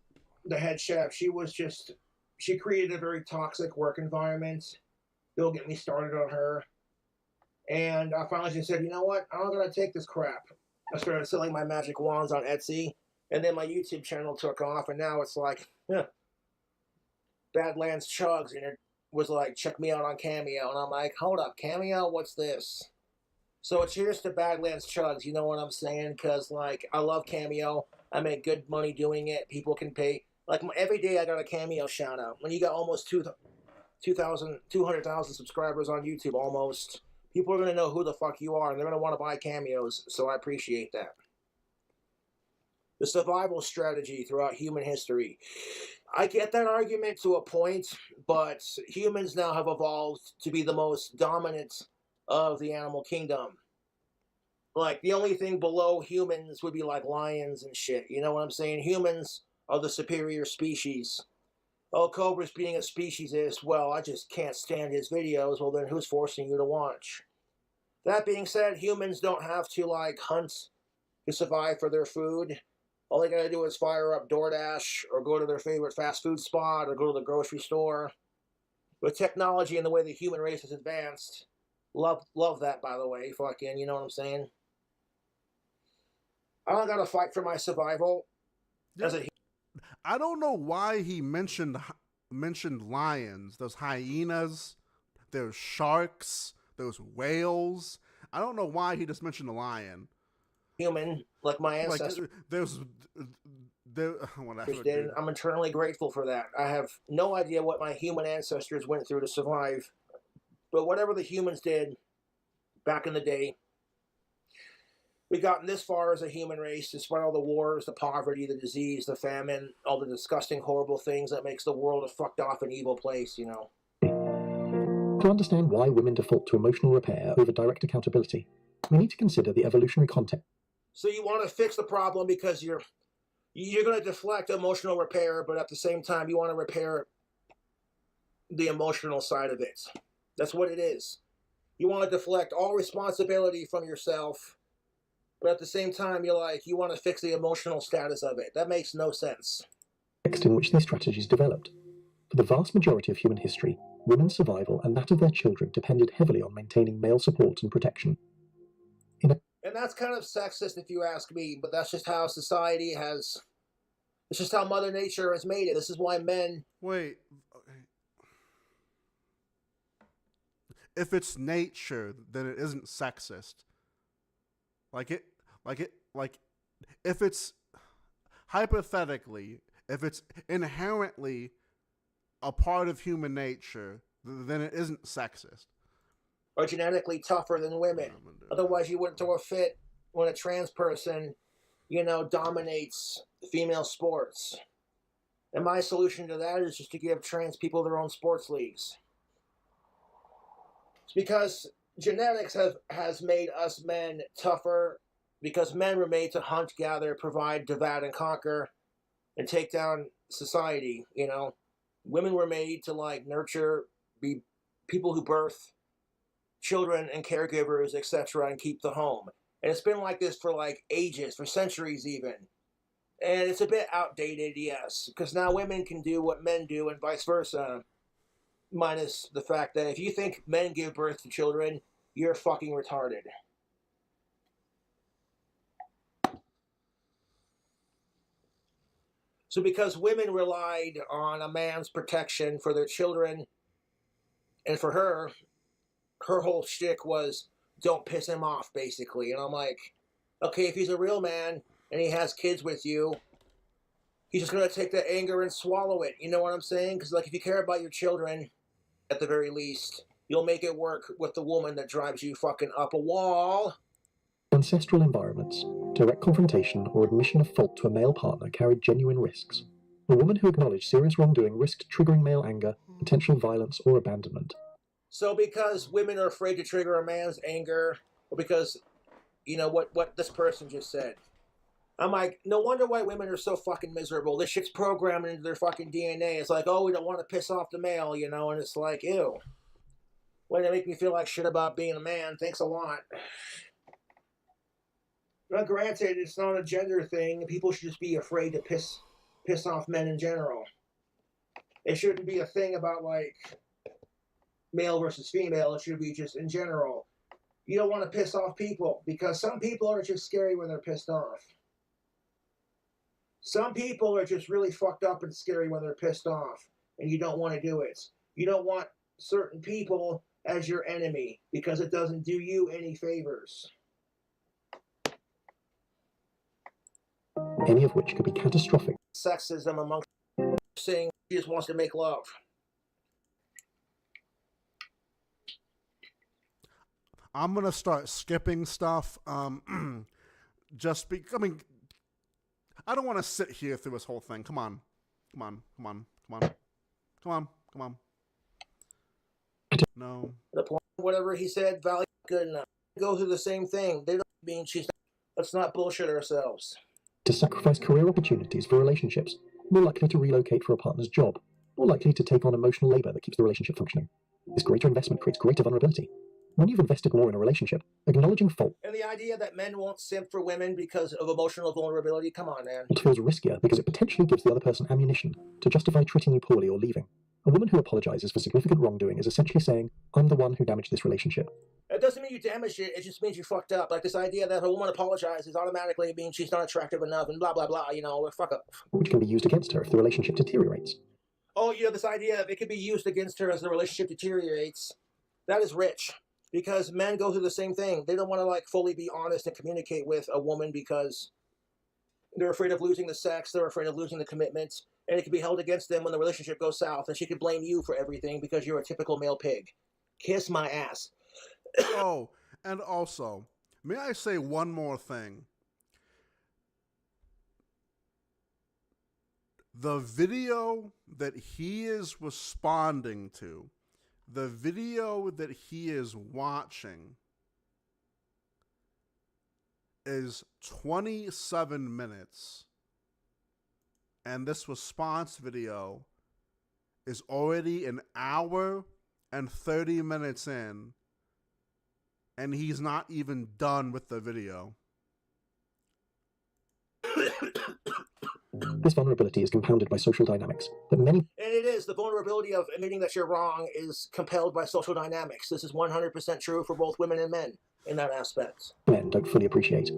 the head chef, she created a very toxic work environment. They'll get me started on her. And I finally just said, you know what? I'm not going to take this crap. I started selling my magic wands on Etsy, and then my YouTube channel took off, and now it's like, Badlands Chugs, and it was like, check me out on Cameo. And I'm like, hold up, Cameo? What's this? So cheers to Badlands Chugs, you know what I'm saying? Because, like, I love Cameo. I make good money doing it. People can pay. Like, every day I got a Cameo shout-out. When you got almost 200,000 subscribers on YouTube, almost, people are going to know who the fuck you are, and they're going to want to buy Cameos, so I appreciate that. The survival strategy throughout human history. I get that argument to a point, but humans now have evolved to be the most dominant of the animal kingdom. Like, the only thing below humans would be like lions and shit. You know what I'm saying? Humans are the superior species. Oh, Cobra's being a speciesist. Well, I just can't stand his videos. Well, then who's forcing you to watch? That being said, humans don't have to, like, hunt to survive for their food. All they gotta do is fire up DoorDash or go to their favorite fast food spot or go to the grocery store. With technology and the way the human race has advanced, love that, by the way. Fucking, you know what I'm saying? I don't gotta fight for my survival. I don't know why he mentioned lions. There's hyenas, there's sharks, there's whales. I don't know why he just mentioned a lion. Human, like my ancestors. Like, there's whatever, did. I'm eternally grateful for that. I have no idea what my human ancestors went through to survive, but whatever the humans did back in the day, we've gotten this far as a human race, despite all the wars, the poverty, the disease, the famine, all the disgusting, horrible things that makes the world a fucked off and evil place, you know. To understand why women default to emotional repair over direct accountability, we need to consider the evolutionary context. So you want to fix the problem because you're going to deflect emotional repair, but at the same time you want to repair the emotional side of it. That's what it is. You want to deflect all responsibility from yourself, but at the same time you want to fix the emotional status of it. That makes no sense. In which these strategies developed. For the vast majority of human history, women's survival and that of their children depended heavily on maintaining male support and protection. And that's kind of sexist if you ask me, but that's just how society has... It's just how Mother Nature has made it. This is why men... Wait. If it's nature, then it isn't sexist. If it's... Hypothetically, if it's inherently a part of human nature, then it isn't sexist. Are genetically tougher than women. Otherwise, you wouldn't throw a fit when a trans person, dominates female sports. And my solution to that is just to give trans people their own sports leagues. It's because genetics has made us men tougher, because men were made to hunt, gather, provide, divide, and conquer, and take down society, Women were made to, nurture, be people who birth children and caregivers, etc., and keep the home. And it's been like this for ages, for centuries even. And it's a bit outdated, yes, because now women can do what men do and vice versa, minus the fact that if you think men give birth to children, you're fucking retarded. So because women relied on a man's protection for their children, and for her whole shtick was, don't piss him off, basically. And I'm like, okay, if he's a real man and he has kids with you, he's just going to take that anger and swallow it. You know what I'm saying? Because, if you care about your children, at the very least, you'll make it work with the woman that drives you fucking up a wall. Ancestral environments, direct confrontation or admission of fault to a male partner carried genuine risks. A woman who acknowledged serious wrongdoing risked triggering male anger, potential violence, or abandonment. So because women are afraid to trigger a man's anger, or because, what this person just said, I'm like, no wonder why women are so fucking miserable. This shit's programmed into their fucking DNA. It's like, oh, we don't want to piss off the male, and it's like, ew. Way to make me feel like shit about being a man. Thanks a lot. Now, granted, it's not a gender thing. People should just be afraid to piss off men in general. It shouldn't be a thing about, male versus female. It should be just in general. You don't want to piss off people, because some people are just scary when they're pissed off. Some people are just really fucked up and scary when they're pissed off, and you don't want to do it. You don't want certain people as your enemy, because it doesn't do you any favors. Any of which could be catastrophic. Sexism amongst saying she just wants to make love. I'm gonna start skipping stuff. I don't want to sit here through this whole thing. Come on. No. The point, whatever he said, value good enough. Go through the same thing. They don't mean she's. Let's not bullshit ourselves. To sacrifice career opportunities for relationships, more likely to relocate for a partner's job, more likely to take on emotional labor that keeps the relationship functioning. This greater investment creates greater vulnerability. When you've invested more in a relationship, acknowledging fault And the idea that men won't simp for women because of emotional vulnerability, come on, man. feels riskier because it potentially gives the other person ammunition to justify treating you poorly or leaving. A woman who apologizes for significant wrongdoing is essentially saying, I'm the one who damaged this relationship. It doesn't mean you damaged it, it just means you fucked up. Like this idea that if a woman apologizes automatically means she's not attractive enough and blah, blah, blah, you know, fuck up. Which can be used against her if the relationship deteriorates. Oh, you know, this idea of it could be used against her as the relationship deteriorates. That is rich. Because men go through the same thing. They don't want to, like, fully be honest and communicate with a woman because they're afraid of losing the sex, they're afraid of losing the commitment, and it can be held against them when the relationship goes south, and she can blame you for everything because you're a typical male pig. Kiss my ass. Oh, and also, may I say one more thing? The video that he is responding to, the video that he is watching, is 27 minutes. And this response video is already an hour and 30 minutes in. And he's not even done with the video. This vulnerability is compounded by social dynamics, but many... And it is. The vulnerability of admitting that you're wrong is compelled by social dynamics. This is 100% true for both women and men in that aspect. Men don't fully appreciate.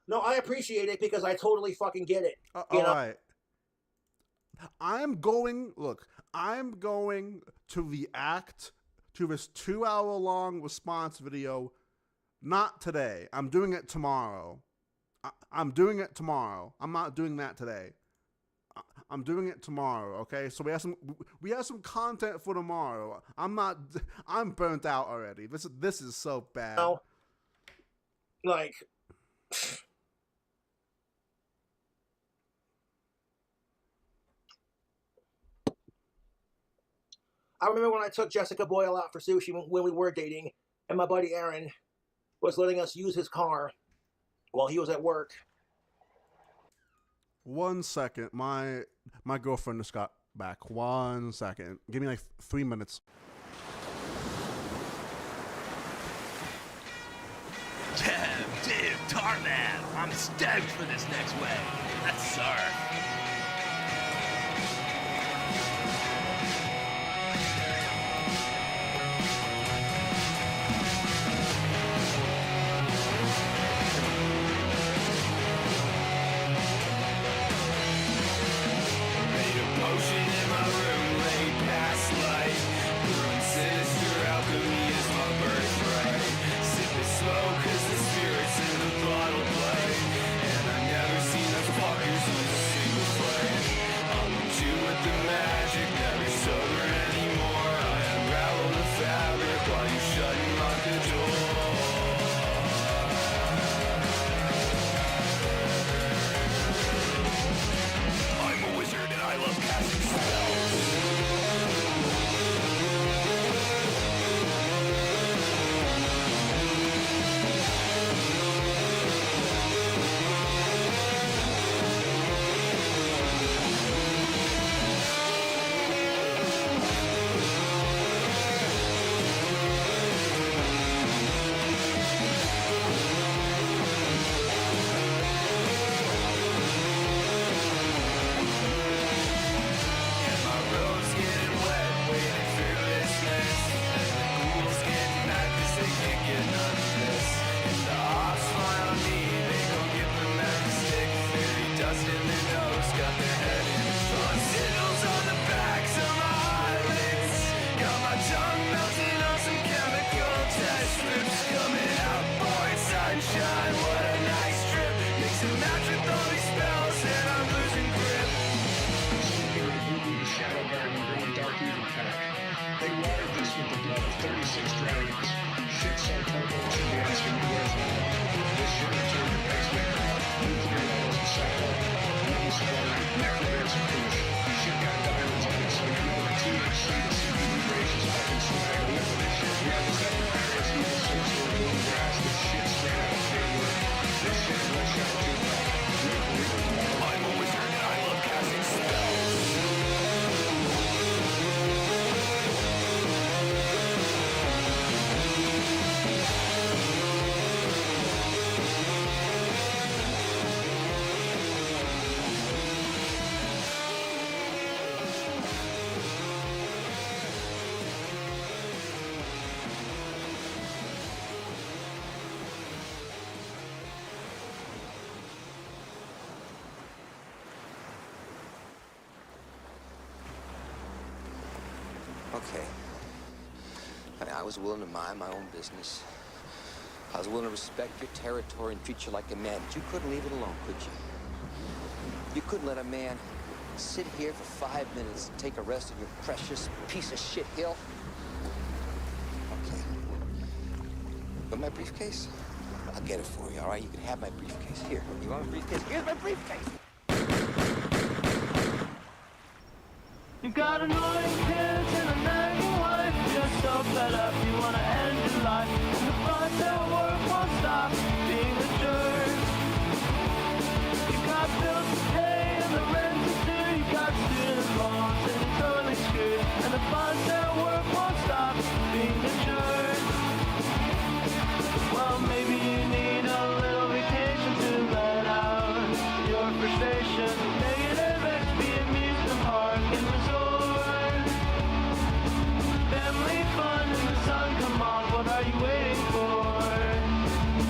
No, I appreciate it because I totally fucking get it. All right. I'm going to react to this 2-hour-long response video. Not today. I'm doing it tomorrow. I'm doing it tomorrow. I'm not doing that today. I'm doing it tomorrow, okay? So we have some content for tomorrow. I'm burnt out already. This is so bad. No. Like I remember when I took Jessica Boyle out for sushi when we were dating, and my buddy Aaron was letting us use his car while he was at work. 1 second. My girlfriend just got back. 1 second. Give me like 3 minutes. Dude, Tarman, I'm stoked for this next wave. Let's surf. Okay. I mean, I was willing to mind my own business. I was willing to respect your territory and treat you like a man, but you couldn't leave it alone, could you? You couldn't let a man sit here for 5 minutes and take a rest on your precious piece of shit hill? Okay. But my briefcase? I'll get it for you, all right? You can have my briefcase. Here, you want my briefcase? Here's my briefcase! You got annoying kids and a nagging wife. You're so fed up, you wanna end your life. And the boss at work won't stop being a jerk. You got bills to pay and the rent to do. You got student loans and you're totally screwed. And the boss at work won't stop being a jerk. Well, maybe you need a little vacation to let out your frustration. Negative XP amusement park and resort. Family fun in the sun, come on, what are you waiting for?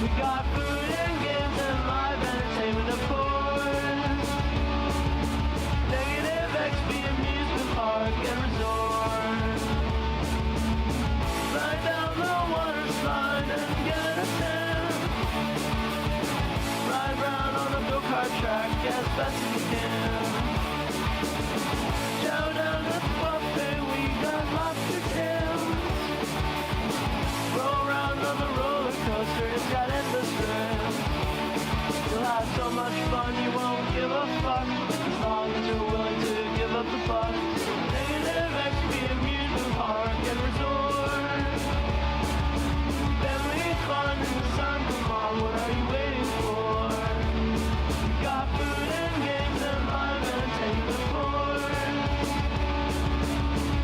We got food and games and live entertainment, of course. Negative XP amusement park and resort. Slide down the water slide and get a tan. Ride round on a go-kart track as best as you can. Chow down at the buffet, we got lobster tails. Roll around on the roller coaster, it's got endless thrills. You'll have so much fun, you won't give a fuck, as long as you're willing to give up the fuck. Negative XP amusement park and resort. Family fun in the sun, come on, what are you waiting for? We got food and games and live entertainment, of course.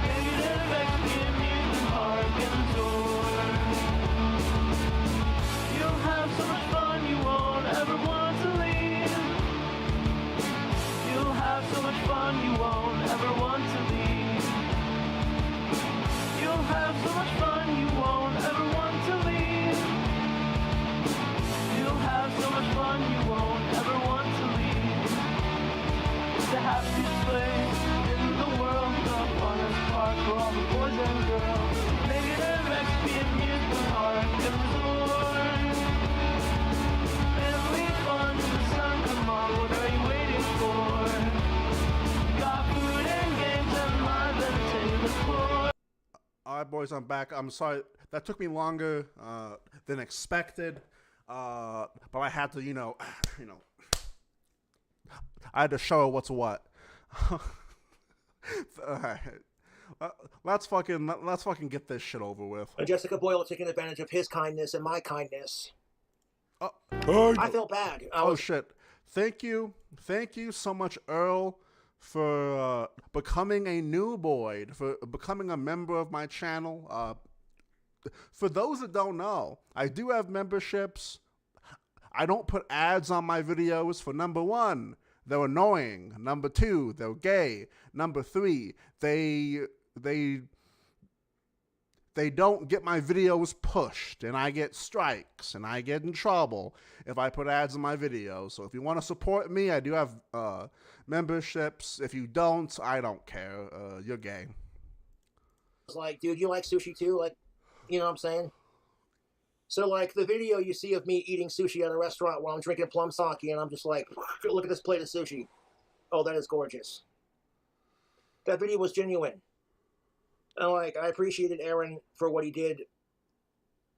Negative XP amusement park and resort. You'll have so much fun you won't ever want to leave. You'll have so much fun you won't ever want to leave. You'll have so much fun you won't ever want to leave. You'll have so much fun you won't ever want to leave. It's the happiest place in the world, the funnest park for all the boys and girls. Negative XP amusement park and resort. Family fun in the sun, come on, what are you waiting for? Got food and games and live entertainment, of course. All right, boys, I'm back. I'm sorry that took me longer than expected, but I had to, I had to show what's what. All right. Let's fucking get this shit over with. Jessica Boyle taking advantage of his kindness and my kindness. I feel bad. Shit. Thank you so much, Earl, for becoming a new boy, for becoming a member of my channel. For those that don't know, I do have memberships. I don't put ads on my videos. For number one, they're annoying. Number two, they're gay. Number three, they don't get my videos pushed, and I get strikes, and I get in trouble if I put ads in my videos. So if you want to support me, I do have memberships. If you don't, I don't care. You're gay. It's like, dude, you like sushi too? Like, you know what I'm saying? So, like, the video you see of me eating sushi at a restaurant while I'm drinking plum sake, and I'm just like, look at this plate of sushi. Oh, that is gorgeous. That video was genuine. And, like, I appreciated Aaron for what he did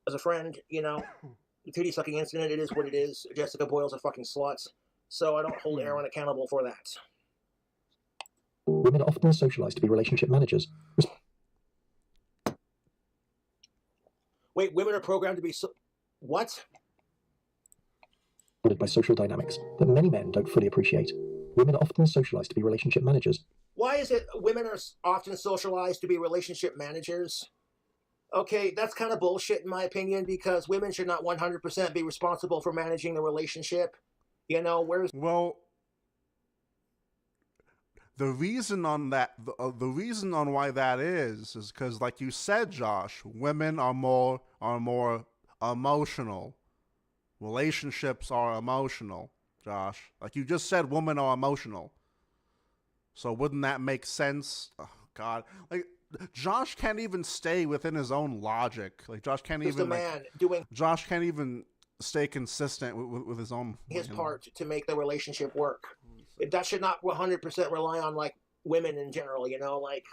as a friend, The titty sucking incident, it is what it is. Jessica Boyle's a fucking slut. So I don't hold Aaron accountable for that. Women are often socialized to be relationship managers. Wait, women are programmed to be what? By social dynamics that many men don't fully appreciate. Women are often socialized to be relationship managers. Why is it women are often socialized to be relationship managers? Okay, that's kind of bullshit in my opinion, because women should not 100% be responsible for managing the relationship. Well, the reason on that, the reason on why that is because, like you said, Josh, women are more emotional. Relationships are emotional, Josh. Like you just said, women are emotional. So wouldn't that make sense? Oh God, like Josh can't even stay within his own logic. Like Josh can't Who's even the man doing Josh can't even stay consistent with his own his part to make the relationship work. That should not 100% rely on like women in general, you know, like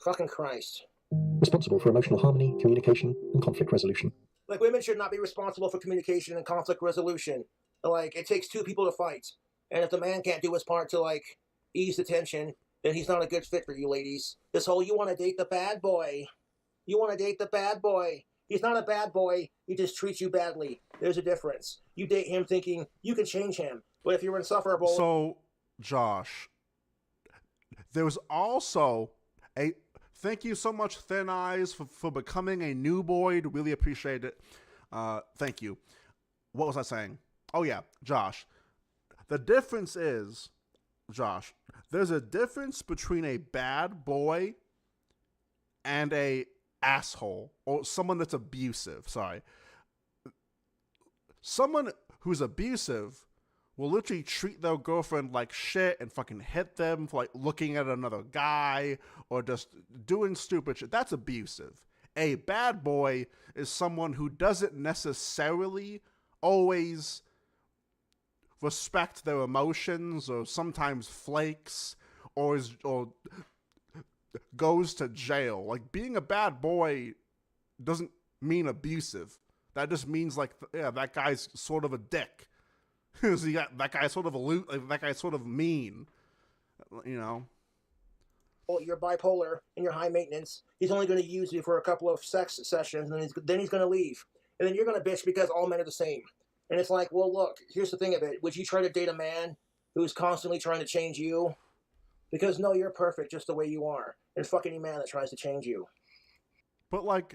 fucking Christ. Responsible for emotional harmony, communication, and conflict resolution. Like women should not be responsible for communication and conflict resolution. Like it takes two people to fight, and if the man can't do his part to like ease the tension, then he's not a good fit for you, ladies. This whole you want to date the bad boy, you want to date the bad boy. He's not a bad boy. He just treats you badly. There's a difference. You date him thinking you can change him, but if you're insufferable. So, Josh, there was also a. Thank you so much, Thin Eyes, for becoming a new boy. Really appreciate it. Thank you. What was I saying? Oh, yeah, Josh. The difference is, Josh, there's a difference between a bad boy and a asshole, or someone that's abusive. Sorry. Someone who's abusive will literally treat their girlfriend like shit and fucking hit them for like looking at another guy or just doing stupid shit. That's abusive. A bad boy is someone who doesn't necessarily always respect their emotions, or sometimes flakes, or goes to jail. Like, being a bad boy doesn't mean abusive. That just means like, yeah, that guy's sort of a dick. That guy's sort of that guy's sort of mean, you know. Well, you're bipolar and you're high maintenance. He's only going to use you for a couple of sex sessions, and then he's going to leave, and then you're going to bitch because all men are the same. And it's like, well, look, here's the thing of it. Would you try to date a man who's constantly trying to change you? Because no, you're perfect just the way you are. And fuck any man that tries to change you. But like,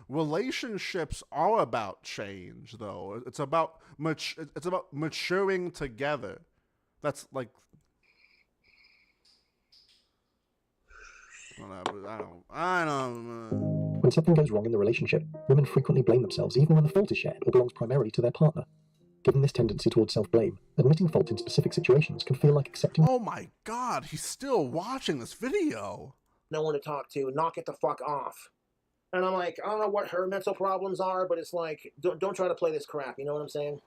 relationships are about change, though. It's about maturing together. That's like, whatever. I don't. When something goes wrong in the relationship, women frequently blame themselves even when the fault is shared or belongs primarily to their partner. Given this tendency towards self-blame, admitting fault in specific situations can feel like accepting... Oh my god, he's still watching this video. No one to talk to, knock it the fuck off. And I'm like, I don't know what her mental problems are, but it's like, don't try to play this crap, you know what I'm saying?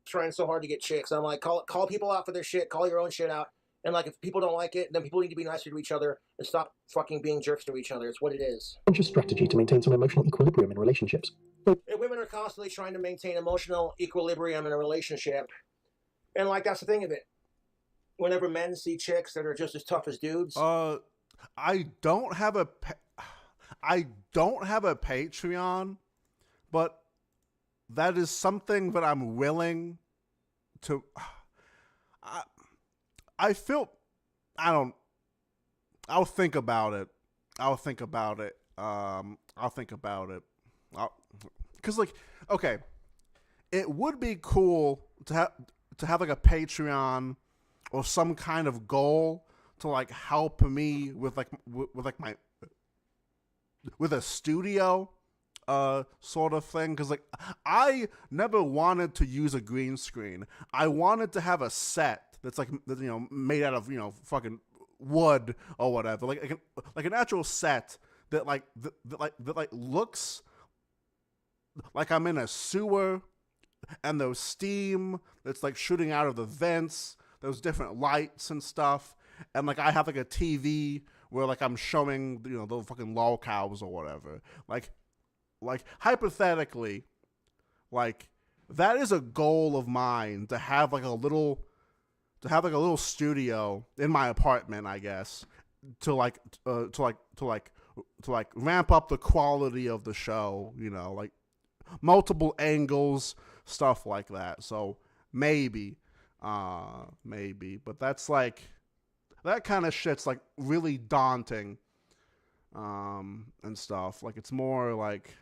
Trying so hard to get chicks. I'm like, call people out for their shit, call your own shit out. And like, if people don't like it, then people need to be nicer to each other and stop fucking being jerks to each other. It's what it is. Conscious strategy to maintain some emotional equilibrium in relationships. And women are constantly trying to maintain emotional equilibrium in a relationship. And like, that's the thing of it. Whenever men see chicks that are just as tough as dudes. I don't have a Patreon, but that is something that I'm willing to... I feel, I'll think about it. Because like, okay, it would be cool to have like a Patreon or some kind of goal to like help me with a studio sort of thing. Because like, I never wanted to use a green screen. I wanted to have a set that's like, you know, made out of, you know, fucking wood or whatever, like an actual set that looks like I'm in a sewer, and there's steam that's like shooting out of the vents. There's different lights and stuff, and like I have like a TV where like I'm showing, you know, the fucking lol cows or whatever. Like hypothetically, like that is a goal of mine, to have like a little studio in my apartment, I guess, to ramp up the quality of the show, you know, like multiple angles, stuff like that. So maybe, but that's like, that kind of shit's like really daunting, and stuff. Like, it's more like,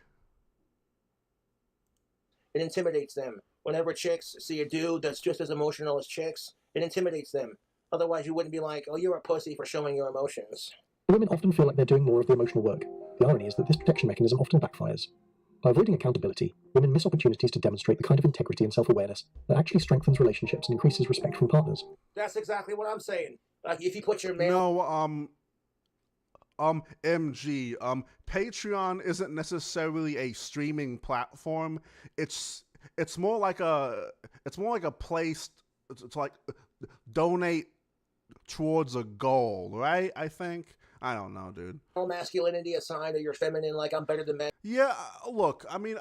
it intimidates them. Whenever chicks see a dude that's just as emotional as chicks, it intimidates them. Otherwise, you wouldn't be like, oh, you're a pussy for showing your emotions. Women often feel like they're doing more of the emotional work. The irony is that this protection mechanism often backfires. By avoiding accountability, women miss opportunities to demonstrate the kind of integrity and self-awareness that actually strengthens relationships and increases respect from partners. That's exactly what I'm saying. Like, if you put your male... No, MG, Patreon isn't necessarily a streaming platform. It's more like a place to like donate towards a goal, right? I think. I don't know, dude. Masculinity aside, or you're feminine, like I'm better than men. Yeah, look, I mean,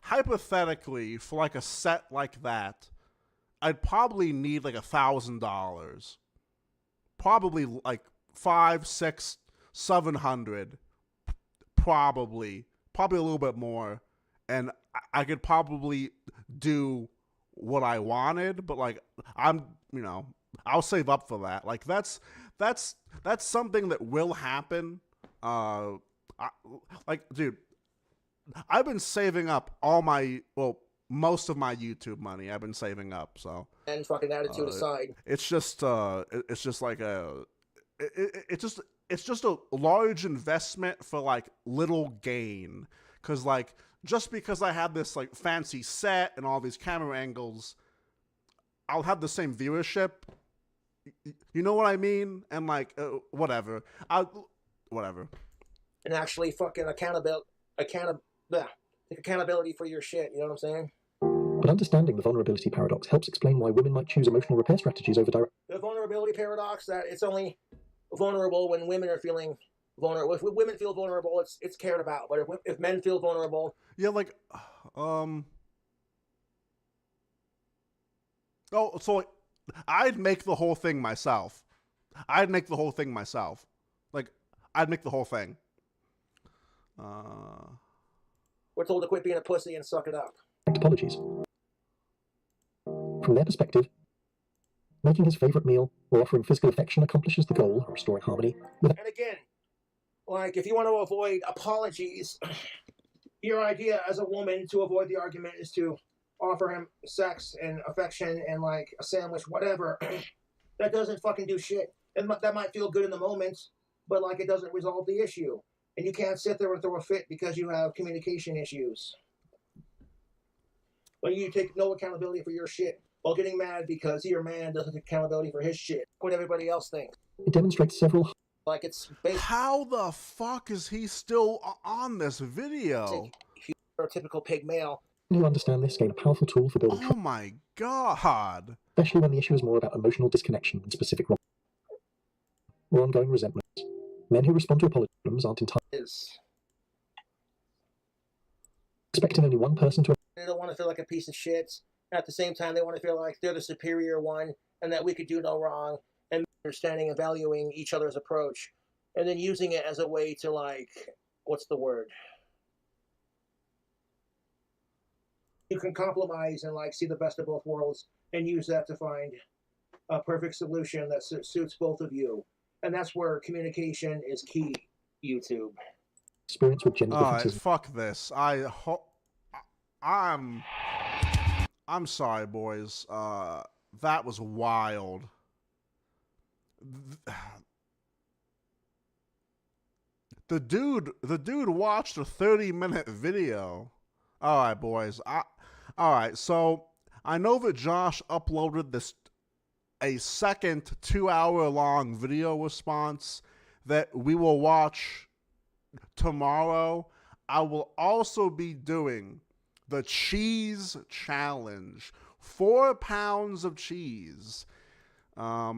hypothetically, for like a set like that, I'd probably need like $1,000. Probably like 500, 600, 700. Probably a little bit more, and I could probably do what I wanted, but like I'll save up for that. Like that's something that will happen. Dude, I've been saving up most of my YouTube money. I've been saving up, so. And fucking attitude aside, it's just a large investment for like little gain. Cause like just because I have this like fancy set and all these camera angles, I'll have the same viewership. You know what I mean? And like whatever. And actually fucking accountability for your shit. You know what I'm saying? But understanding the vulnerability paradox helps explain why women might choose emotional repair strategies over direct. The vulnerability paradox, that it's only vulnerable when women are feeling vulnerable. If women feel vulnerable, it's cared about. But if men feel vulnerable, yeah, like, so like, I'd make the whole thing myself. Like, I'd make the whole thing. We're told to quit being a pussy and suck it up. Apologies. From their perspective, making his favorite meal or offering physical affection accomplishes the goal of restoring harmony. And again, like, if you want to avoid apologies, your idea as a woman to avoid the argument is to offer him sex and affection and like a sandwich, whatever. That doesn't fucking do shit. And that might feel good in the moment, but like it doesn't resolve the issue. And you can't sit there and throw a fit because you have communication issues. When you take no accountability for your shit while getting mad because your man doesn't take accountability for his shit. What everybody else thinks. It demonstrates several... Like it's how the fuck is he still on this video? If you're a typical pig male. You understand this, gain a powerful tool for building... Oh my god. Especially when the issue is more about emotional disconnection and specific wrong or ongoing resentments. Men who respond to apologies aren't entirely... Expecting only one person to... They don't want to feel like a piece of shit. At the same time, they want to feel like they're the superior one and that we could do no wrong, and understanding and valuing each other's approach, and then using it as a way to, like, what's the word? You can compromise and like see the best of both worlds and use that to find a perfect solution that suits both of you. And that's where communication is key, YouTube. Experience with gender differences. Fuck this. I'm sorry, boys. That was wild. The dude watched a 30-minute video. All right, boys. All right, so I know that Josh uploaded a second 2-hour-long video response that we will watch tomorrow. I will also be doing the cheese challenge. 4 pounds of cheese. I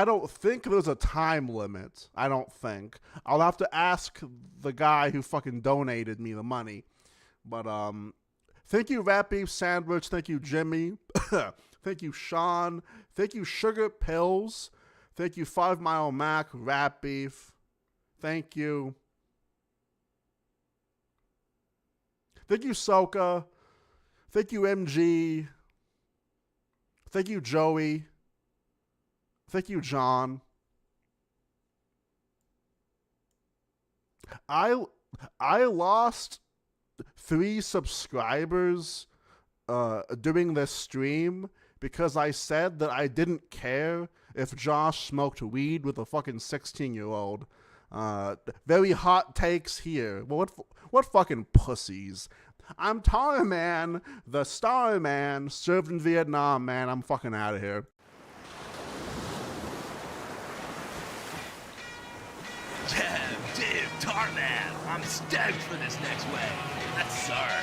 don't think there's a time limit. I don't think. I'll have to ask the guy who fucking donated me the money. But, thank you, Rat Beef Sandwich. Thank you, Jimmy. Thank you, Sean. Thank you, Sugar Pills. Thank you, 5 Mile Mac, Rat Beef. Thank you. Thank you, Soka. Thank you, MG. Thank you, Joey. Thank you, John. I lost 3 subscribers during this stream because I said that I didn't care if Josh smoked weed with a fucking 16-year-old. Very hot takes here. Well, what fucking pussies? I'm Tar Man, the Star Man, served in Vietnam, man. I'm fucking out of here. Yeah, dude, Tar Man, I'm stoked for this next wave. Let's surf.